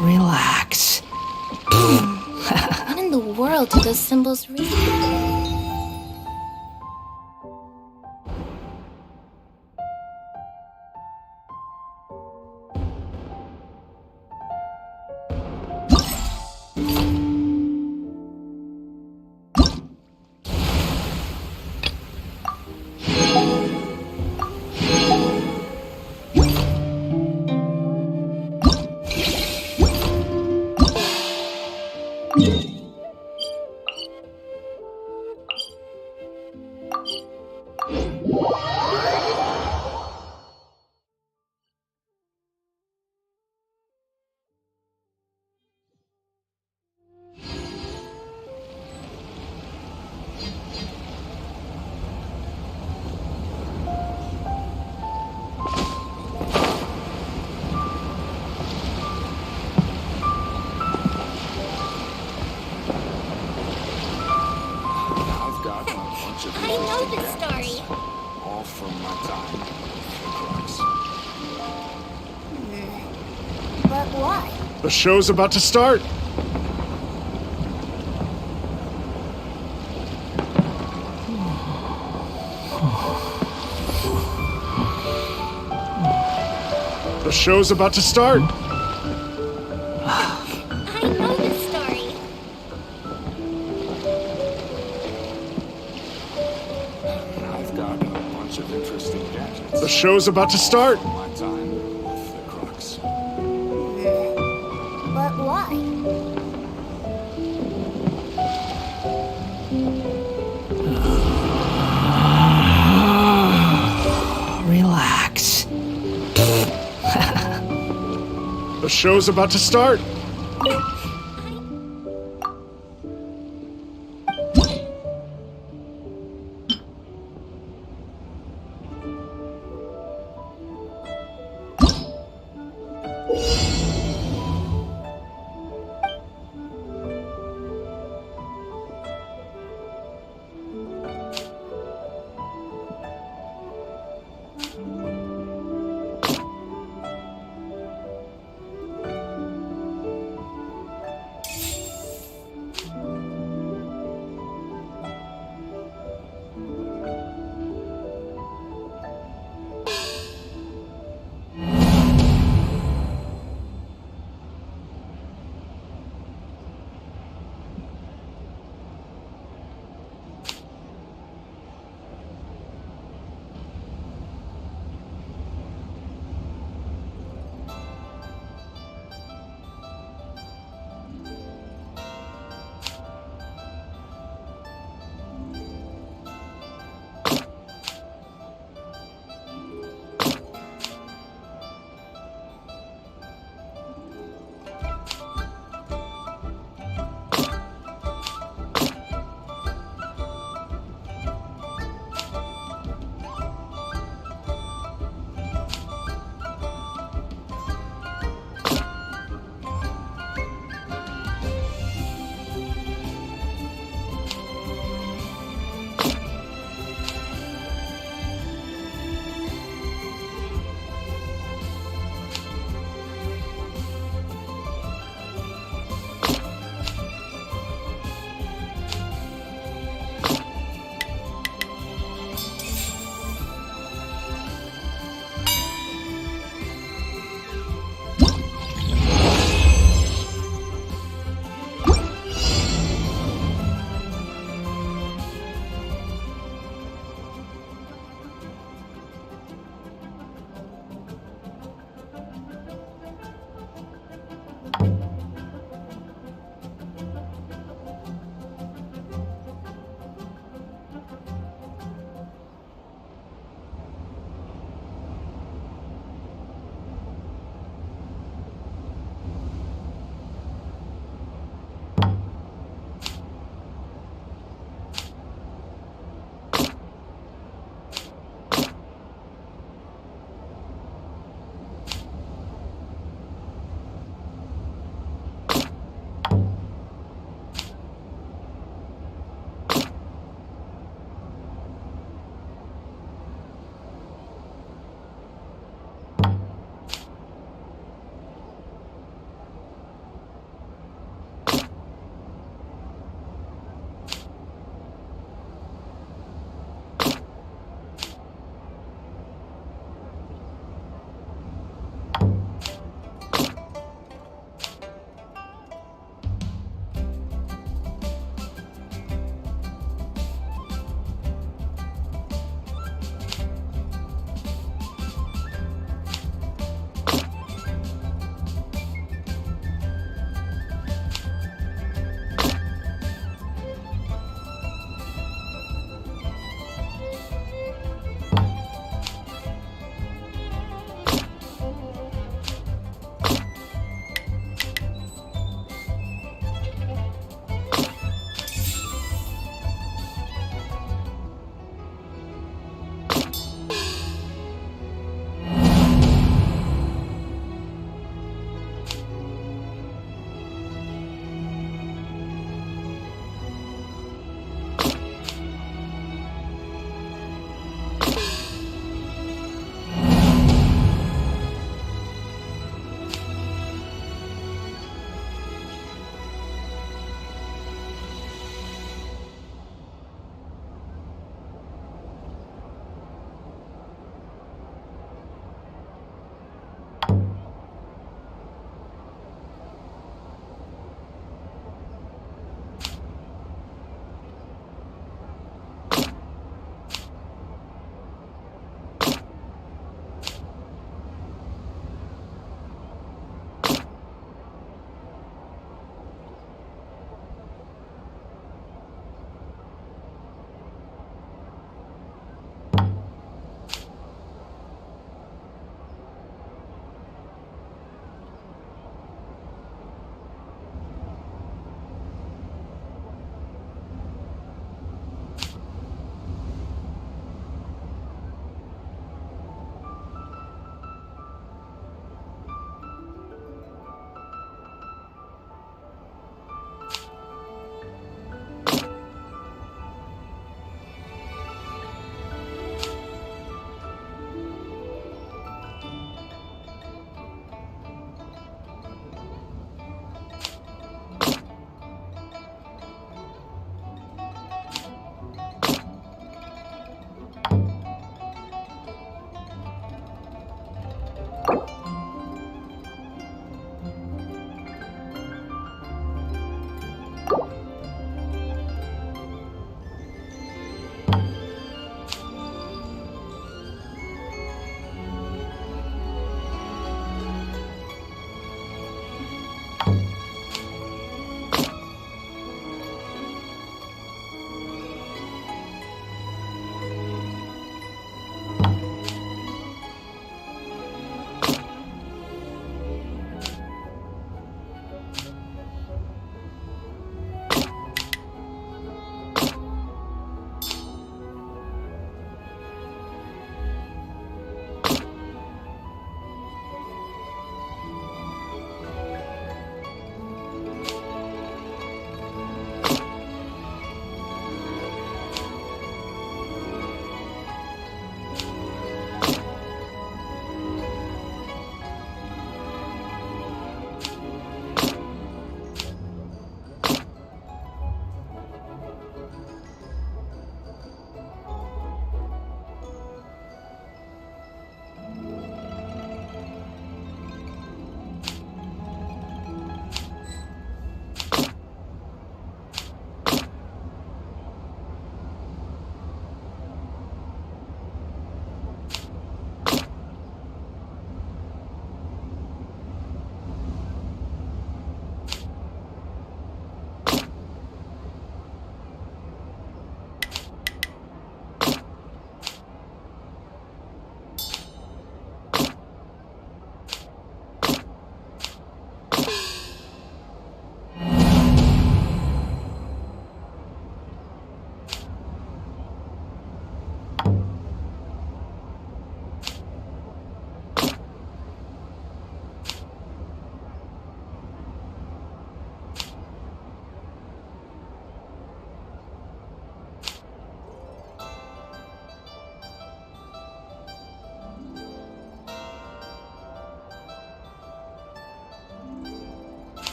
Relax. What in the world do those symbols read? I know this story. All from my time across. But what? The show's about to start. The show's about to start. I know this story. I've got a bunch of interesting gadgets. The show's about to start. My time with the crooks. But why? Relax. The show's about to start.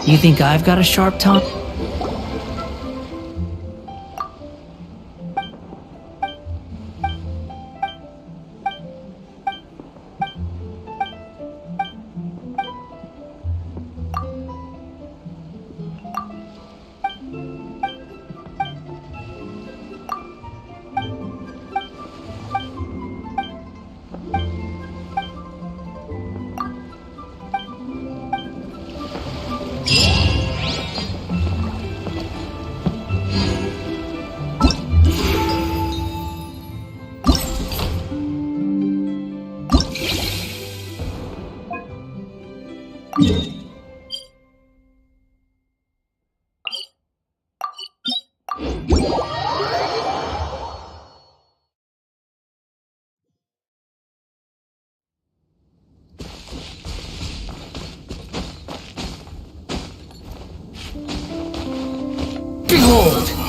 You think I've got a sharp tongue? Behold!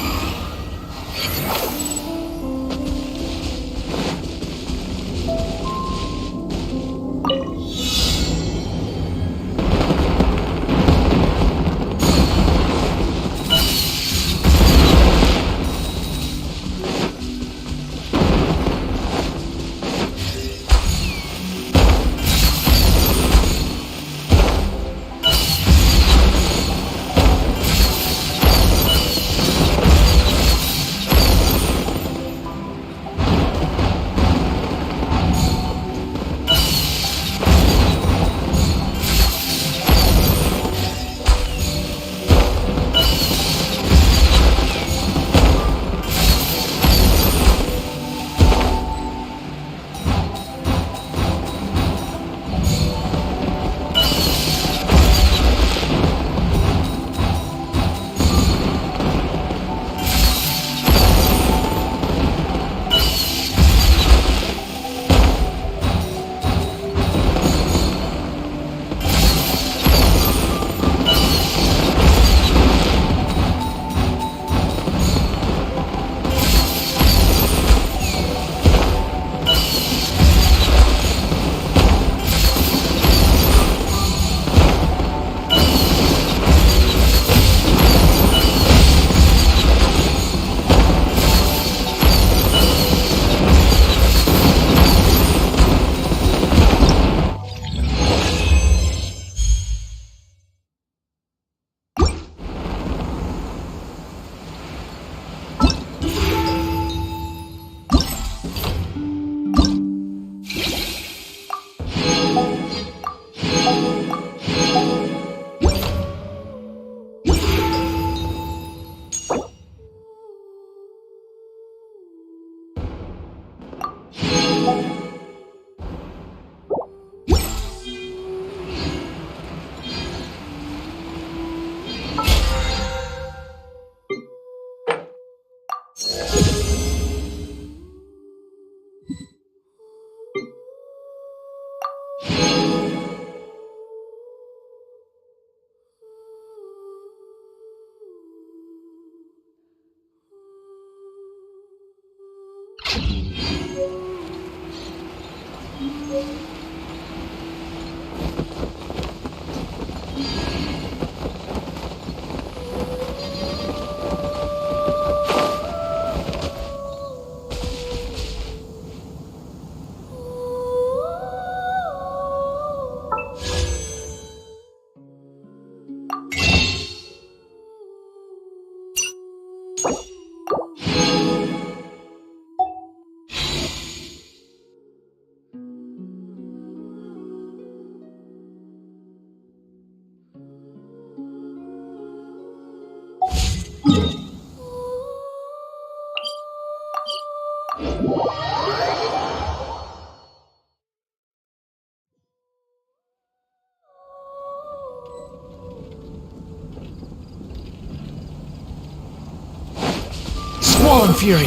Swollen Fury!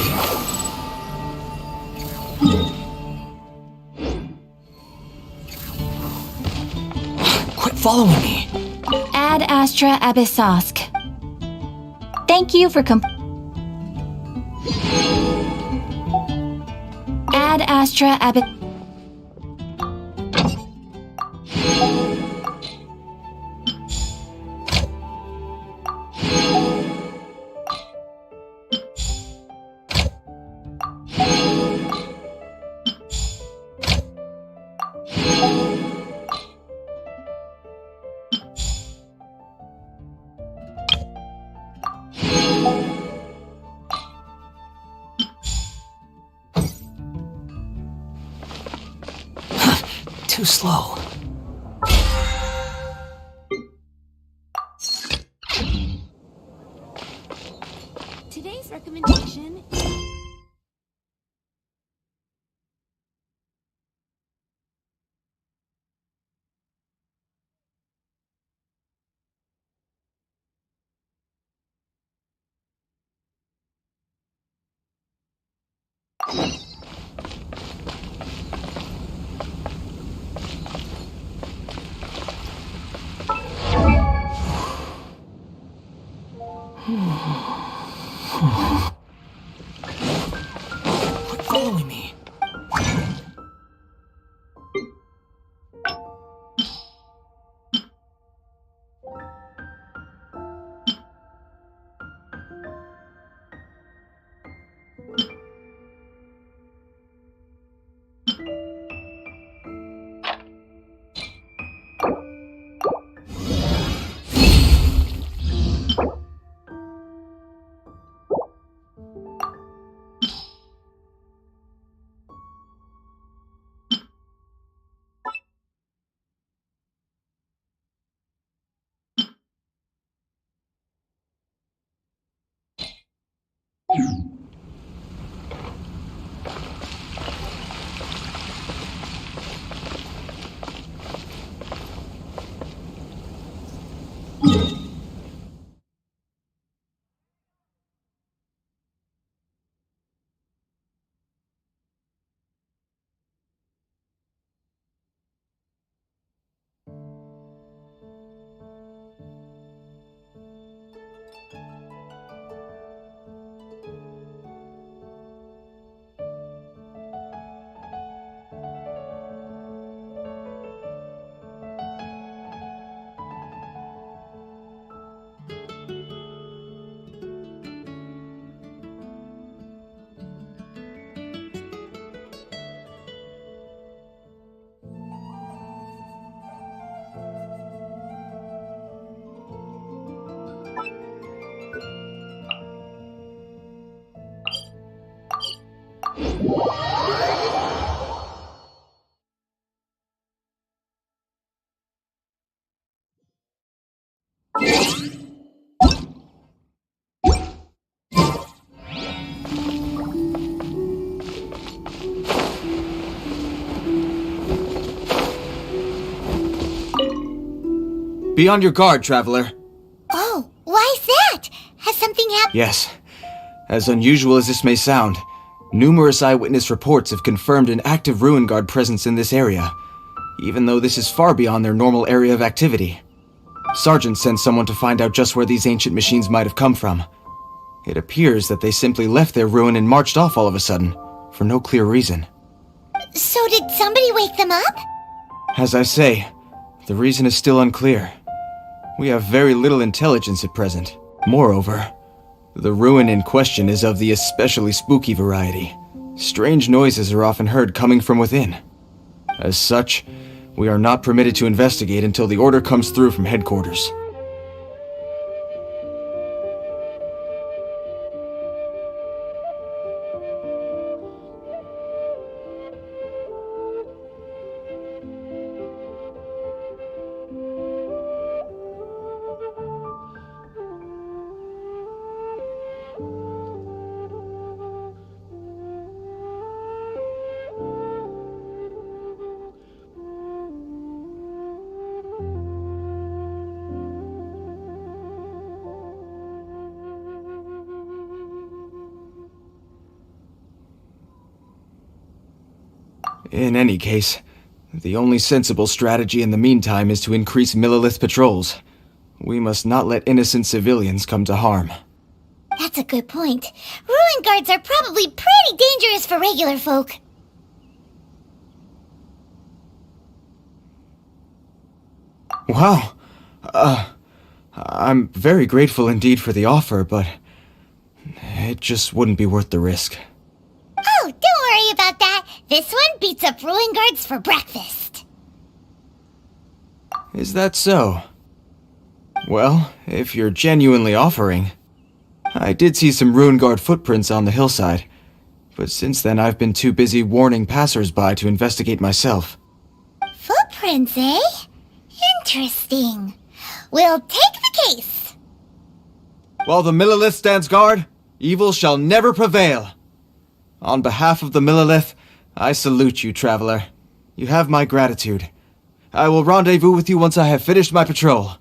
Quit following me! Ad Astra Abyssosk. Thank you for Ad Astra Abyss. Too slow. Today's recommendation is... Quit following me. Be on your guard, traveler. Oh, why's that? Has something happened? Yes. As unusual as this may sound, numerous eyewitness reports have confirmed an active Ruin Guard presence in this area, even though this is far beyond their normal area of activity. Sergeant sent someone to find out just where these ancient machines might have come from. It appears that they simply left their ruin and marched off all of a sudden, for no clear reason. So did somebody wake them up? As I say, the reason is still unclear. We have very little intelligence at present. Moreover, the ruin in question is of the especially spooky variety. Strange noises are often heard coming from within. As such, we are not permitted to investigate until the order comes through from headquarters. In any case, the only sensible strategy in the meantime is to increase Millilith patrols. We must not let innocent civilians come to harm. That's a good point. Ruin guards are probably pretty dangerous for regular folk. Wow. I'm very grateful indeed for the offer, but it just wouldn't be worth the risk. Oh, don't worry about that. This one beats up ruin guards for breakfast. Is that so? Well, if you're genuinely offering... I did see some ruin guard footprints on the hillside, but since then I've been too busy warning passers-by to investigate myself. Footprints, eh? Interesting. We'll take the case. While the Millilith stands guard, evil shall never prevail. On behalf of the Millilith, I salute you, traveler. You have my gratitude. I will rendezvous with you once I have finished my patrol.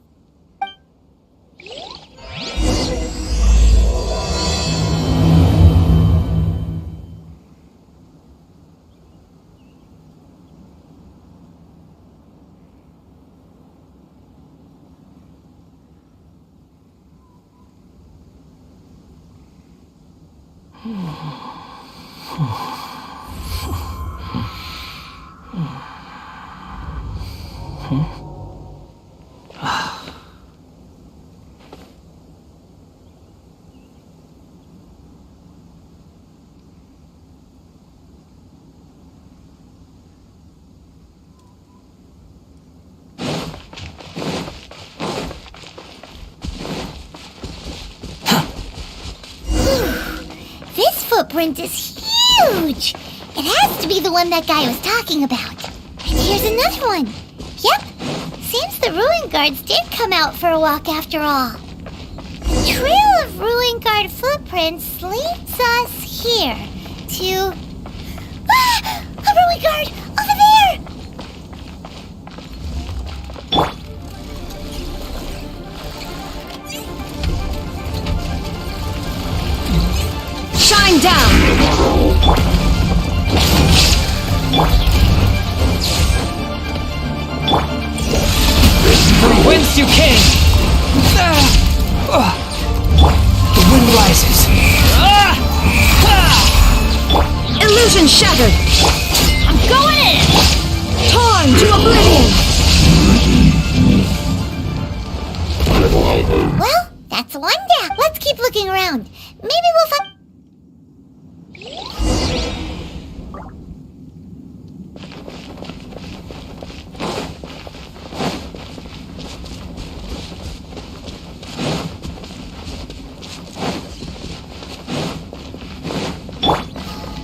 This footprint is huge! It has to be the one that guy was talking about. And here's another one. Yep, seems the ruin guards did come out for a walk after all. The trail of ruin guard footprints leads us here to... Ah! A ruin guard! Over there! Shine down! From whence you came! The wind rises. Illusion shattered! I'm going in! Torn to oblivion! Well, that's one down. Let's keep looking around. Maybe we'll find...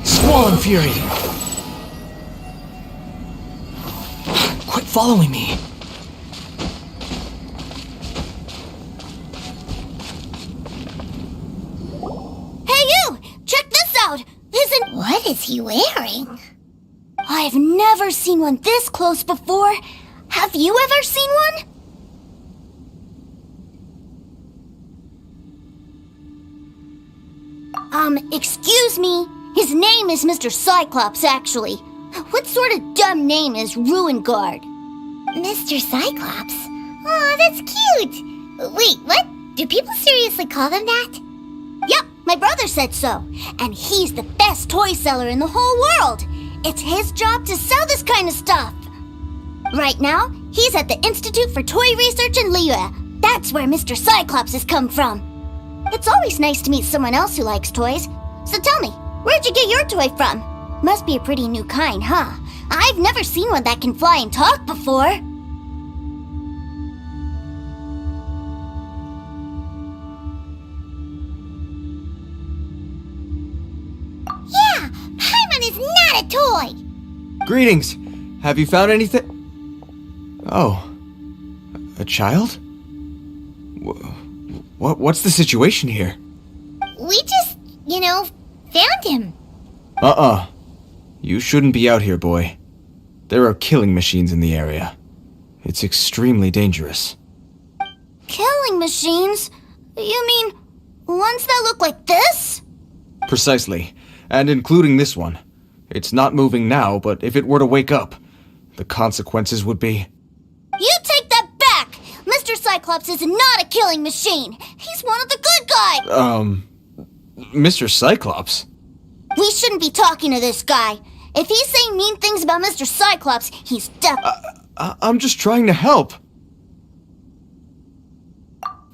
Squall and fury! Quit following me! Hey you! Check this out! What is he wearing? I've never seen one this close before. Have you ever seen one? Excuse me. His name is Mr. Cyclops, actually. What sort of dumb name is Ruin Guard? Mr. Cyclops? Aw, that's cute! Wait, what? Do people seriously call them that? Yep, my brother said so. And he's the best toy seller in the whole world. It's his job to sell this kind of stuff. Right now, he's at the Institute for Toy Research in Liyue. That's where Mr. Cyclops has come from. It's always nice to meet someone else who likes toys. So tell me, where'd you get your toy from? Must be a pretty new kind, huh? I've never seen one that can fly and talk before. Yeah, Paimon is not a toy! Greetings! Have you found anything? Oh. A child? What's the situation here? We just, found him. You shouldn't be out here, boy. There are killing machines in the area. It's extremely dangerous. Killing machines? You mean ones that look like this? Precisely. And including this one. It's not moving now, but if it were to wake up, the consequences would be... You take that back! Mr. Cyclops is not a killing machine! He's one of the good guys! Mr. Cyclops? We shouldn't be talking to this guy. If he's saying mean things about Mr. Cyclops, he's I'm just trying to help.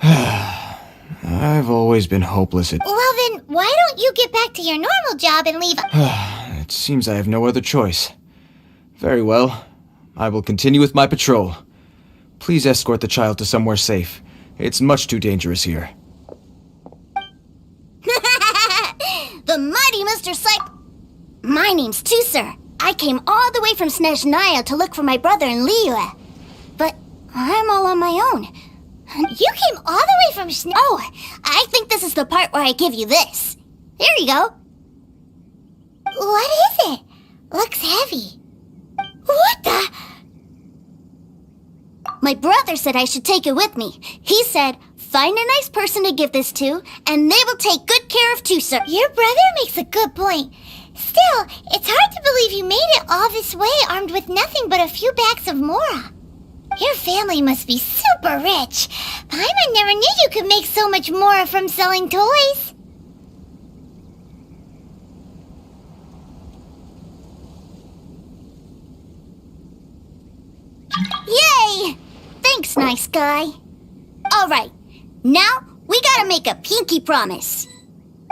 I've always been hopeless at... Well then, why don't you get back to your normal job and leave... It seems I have no other choice. Very well. I will continue with my patrol. Please escort the child to somewhere safe. It's much too dangerous here. The mighty Mr. My name's Tusser. I came all the way from Snezhnaya to look for my brother in Liyue. But I'm all on my own. You came all the way from Oh, I think this is the part where I give you this. Here you go. What is it? Looks heavy. What the... My brother said I should take it with me. He said, find a nice person to give this to, and they will take good care of Tusser. Your brother makes a good point. Still, it's hard to believe you made it all this way armed with nothing but a few bags of Mora. Your family must be super rich. Paimon never knew you could make so much Mora from selling toys. Yay! Thanks, nice guy. All right, now we gotta make a pinky promise.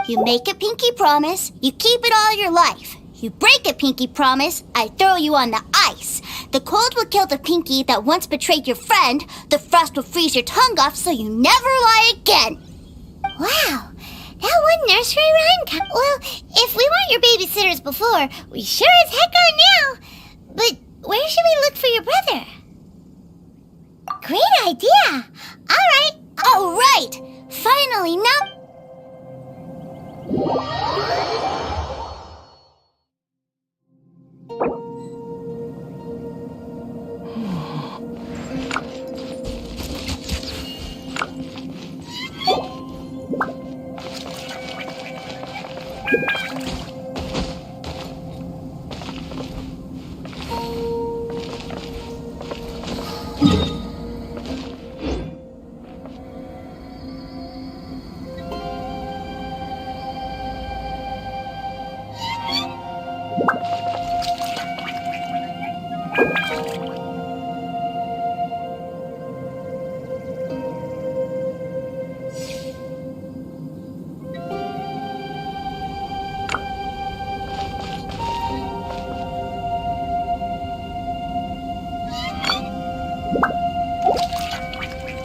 You make a pinky promise, you keep it all your life. You break a pinky promise, I throw you on the ice. The cold will kill the pinky that once betrayed your friend. The frost will freeze your tongue off so you never lie again. Wow, that one nursery rhyme... Well, if we weren't your babysitters before, we sure as heck are now. But where should we look for your brother? Great idea. All right. Finally, now...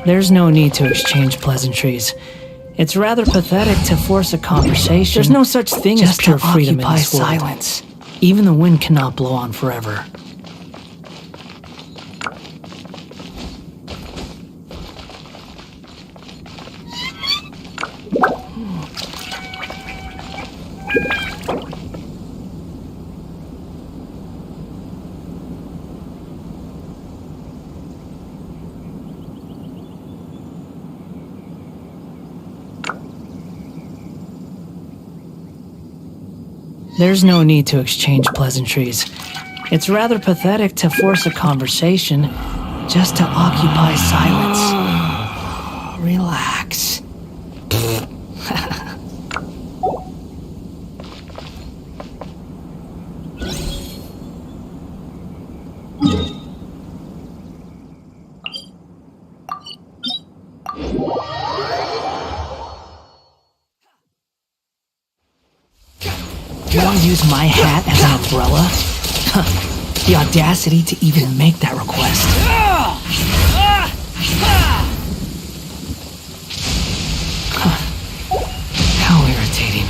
There's no need to exchange pleasantries. It's rather pathetic to force a conversation. There's no such thing as pure freedom in this world. Silence. Even the wind cannot blow on forever. There's no need to exchange pleasantries. It's rather pathetic to force a conversation just to occupy silence. Relax. use my hat as an umbrella? The audacity to even make that request. How irritating.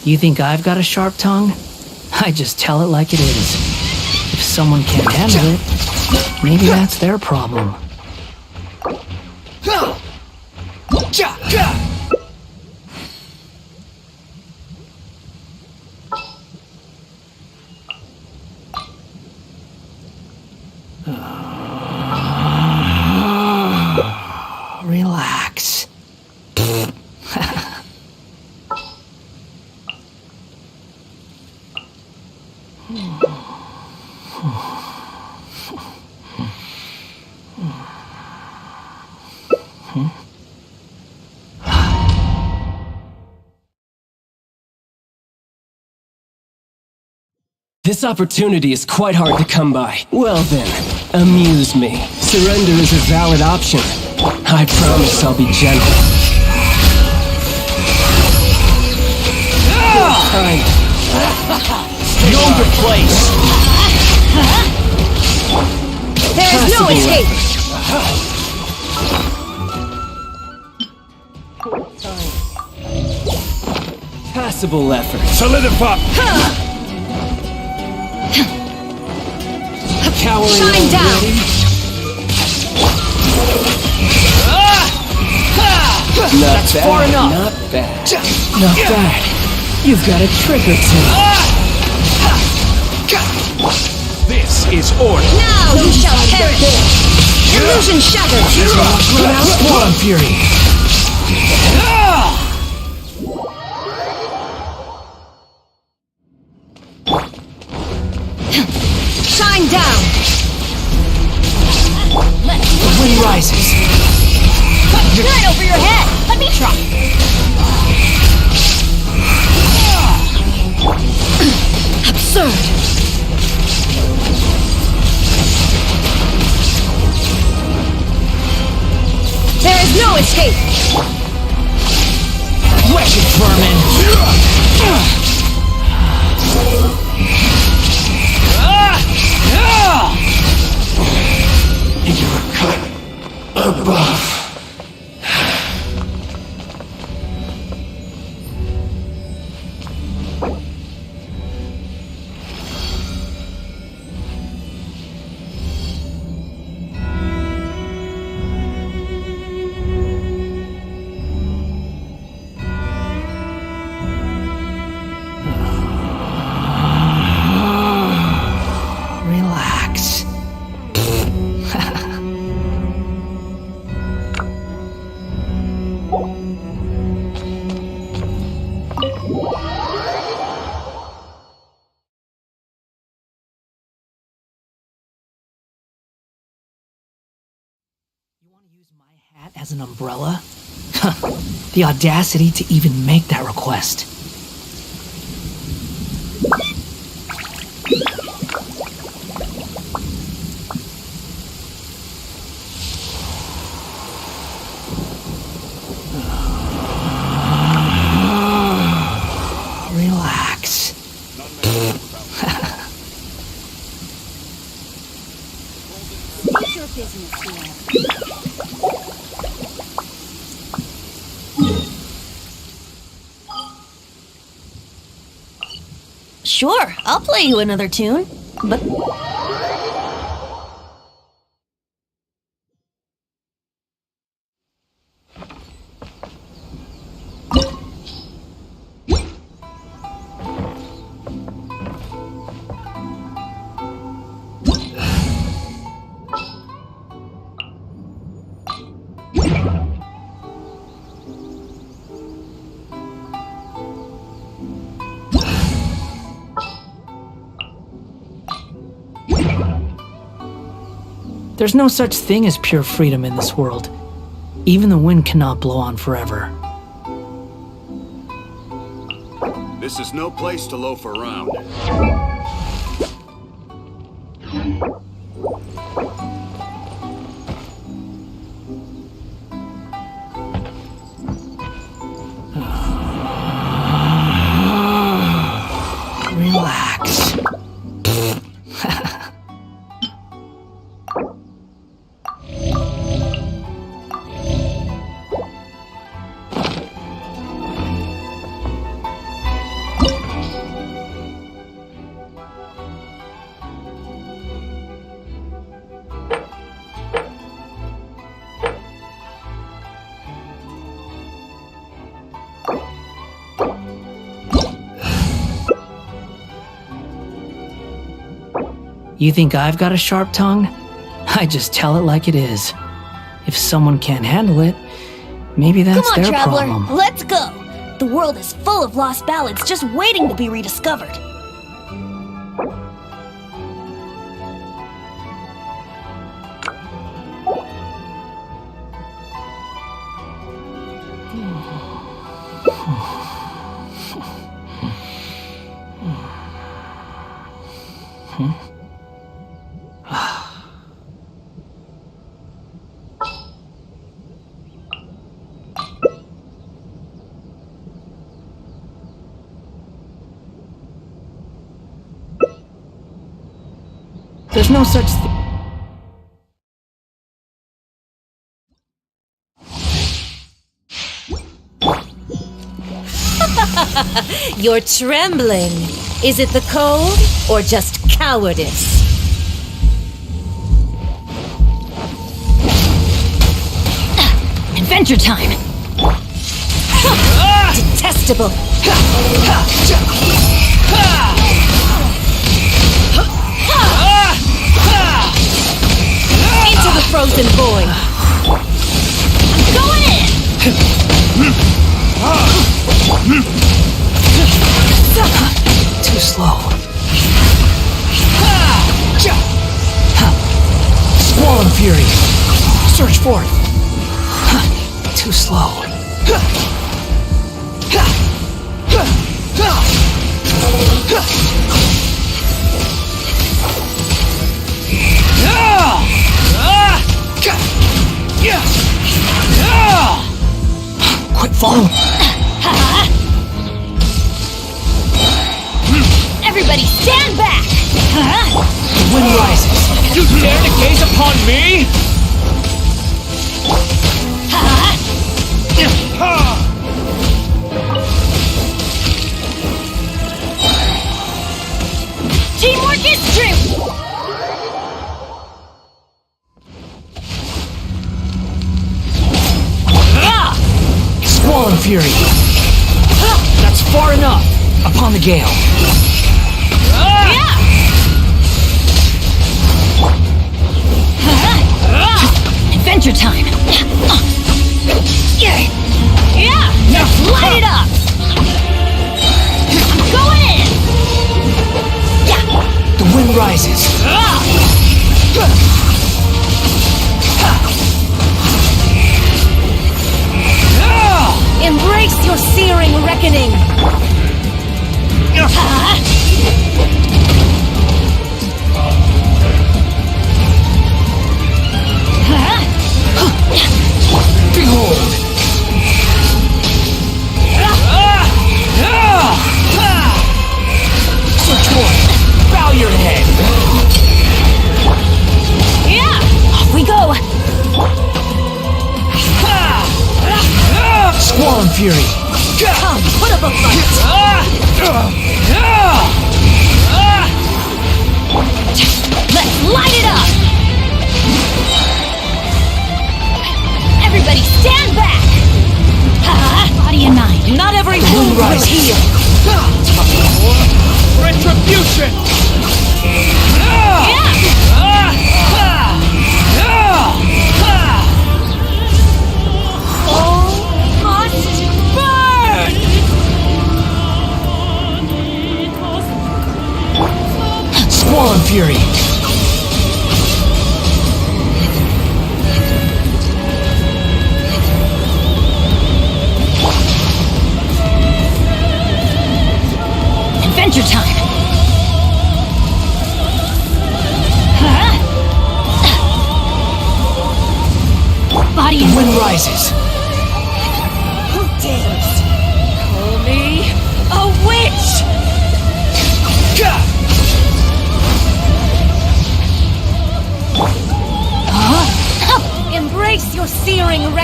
You think I've got a sharp tongue? I just tell it like it is. If someone can't handle it, maybe that's their problem. Relax. This opportunity is quite hard to come by. Well then, amuse me. Surrender is a valid option. I promise I'll be gentle. Kind. Know your place. There is no escape! Passable effort. Solidify! Cowering Shine down! already? That's bad, far enough! Not bad. Not bad. You've got a trick or two. This is order. Now you shall perish! Illusion shattered! Swarm Fury! Shine down! The wind rises. Right over your head! Let me try! Absurd! There is no escape! Wretched vermin! You're cut above. Relax. Hat as an umbrella? The audacity to even make that request. Relax. What's your business here? Sure, I'll play you another tune, but... There's no such thing as pure freedom in this world. Even the wind cannot blow on forever. This is no place to loaf around. Relax. You think I've got a sharp tongue? I just tell it like it is. If someone can't handle it, maybe that's Come on, their traveler, problem. let's go. The world is full of lost ballads just waiting to be rediscovered. There's no such thing. You're trembling. Is it the cold or just cowardice? Adventure time! Detestable! Into the frozen void! Going in! Too slow. Squall and fury. Surge forth. Too slow. Quick fall. Everybody stand back! The wind rises. You dare to gaze upon me? Teamwork is strength! Squall and fury. That's far enough. Upon the gale. Adventure time! Now light it up! Going in! The wind rises. Embrace your searing reckoning! Behold! Search forth! Bow your head! Off we go! Squall and fury! Come, put up a fight! Let's light it up! Everybody stand back! Body and mind. Not every wound will heal! Retribution! All must burn! Squall and fury!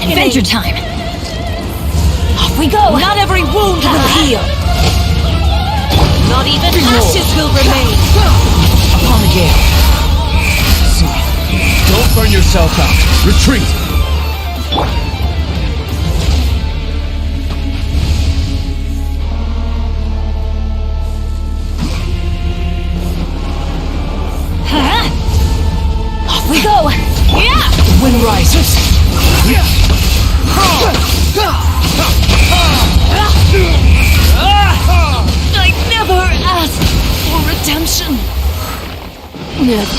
Adventure time! Off we go! Not every wound will heal! Not even ashes will remain! Upon the gale. Don't burn yourself out. Retreat! Off we go! Yeah! The wind rises. I never asked for redemption. Never.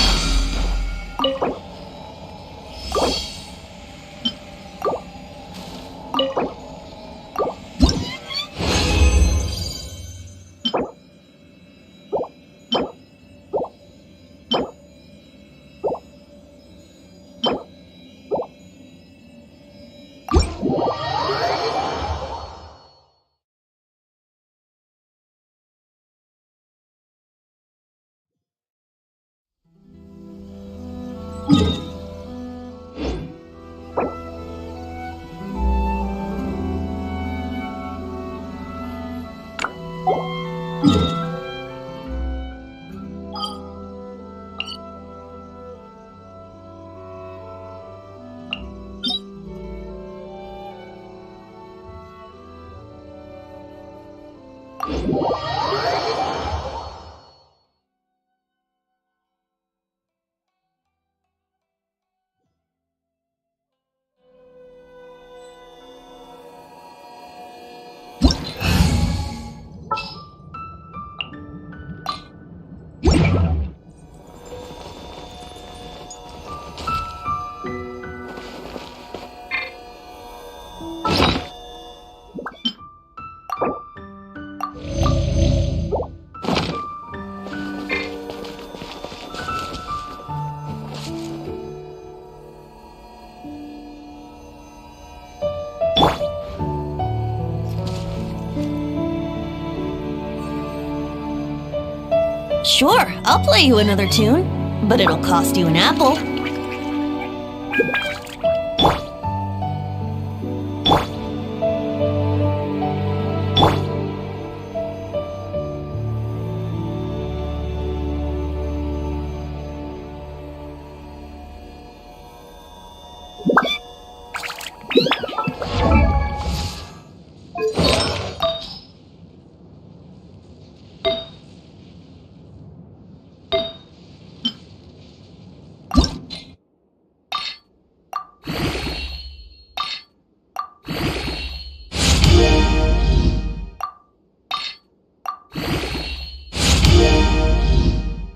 Sure, I'll play you another tune, but it'll cost you an apple.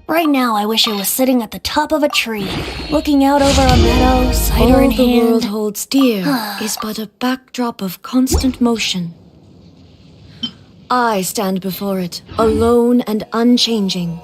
Right now, I wish I was sitting at the top of a tree, looking out over a meadow, cider in hand. All the world holds dear is but a backdrop of constant motion. I stand before it, alone and unchanging.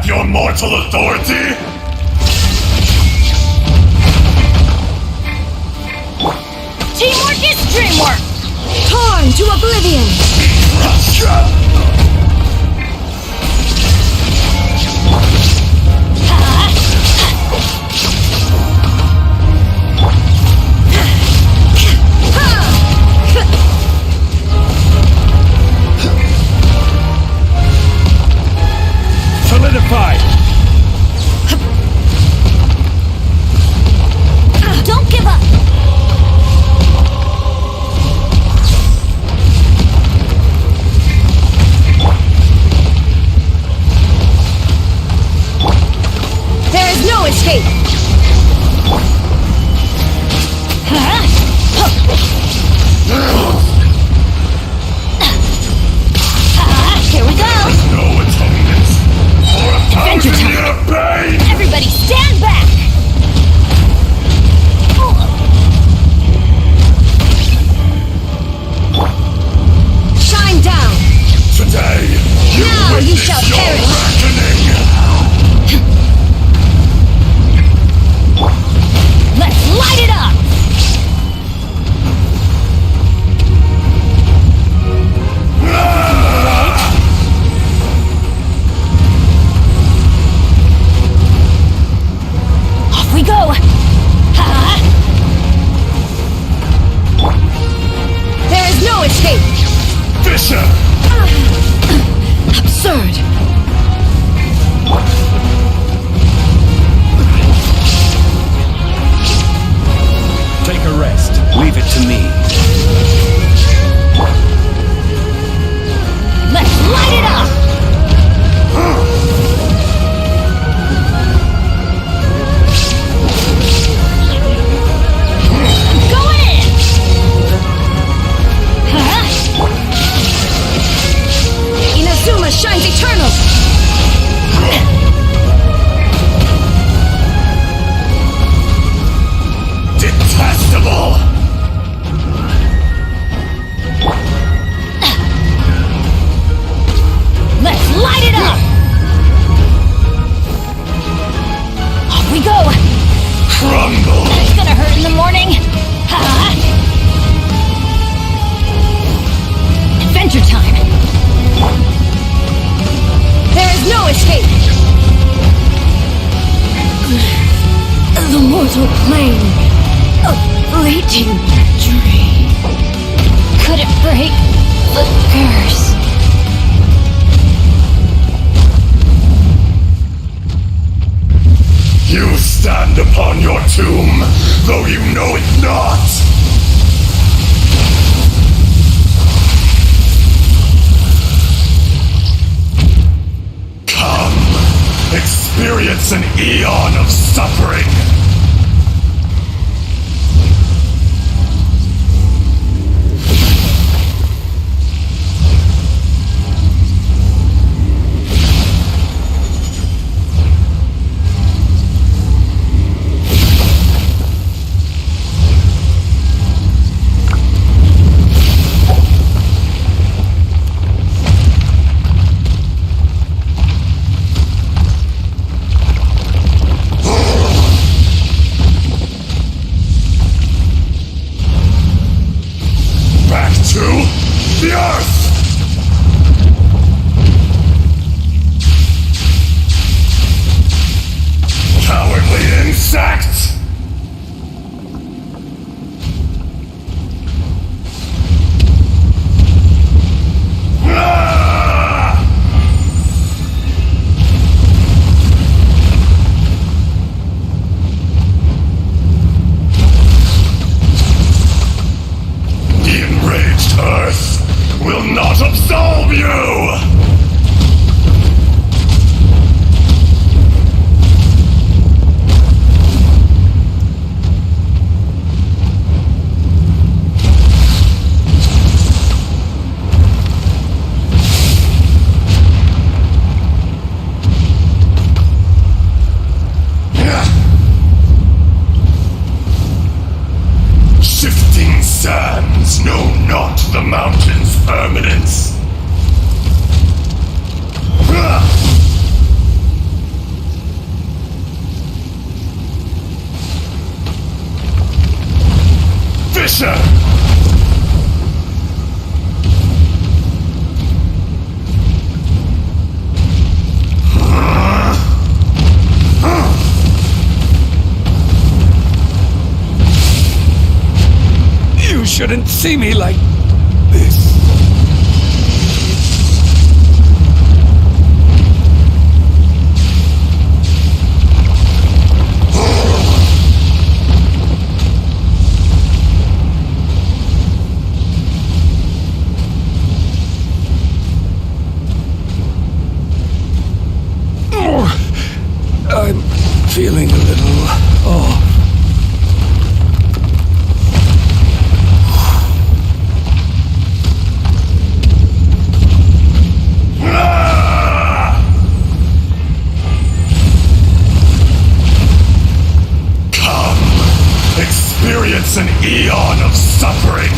back your mortal authority? Teamwork is dreamwork! Torn to oblivion! Solidified! Don't give up! There is no escape! Here we go! No atonement for a Adventure thousand time! year pain! Everybody stand back! Shine down! Today, you Now you witness shall your perish. reckoning! Let's light it up! Off we go! Ha! There is no escape! Bishop! Absurd! Take a rest. Leave it to me. Let's light it up! I'm going in! Inazuma shines eternal! Detestable! Let's light it up! Off we go! Crumble! It's gonna hurt in the morning! Ha! Adventure time! There is no escape! The mortal plane, a fleeting dream. Could it break the curse? You stand upon your tomb, though you know it not! Come, experience an eon of suffering! Back to the Earth! Cowardly insect! Ah! The enraged Earth will not absolve you! Shifting sands know not the mountain's permanence. mission! You shouldn't see me like this. I'm feeling a little off. Experience an eon of suffering!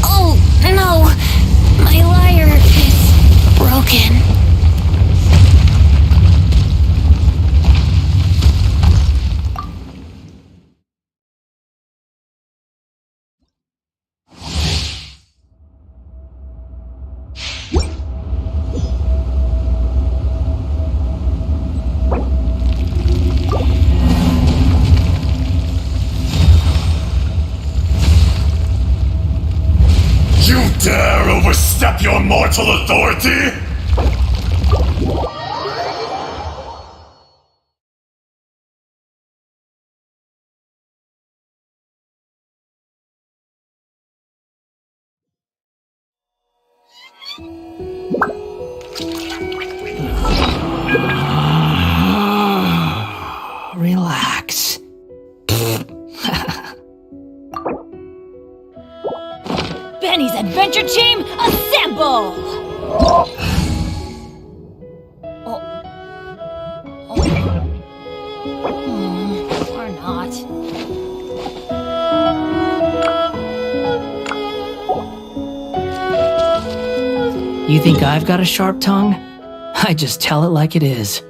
Oh, no! My lyre is broken. You dare overstep your mortal authority? Relax. Benny's adventure team, assemble! Or not. You think I've got a sharp tongue? I just tell it like it is.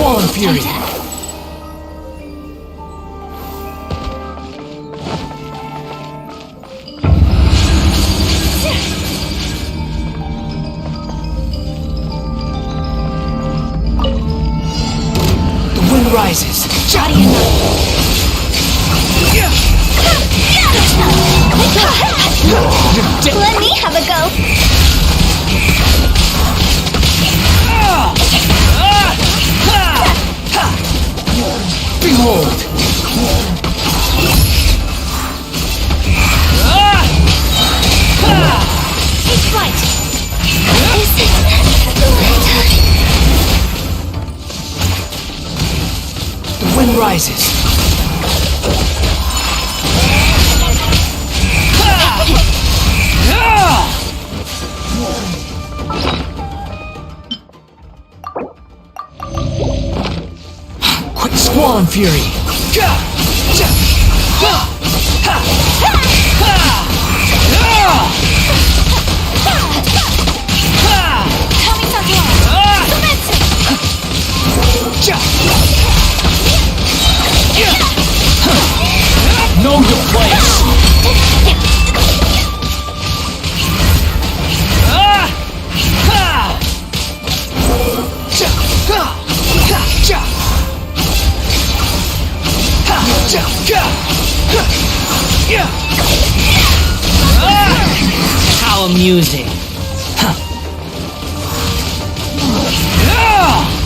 Squall Fury! The wind rises! How do you know? Let me have a go. Behold! Take flight! This is the right time. The wind rises! Quick Squall Fury! Know your place! How amusing!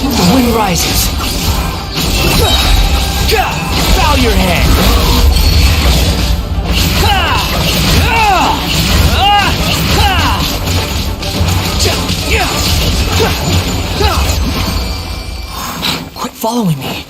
The wind rises! Bow your head! Quit following me!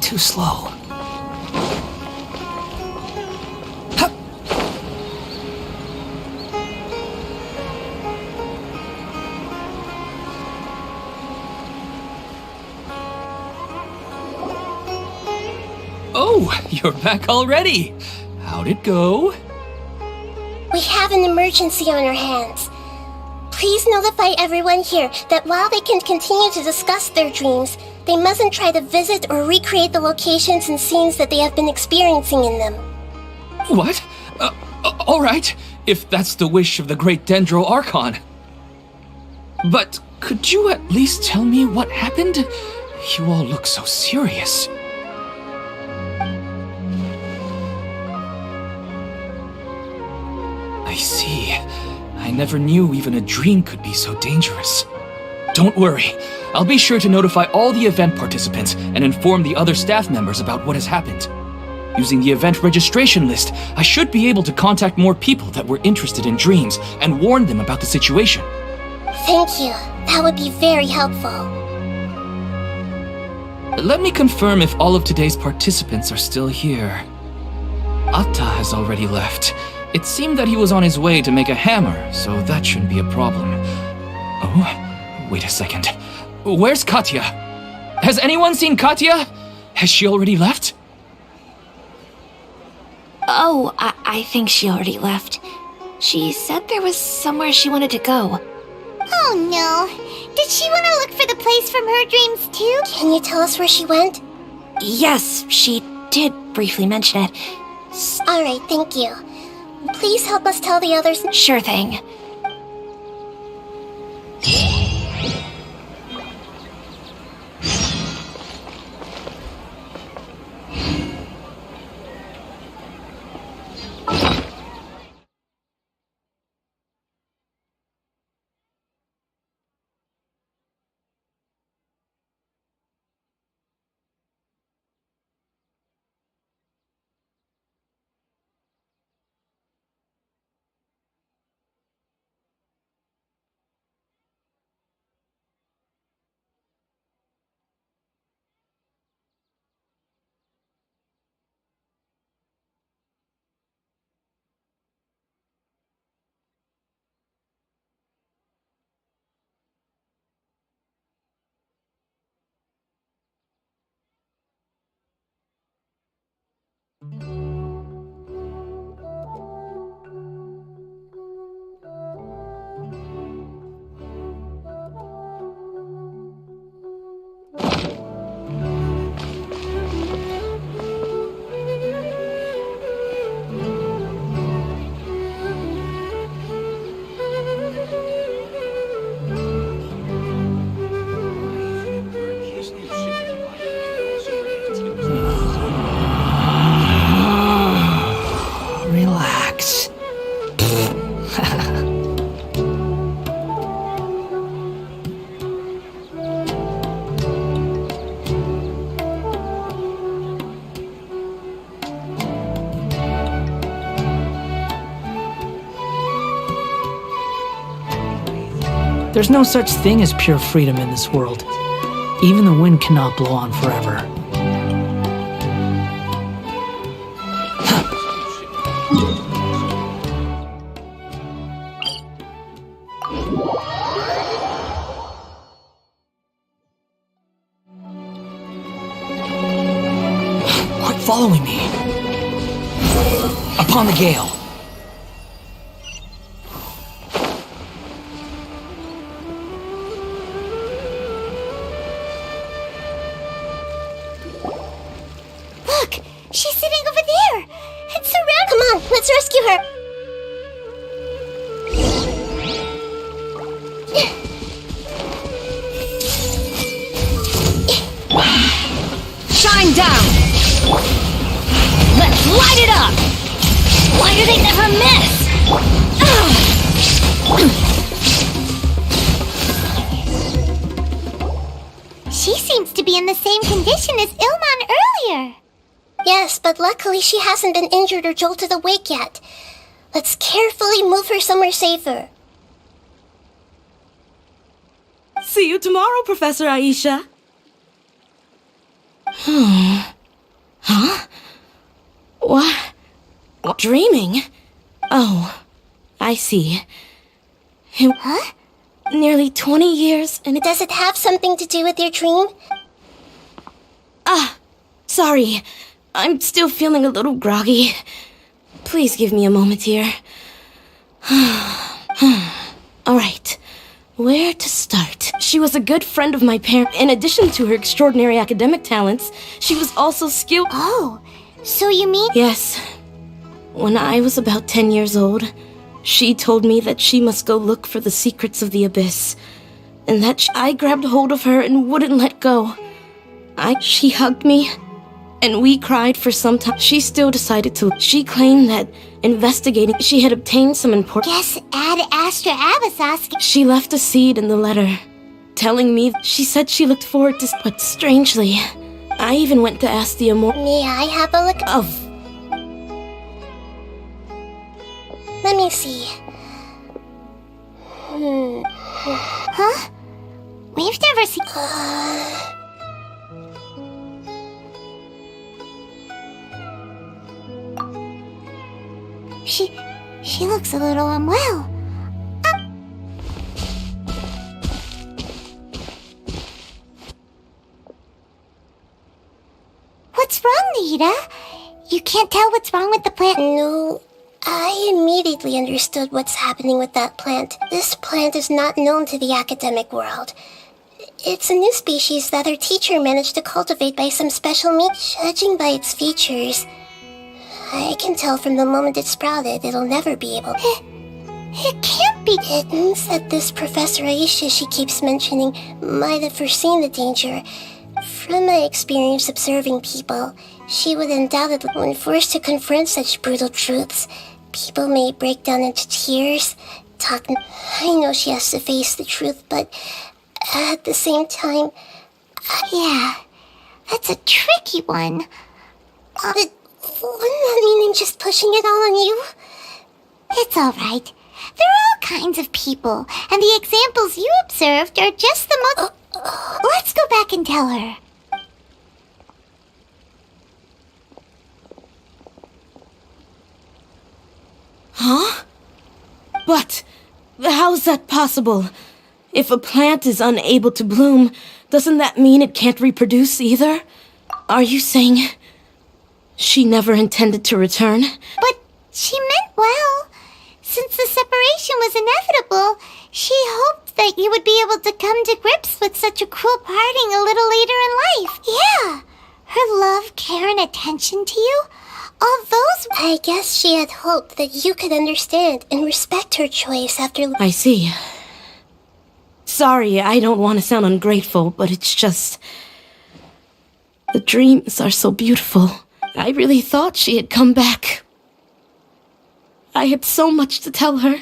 Too slow. Oh, you're back already. How'd it go? We have an emergency on our hands. Please notify everyone here that while they can continue to discuss their dreams, they mustn't try to visit or recreate the locations and scenes that they have been experiencing in them. What? All right, if that's the wish of the great Dendro Archon. But could you at least tell me what happened? You all look so serious. I see. I never knew even a dream could be so dangerous. Don't worry. I'll be sure to notify all the event participants and inform the other staff members about what has happened. Using the event registration list, I should be able to contact more people that were interested in dreams and warn them about the situation. Thank you. That would be very helpful. Let me confirm if all of today's participants are still here. Atta has already left. It seemed that he was on his way to make a hammer, so that shouldn't be a problem. Oh, wait a second. Where's Katya? Has anyone seen Katya? Has she already left? Oh, I think she already left. She said there was somewhere she wanted to go. Oh no. Did she want to look for the place from her dreams too? Can you tell us where she went? Yes, she did briefly mention it. Alright, thank you. Please help us tell the others. Sure thing. Relax. There's no such thing as pure freedom in this world. Even the wind cannot blow on forever. Quit following me. Upon the gale. Look! She's sitting over there! It's surrounded! Come on, let's rescue her! going down! Let's light it up! Why do they never miss? She seems to be in the same condition as Ilman earlier. Yes, but luckily she hasn't been injured or jolted awake yet. Let's carefully move her somewhere safer. See you tomorrow, Professor Aisha. Huh? What? Dreaming? Oh, I see. Huh? Nearly 20 years and Does it have something to do with your dream? Sorry. I'm still feeling a little groggy. Please give me a moment here. Alright. Where to start? She was a good friend of my parents. In addition to her extraordinary academic talents, she was also skilled. Oh, so you mean? Yes. When I was about 10 years old, she told me that she must go look for the secrets of the abyss, and that I grabbed hold of her and wouldn't let go. She hugged me, and we cried for some time. She still decided to. She claimed that investigating, she had obtained some important. Guess Ad Astra Abyssos. She left a seed in the letter, telling me she said she looked forward to. But strangely, I even went to ask the immortal. May I have a look? Let me see. Huh? We've never seen. She looks a little unwell. What's wrong, Nita? You can't tell what's wrong with the plant? No, I immediately understood what's happening with that plant. This plant is not known to the academic world. It's a new species that our teacher managed to cultivate by some special means. Judging by its features, I can tell from the moment it sprouted, it'll never be able to. It can't be. It means that this Professor Aisha she keeps mentioning might have foreseen the danger. From my experience observing people, she would undoubtedly, when forced to confront such brutal truths, people may break down into tears, talk. I know she has to face the truth, but at the same time, Yeah, that's a tricky one. Wouldn't that mean I'm just pushing it all on you? It's all right. There are all kinds of people, and the examples you observed are just the most. Let's go back and tell her. Huh? But how's that possible? If a plant is unable to bloom, doesn't that mean it can't reproduce either? Are you saying she never intended to return? But she meant well. Since the separation was inevitable, she hoped that you would be able to come to grips with such a cruel parting a little later in life. Yeah, her love, care, and attention to you, all those... I guess she had hoped that you could understand and respect her choice after... I see. Sorry, I don't want to sound ungrateful, but it's just... The dreams are so beautiful. I really thought she had come back. I had so much to tell her.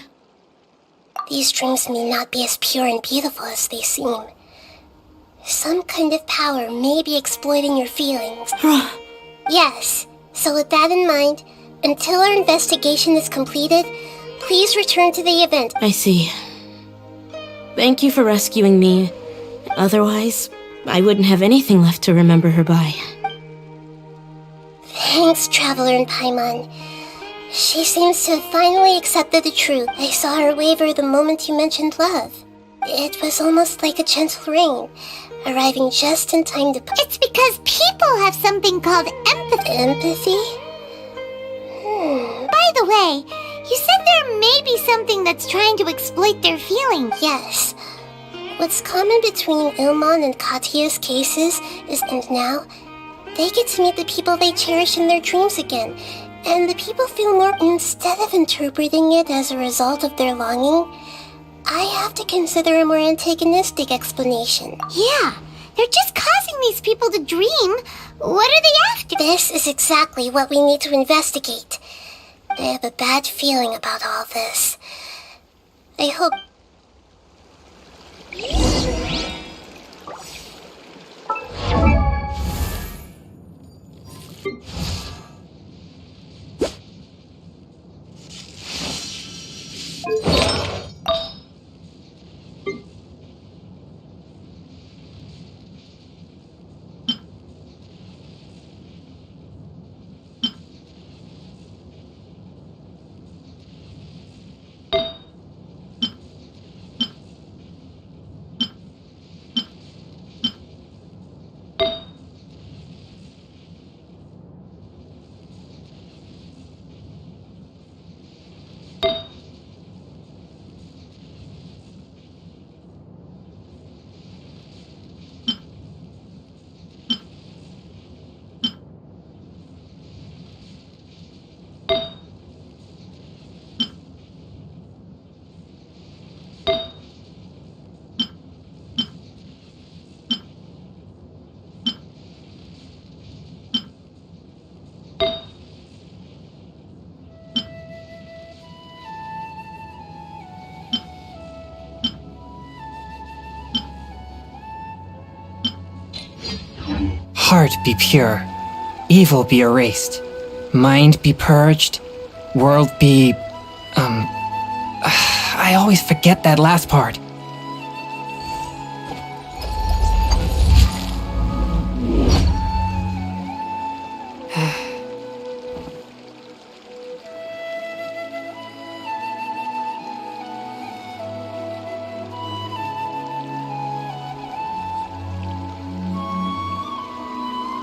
These dreams may not be as pure and beautiful as they seem. Some kind of power may be exploiting your feelings. Yes, so with that in mind, until our investigation is completed, please return to the event. I see. Thank you for rescuing me. Otherwise, I wouldn't have anything left to remember her by. Thanks, Traveler in Paimon. She seems to have finally accepted the truth. I saw her waver the moment you mentioned love. It was almost like a gentle rain, arriving just in time to... It's because people have something called empathy. Empathy? By the way, you said there may be something that's trying to exploit their feelings. Yes. What's common between Ilmon and Katya's cases is, and now, they get to meet the people they cherish in their dreams again. And the people feel more, instead of interpreting it as a result of their longing, I have to consider a more antagonistic explanation. Yeah, They're just causing these people to dream. What are they after? This is exactly what we need to investigate. I have a bad feeling about all this. I hope... Heart be pure, evil be erased, mind be purged, world be... I always forget that last part.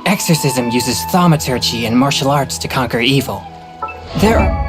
Exorcism uses thaumaturgy and martial arts to conquer evil. There are...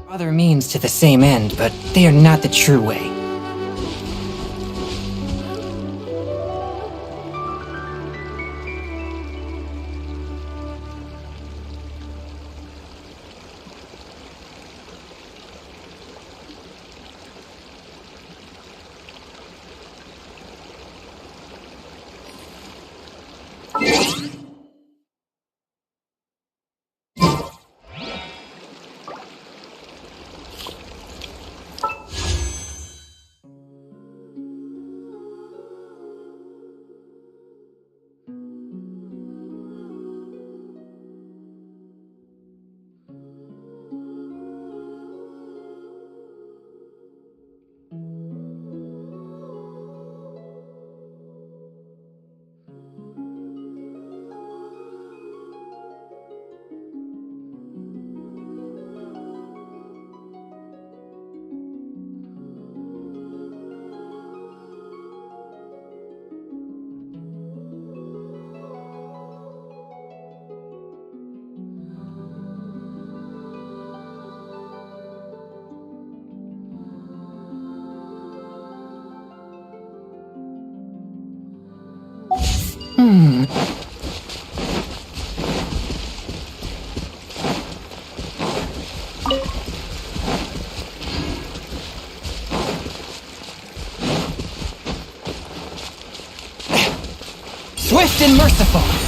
Other means to the same end, but they are not the true way. Swift and merciful!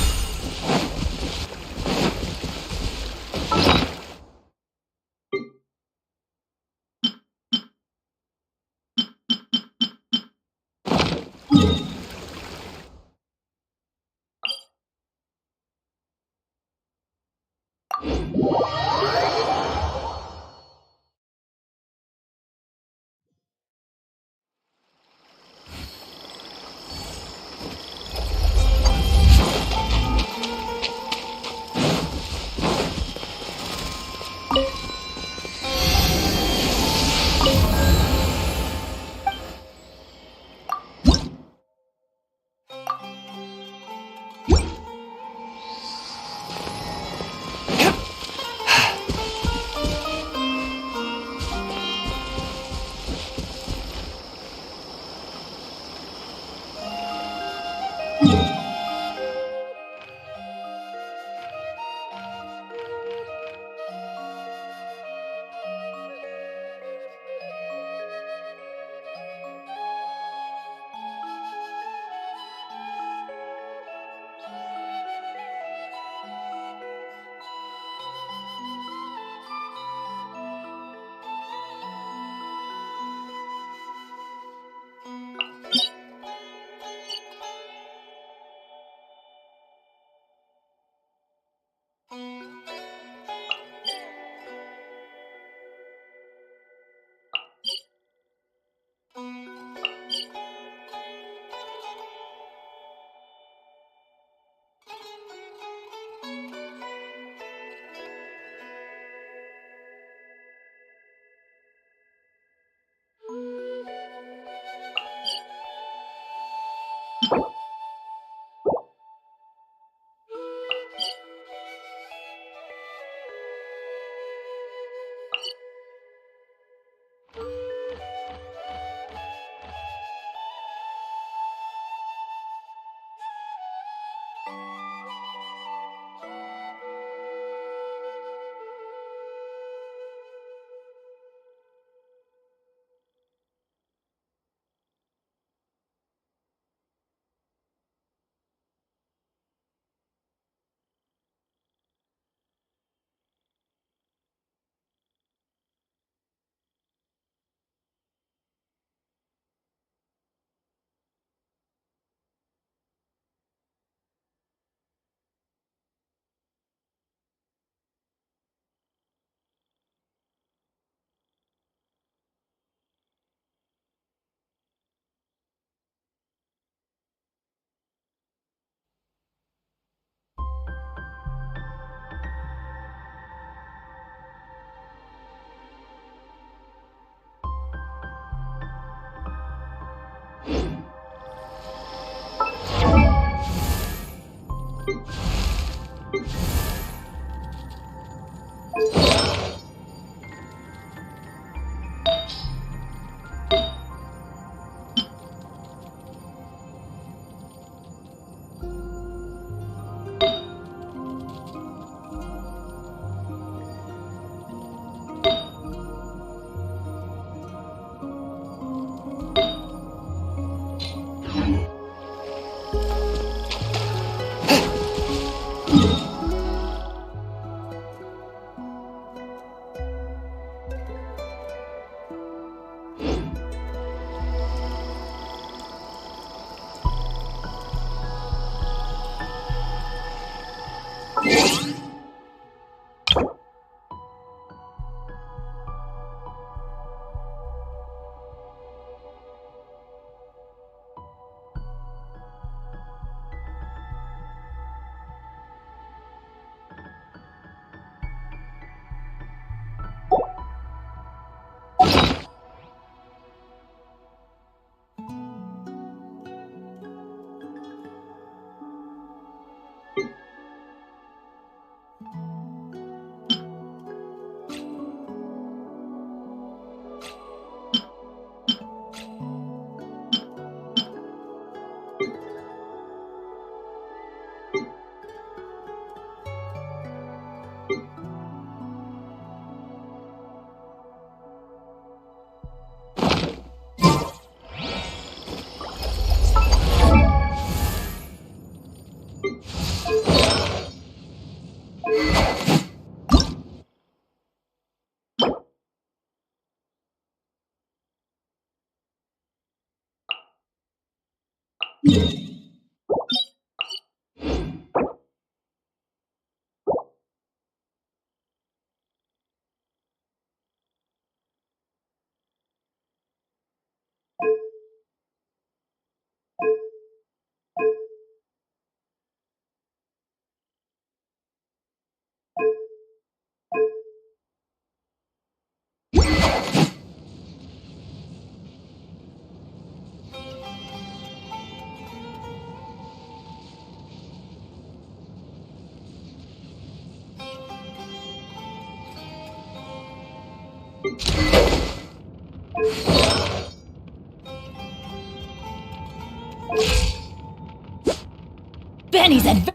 Benny's adventure.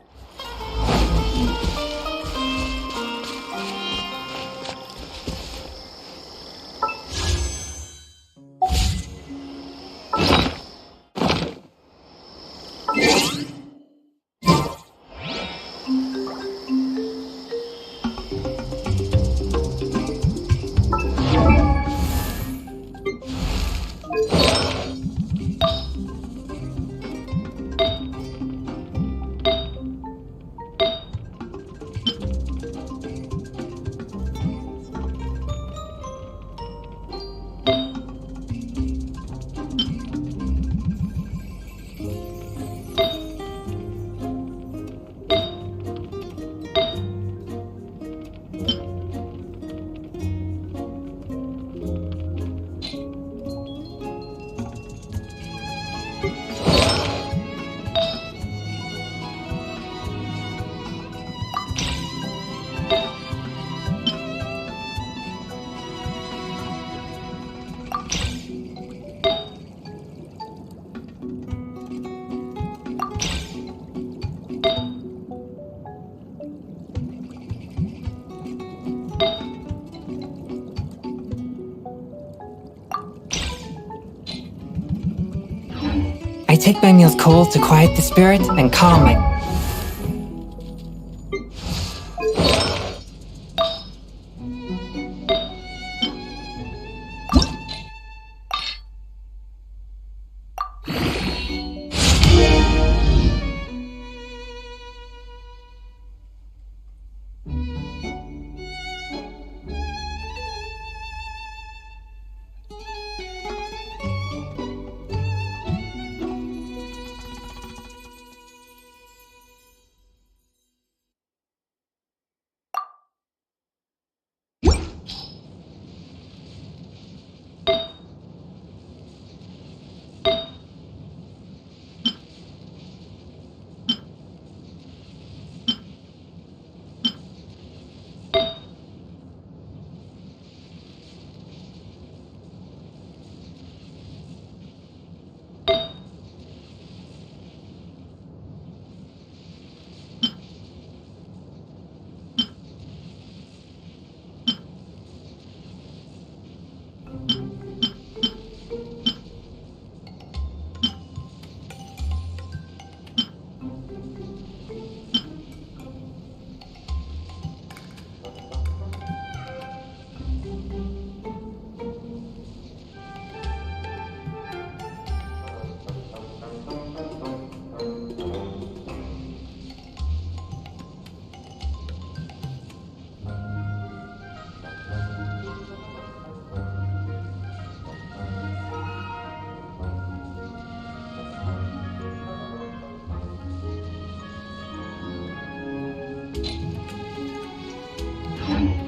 I take my meals cold to quiet the spirit and calm my...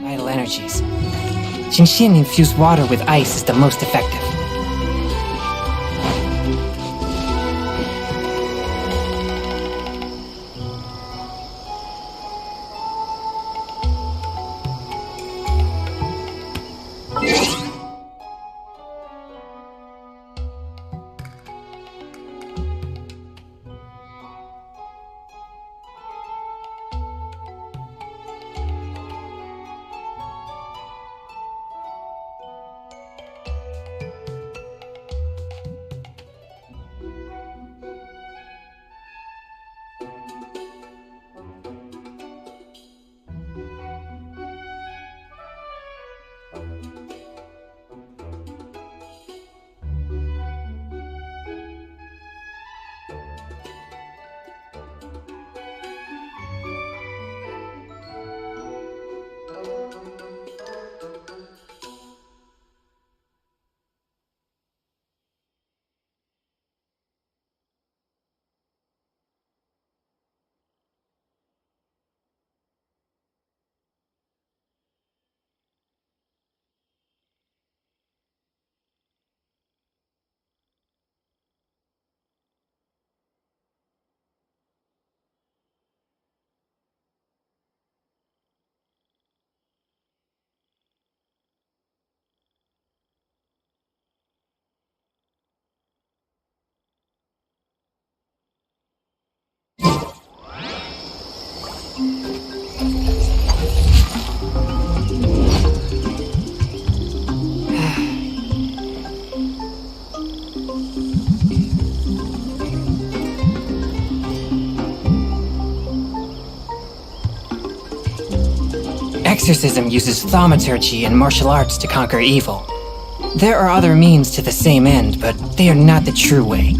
vital energies. Genshin-infused water with ice is the most effective. Exorcism uses thaumaturgy and martial arts to conquer evil. There are other means to the same end, but they are not the true way.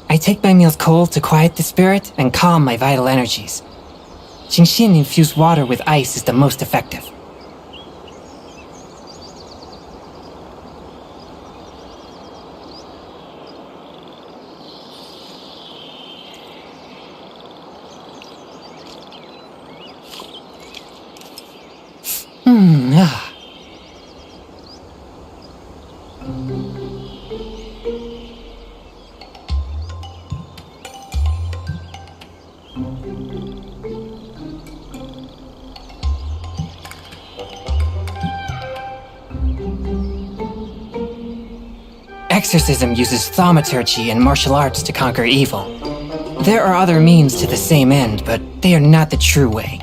I take my meals cold to quiet the spirit and calm my vital energies. Genshin infused water with ice is the most effective. Exorcism uses thaumaturgy and martial arts to conquer evil. There are other means to the same end, but they are not the true way.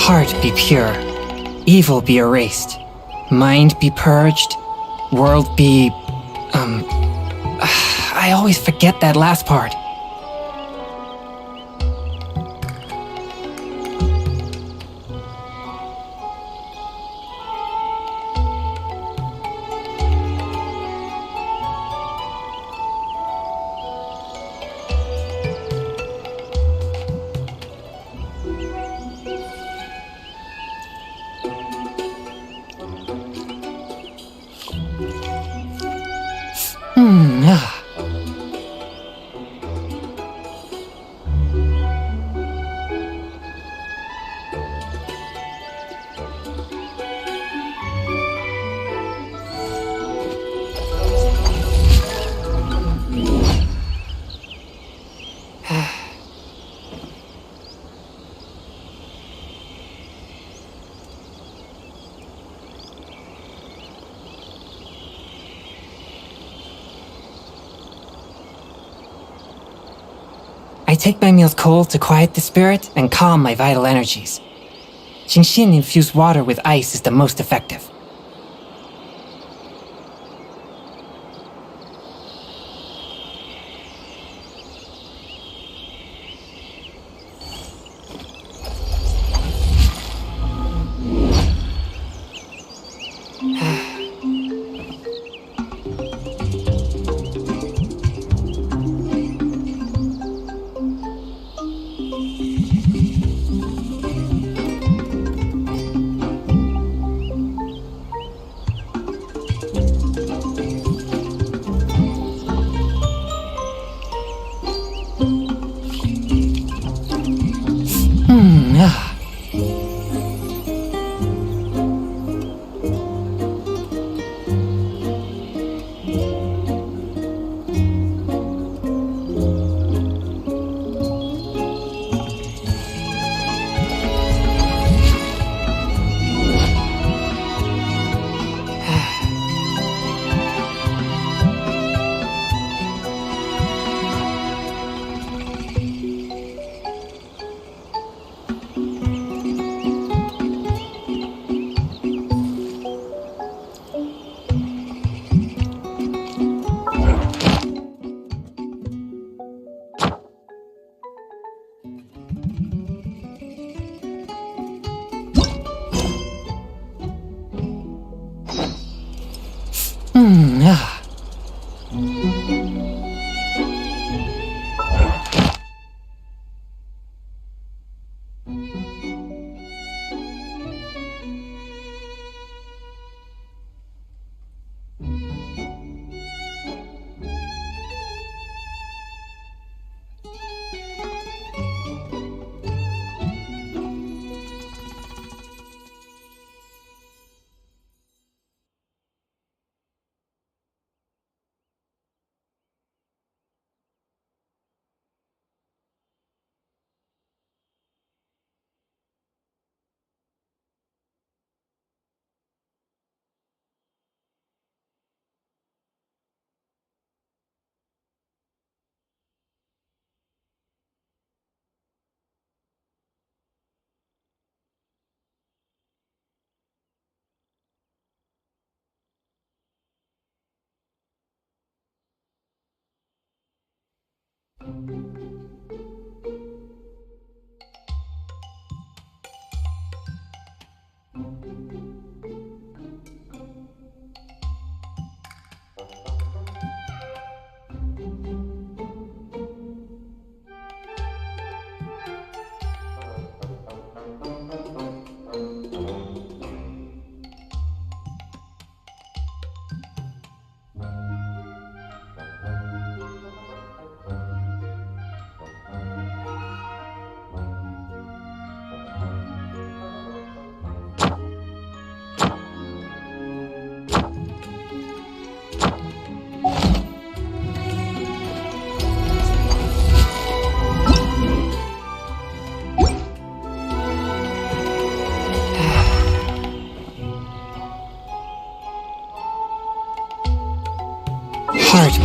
Heart be pure, evil be erased, mind be purged, world be... I always forget that last part. I take my meals cold to quiet the spirit and calm my vital energies. Genshin infused water with ice is the most effective. Heart.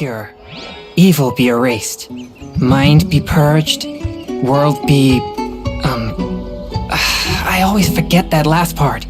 Pure. Evil be erased. Mind be purged. World be... I always forget that last part.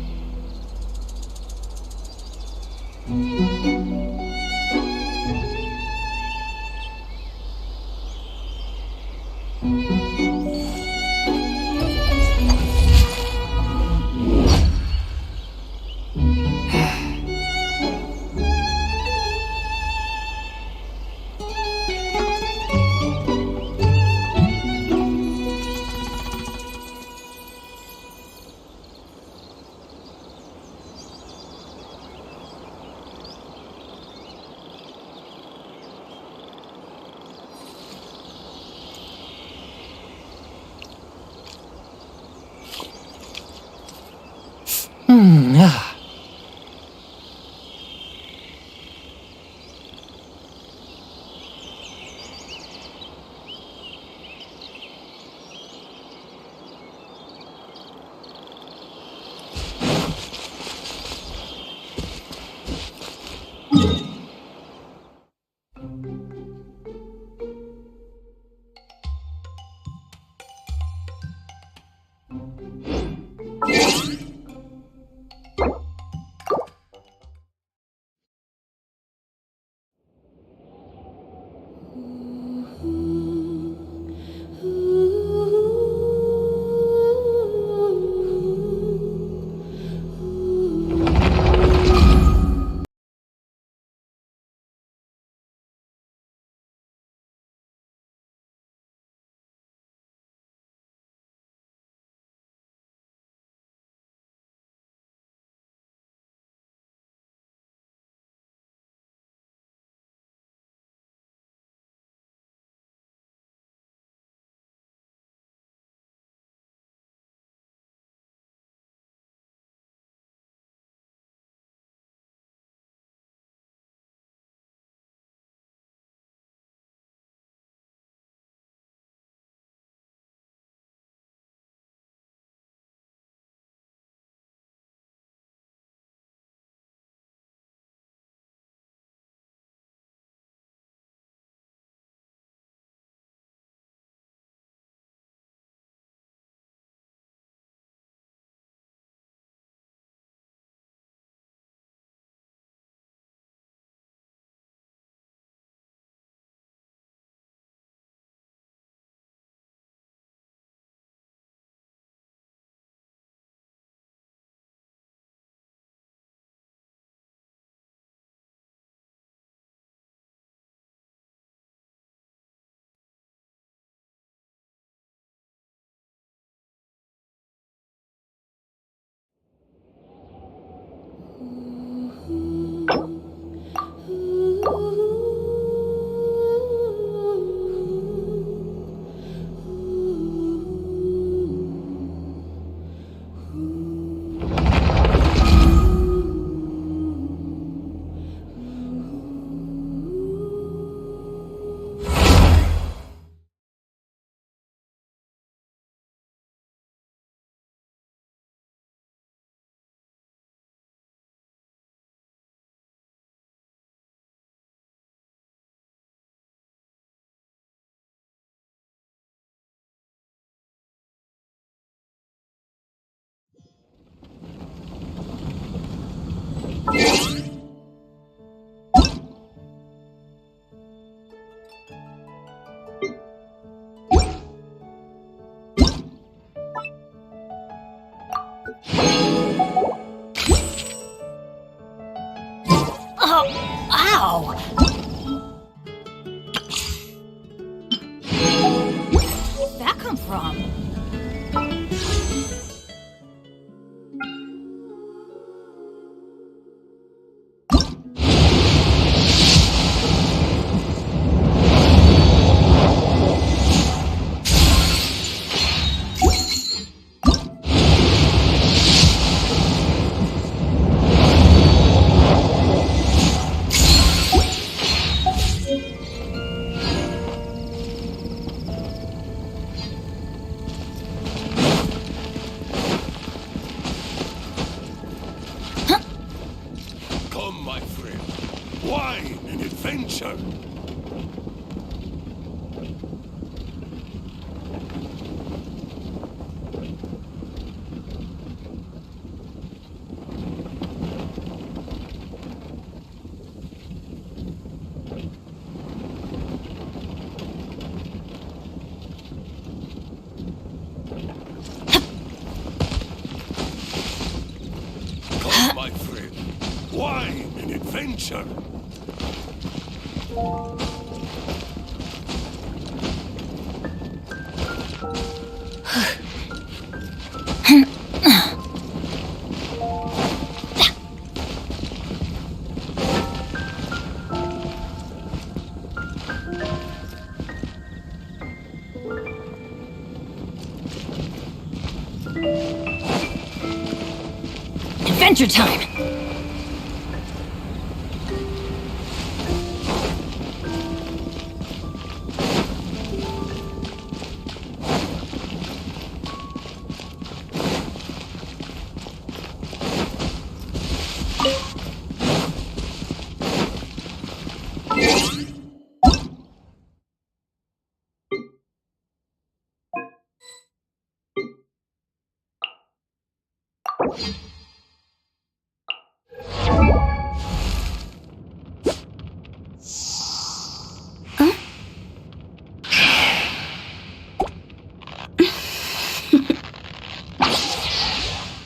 adventure. Come, my friend. Wine and adventure. Adventure time!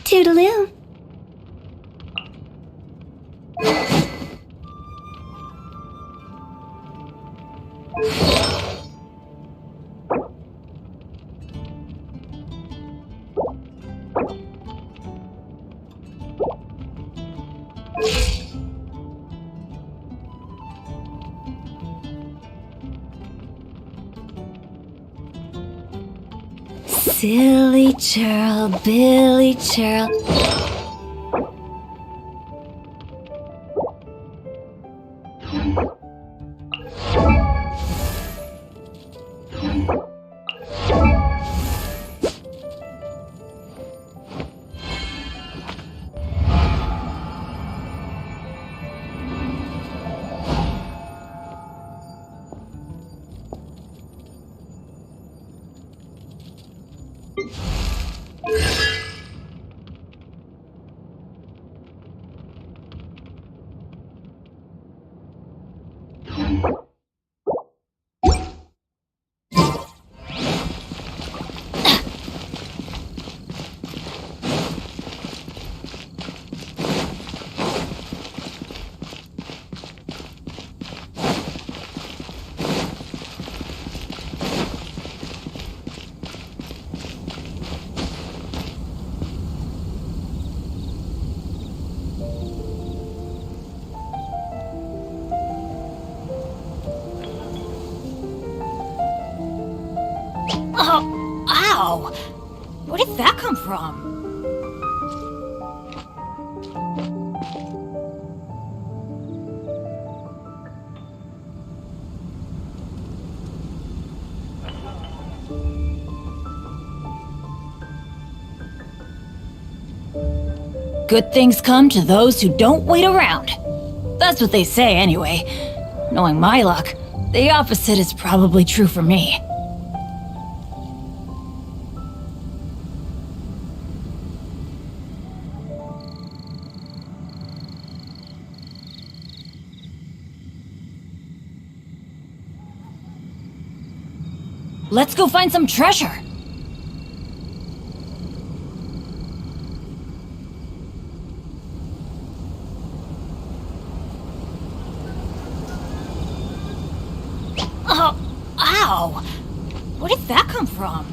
Toodaloo. Silly churl, Billy churl. Oh, ow! Where did that come from? Good things come to those who don't wait around. That's what they say anyway. Knowing my luck, the opposite is probably true for me. Let's go find some treasure! Oh, ow! Where did that come from?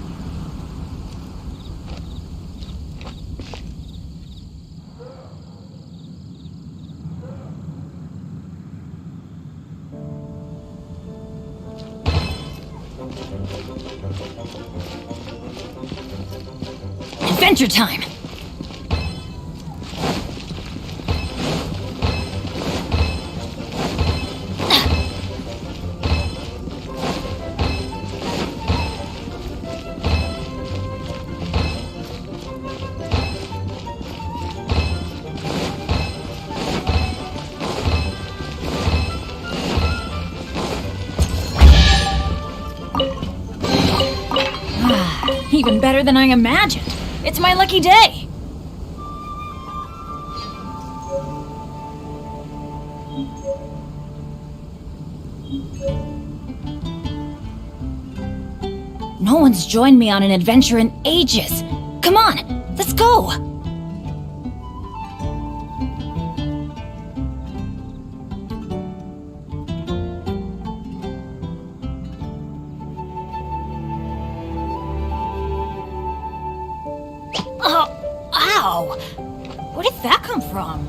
Adventure time! even better than I imagined. It's my lucky day. No one's joined me on an adventure in ages. Come on, let's go! Oh, ow! Where did that come from?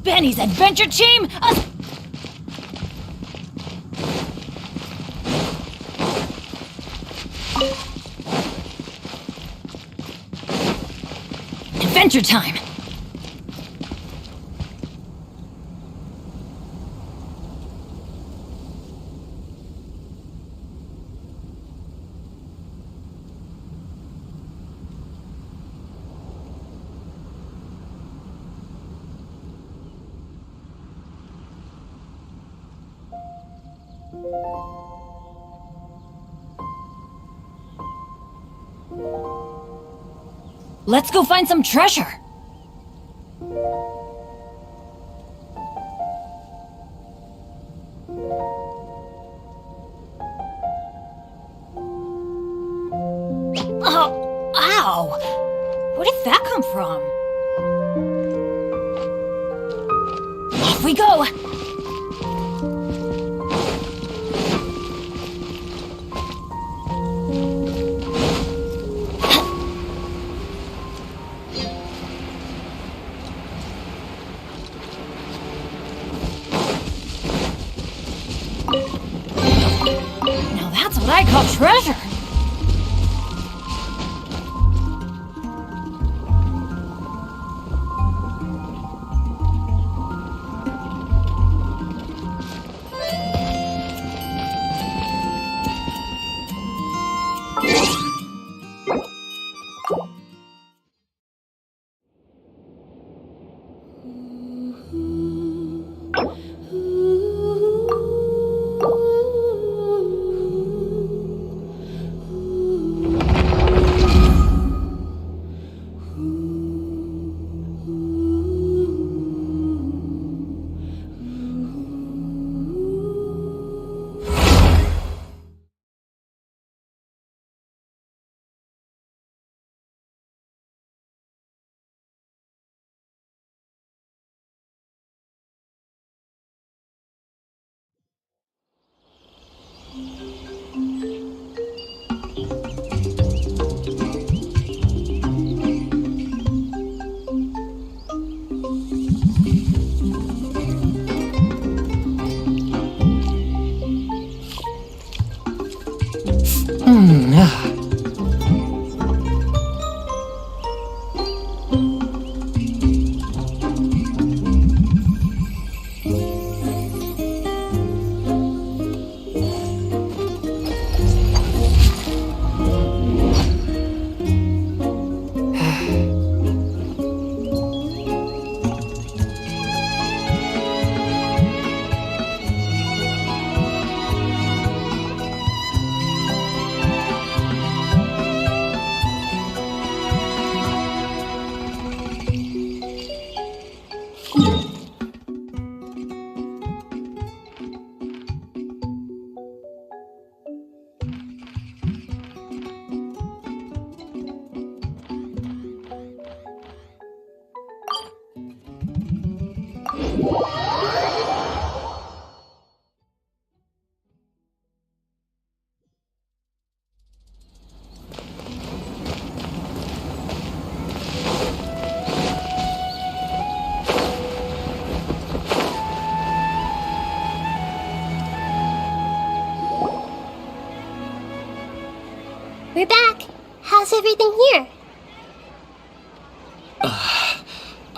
Benny's adventure team! Adventure time! Let's go find some treasure! Oh, ow! Where did that come from? Off we go! Now that's what I call treasure!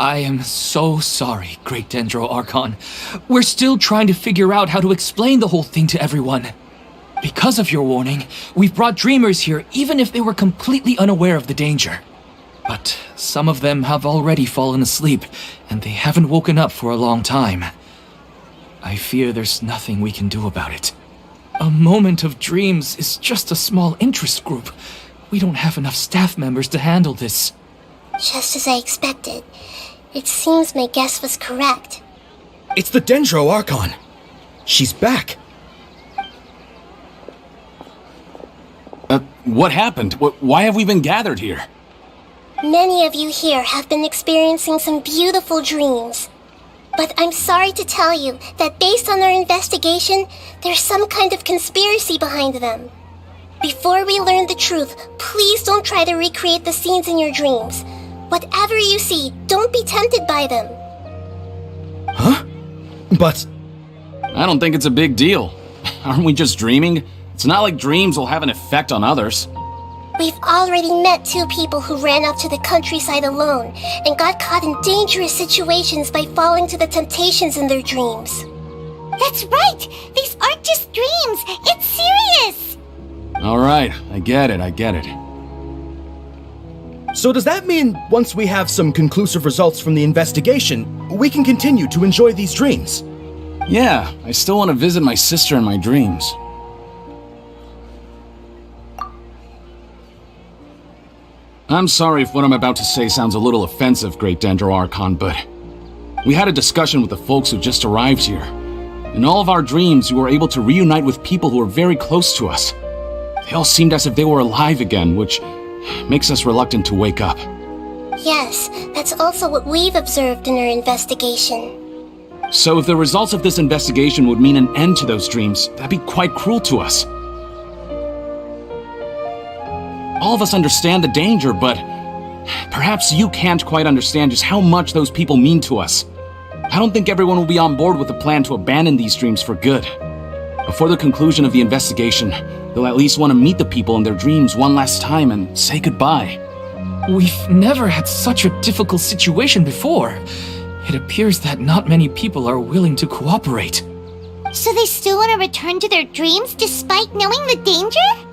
I am so sorry, Great Dendro Archon. We're still trying to figure out how to explain the whole thing to everyone. Because of your warning, we've brought dreamers here even if they were completely unaware of the danger. But some of them have already fallen asleep, and they haven't woken up for a long time. I fear there's nothing we can do about it. A moment of dreams is just a small interest group. We don't have enough staff members to handle this. Just as I expected. It seems my guess was correct. It's the Dendro Archon. She's back. What happened? Why have we been gathered here? Many of you here have been experiencing some beautiful dreams. But I'm sorry to tell you that based on our investigation, there's some kind of conspiracy behind them. Before we learn the truth, please don't try to recreate the scenes in your dreams. Whatever you see, don't be tempted by them. Huh? But... I don't think it's a big deal. Aren't we just dreaming? It's not like dreams will have an effect on others. We've already met 2 people who ran off to the countryside alone and got caught in dangerous situations by falling to the temptations in their dreams. That's right! These aren't just dreams! It's serious! Alright, I get it. So does that mean once we have some conclusive results from the investigation, we can continue to enjoy these dreams? Yeah, I still want to visit my sister in my dreams. I'm sorry if what I'm about to say sounds a little offensive, Great Dendro Archon, but we had a discussion with the folks who just arrived here. In all of our dreams, we were able to reunite with people who were very close to us. They all seemed as if they were alive again, which makes us reluctant to wake up. Yes, that's also what we've observed in our investigation. So if the results of this investigation would mean an end to those dreams, that'd be quite cruel to us. All of us understand the danger, but perhaps you can't quite understand just how much those people mean to us. I don't think everyone will be on board with the plan to abandon these dreams for good. Before the conclusion of the investigation, they'll at least want to meet the people in their dreams one last time and say goodbye. We've never had such a difficult situation before. It appears that not many people are willing to cooperate. So they still want to return to their dreams despite knowing the danger?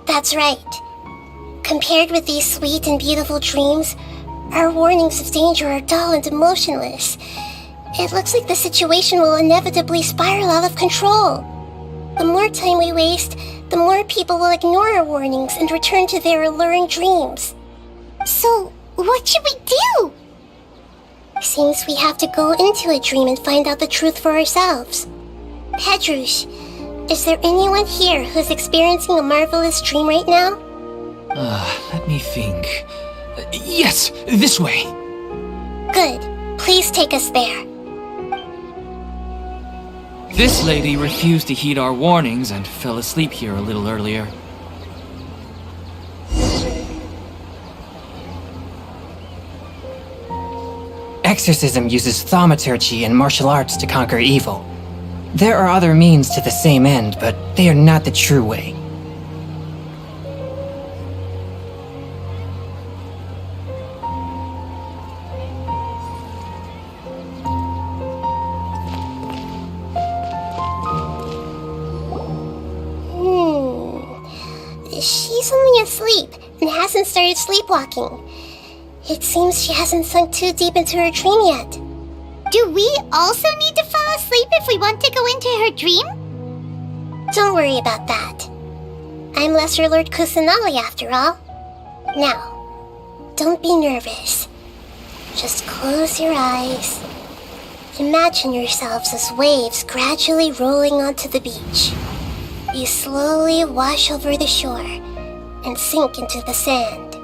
That's right. Compared with these sweet and beautiful dreams, our warnings of danger are dull and emotionless. It looks like the situation will inevitably spiral out of control. The more time we waste, the more people will ignore our warnings and return to their alluring dreams. So, what should we do? Seems we have to go into a dream and find out the truth for ourselves. Pedrush, is there anyone here who's experiencing a marvelous dream right now? Let me think. Yes, this way. Good. Please take us there. This lady refused to heed our warnings and fell asleep here a little earlier. Exorcism uses thaumaturgy and martial arts to conquer evil. There are other means to the same end, but they are not the true way. She's only asleep and hasn't started sleepwalking. It seems she hasn't sunk too deep into her dream yet. Do we also need to fall asleep if we want to go into her dream? Don't worry about that. I'm Lesser Lord Kusanali after all. Now, don't be nervous. Just close your eyes. Imagine yourselves as waves gradually rolling onto the beach. You slowly wash over the shore and sink into the sand.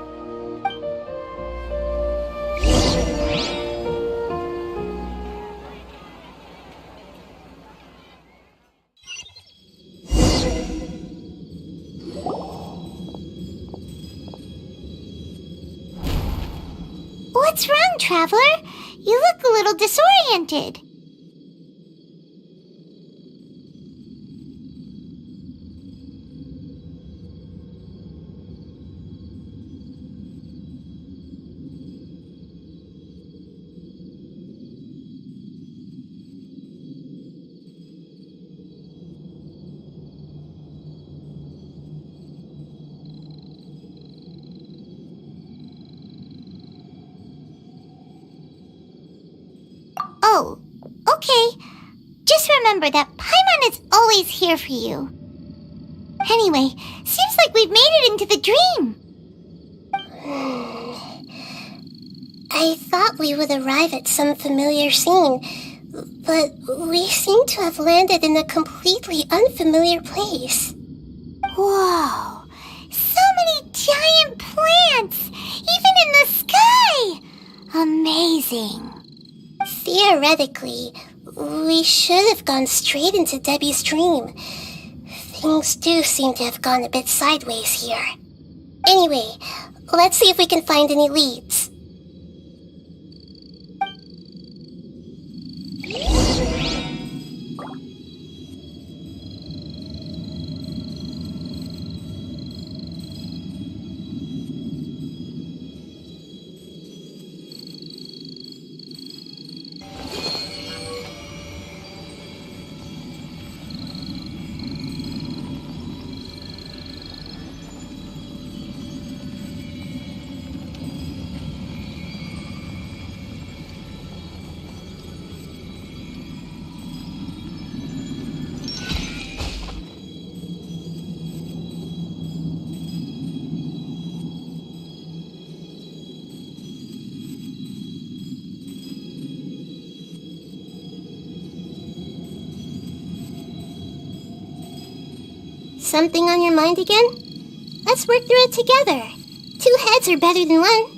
What's wrong, Traveler? You look a little disoriented. Oh, okay. Just remember that Paimon is always here for you. Anyway, seems like we've made it into the dream. I thought we would arrive at some familiar scene, but we seem to have landed in a completely unfamiliar place. Whoa, so many giant plants, even in the sky! Amazing. Theoretically, we should have gone straight into Debbie's dream. Things do seem to have gone a bit sideways here. Anyway, let's see if we can find any leads. Something on your mind again? Let's work through it together. 2 heads are better than 1.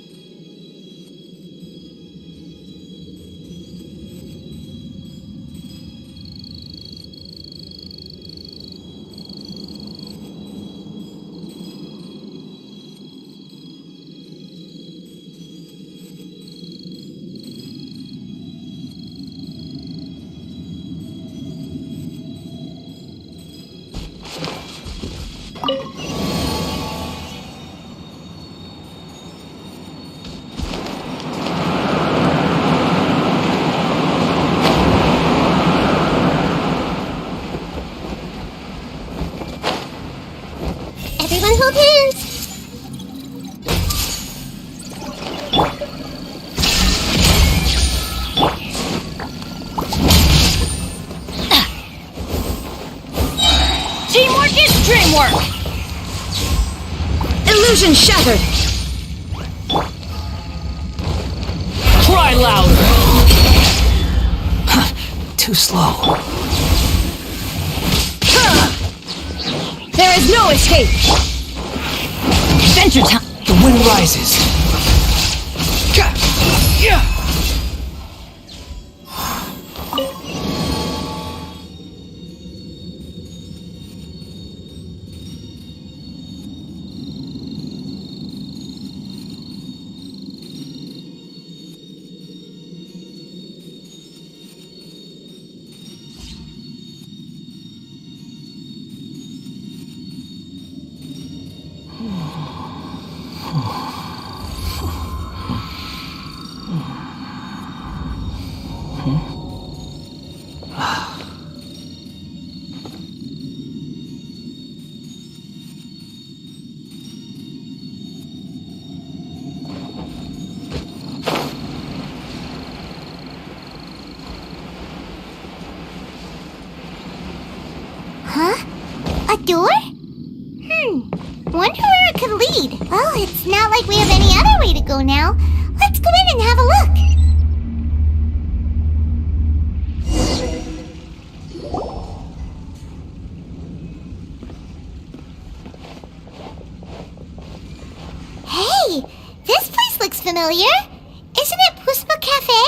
Everyone hold hands! Teamwork is dreamwork! Illusion shattered! Cry louder! Too slow. There is no escape! Adventure time! The wind rises. Huh? A door? Wonder where it could lead. Well, it's not like we have any other way to go now. Let's go in and have a look. Hey, this place looks familiar. Isn't it Puspa Cafe?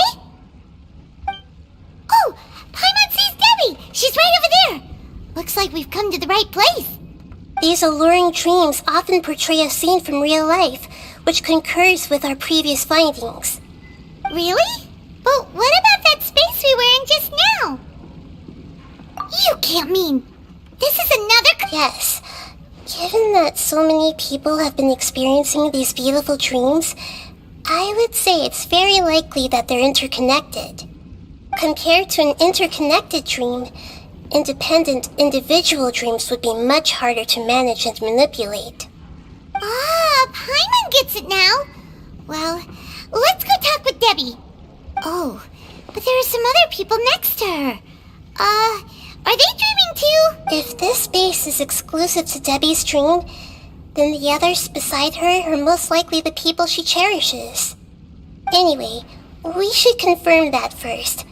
Oh, Paimon sees Debbie. She's right over there. Looks like we've come to the right place. These alluring dreams often portray a scene from real life, which concurs with our previous findings. Really? But what about that space we were in just now? You can't mean... This is another... Yes. Given that so many people have been experiencing these beautiful dreams, I would say it's very likely that they're interconnected. Compared to an interconnected dream, independent individual dreams would be much harder to manage and manipulate. Ah, Paimon gets it now. Well, let's go talk with Debbie. Oh, but there are some other people next to her. Are they dreaming too? If this space is exclusive to Debbie's dream, then the others beside her are most likely the people she cherishes. Anyway, we should confirm that first.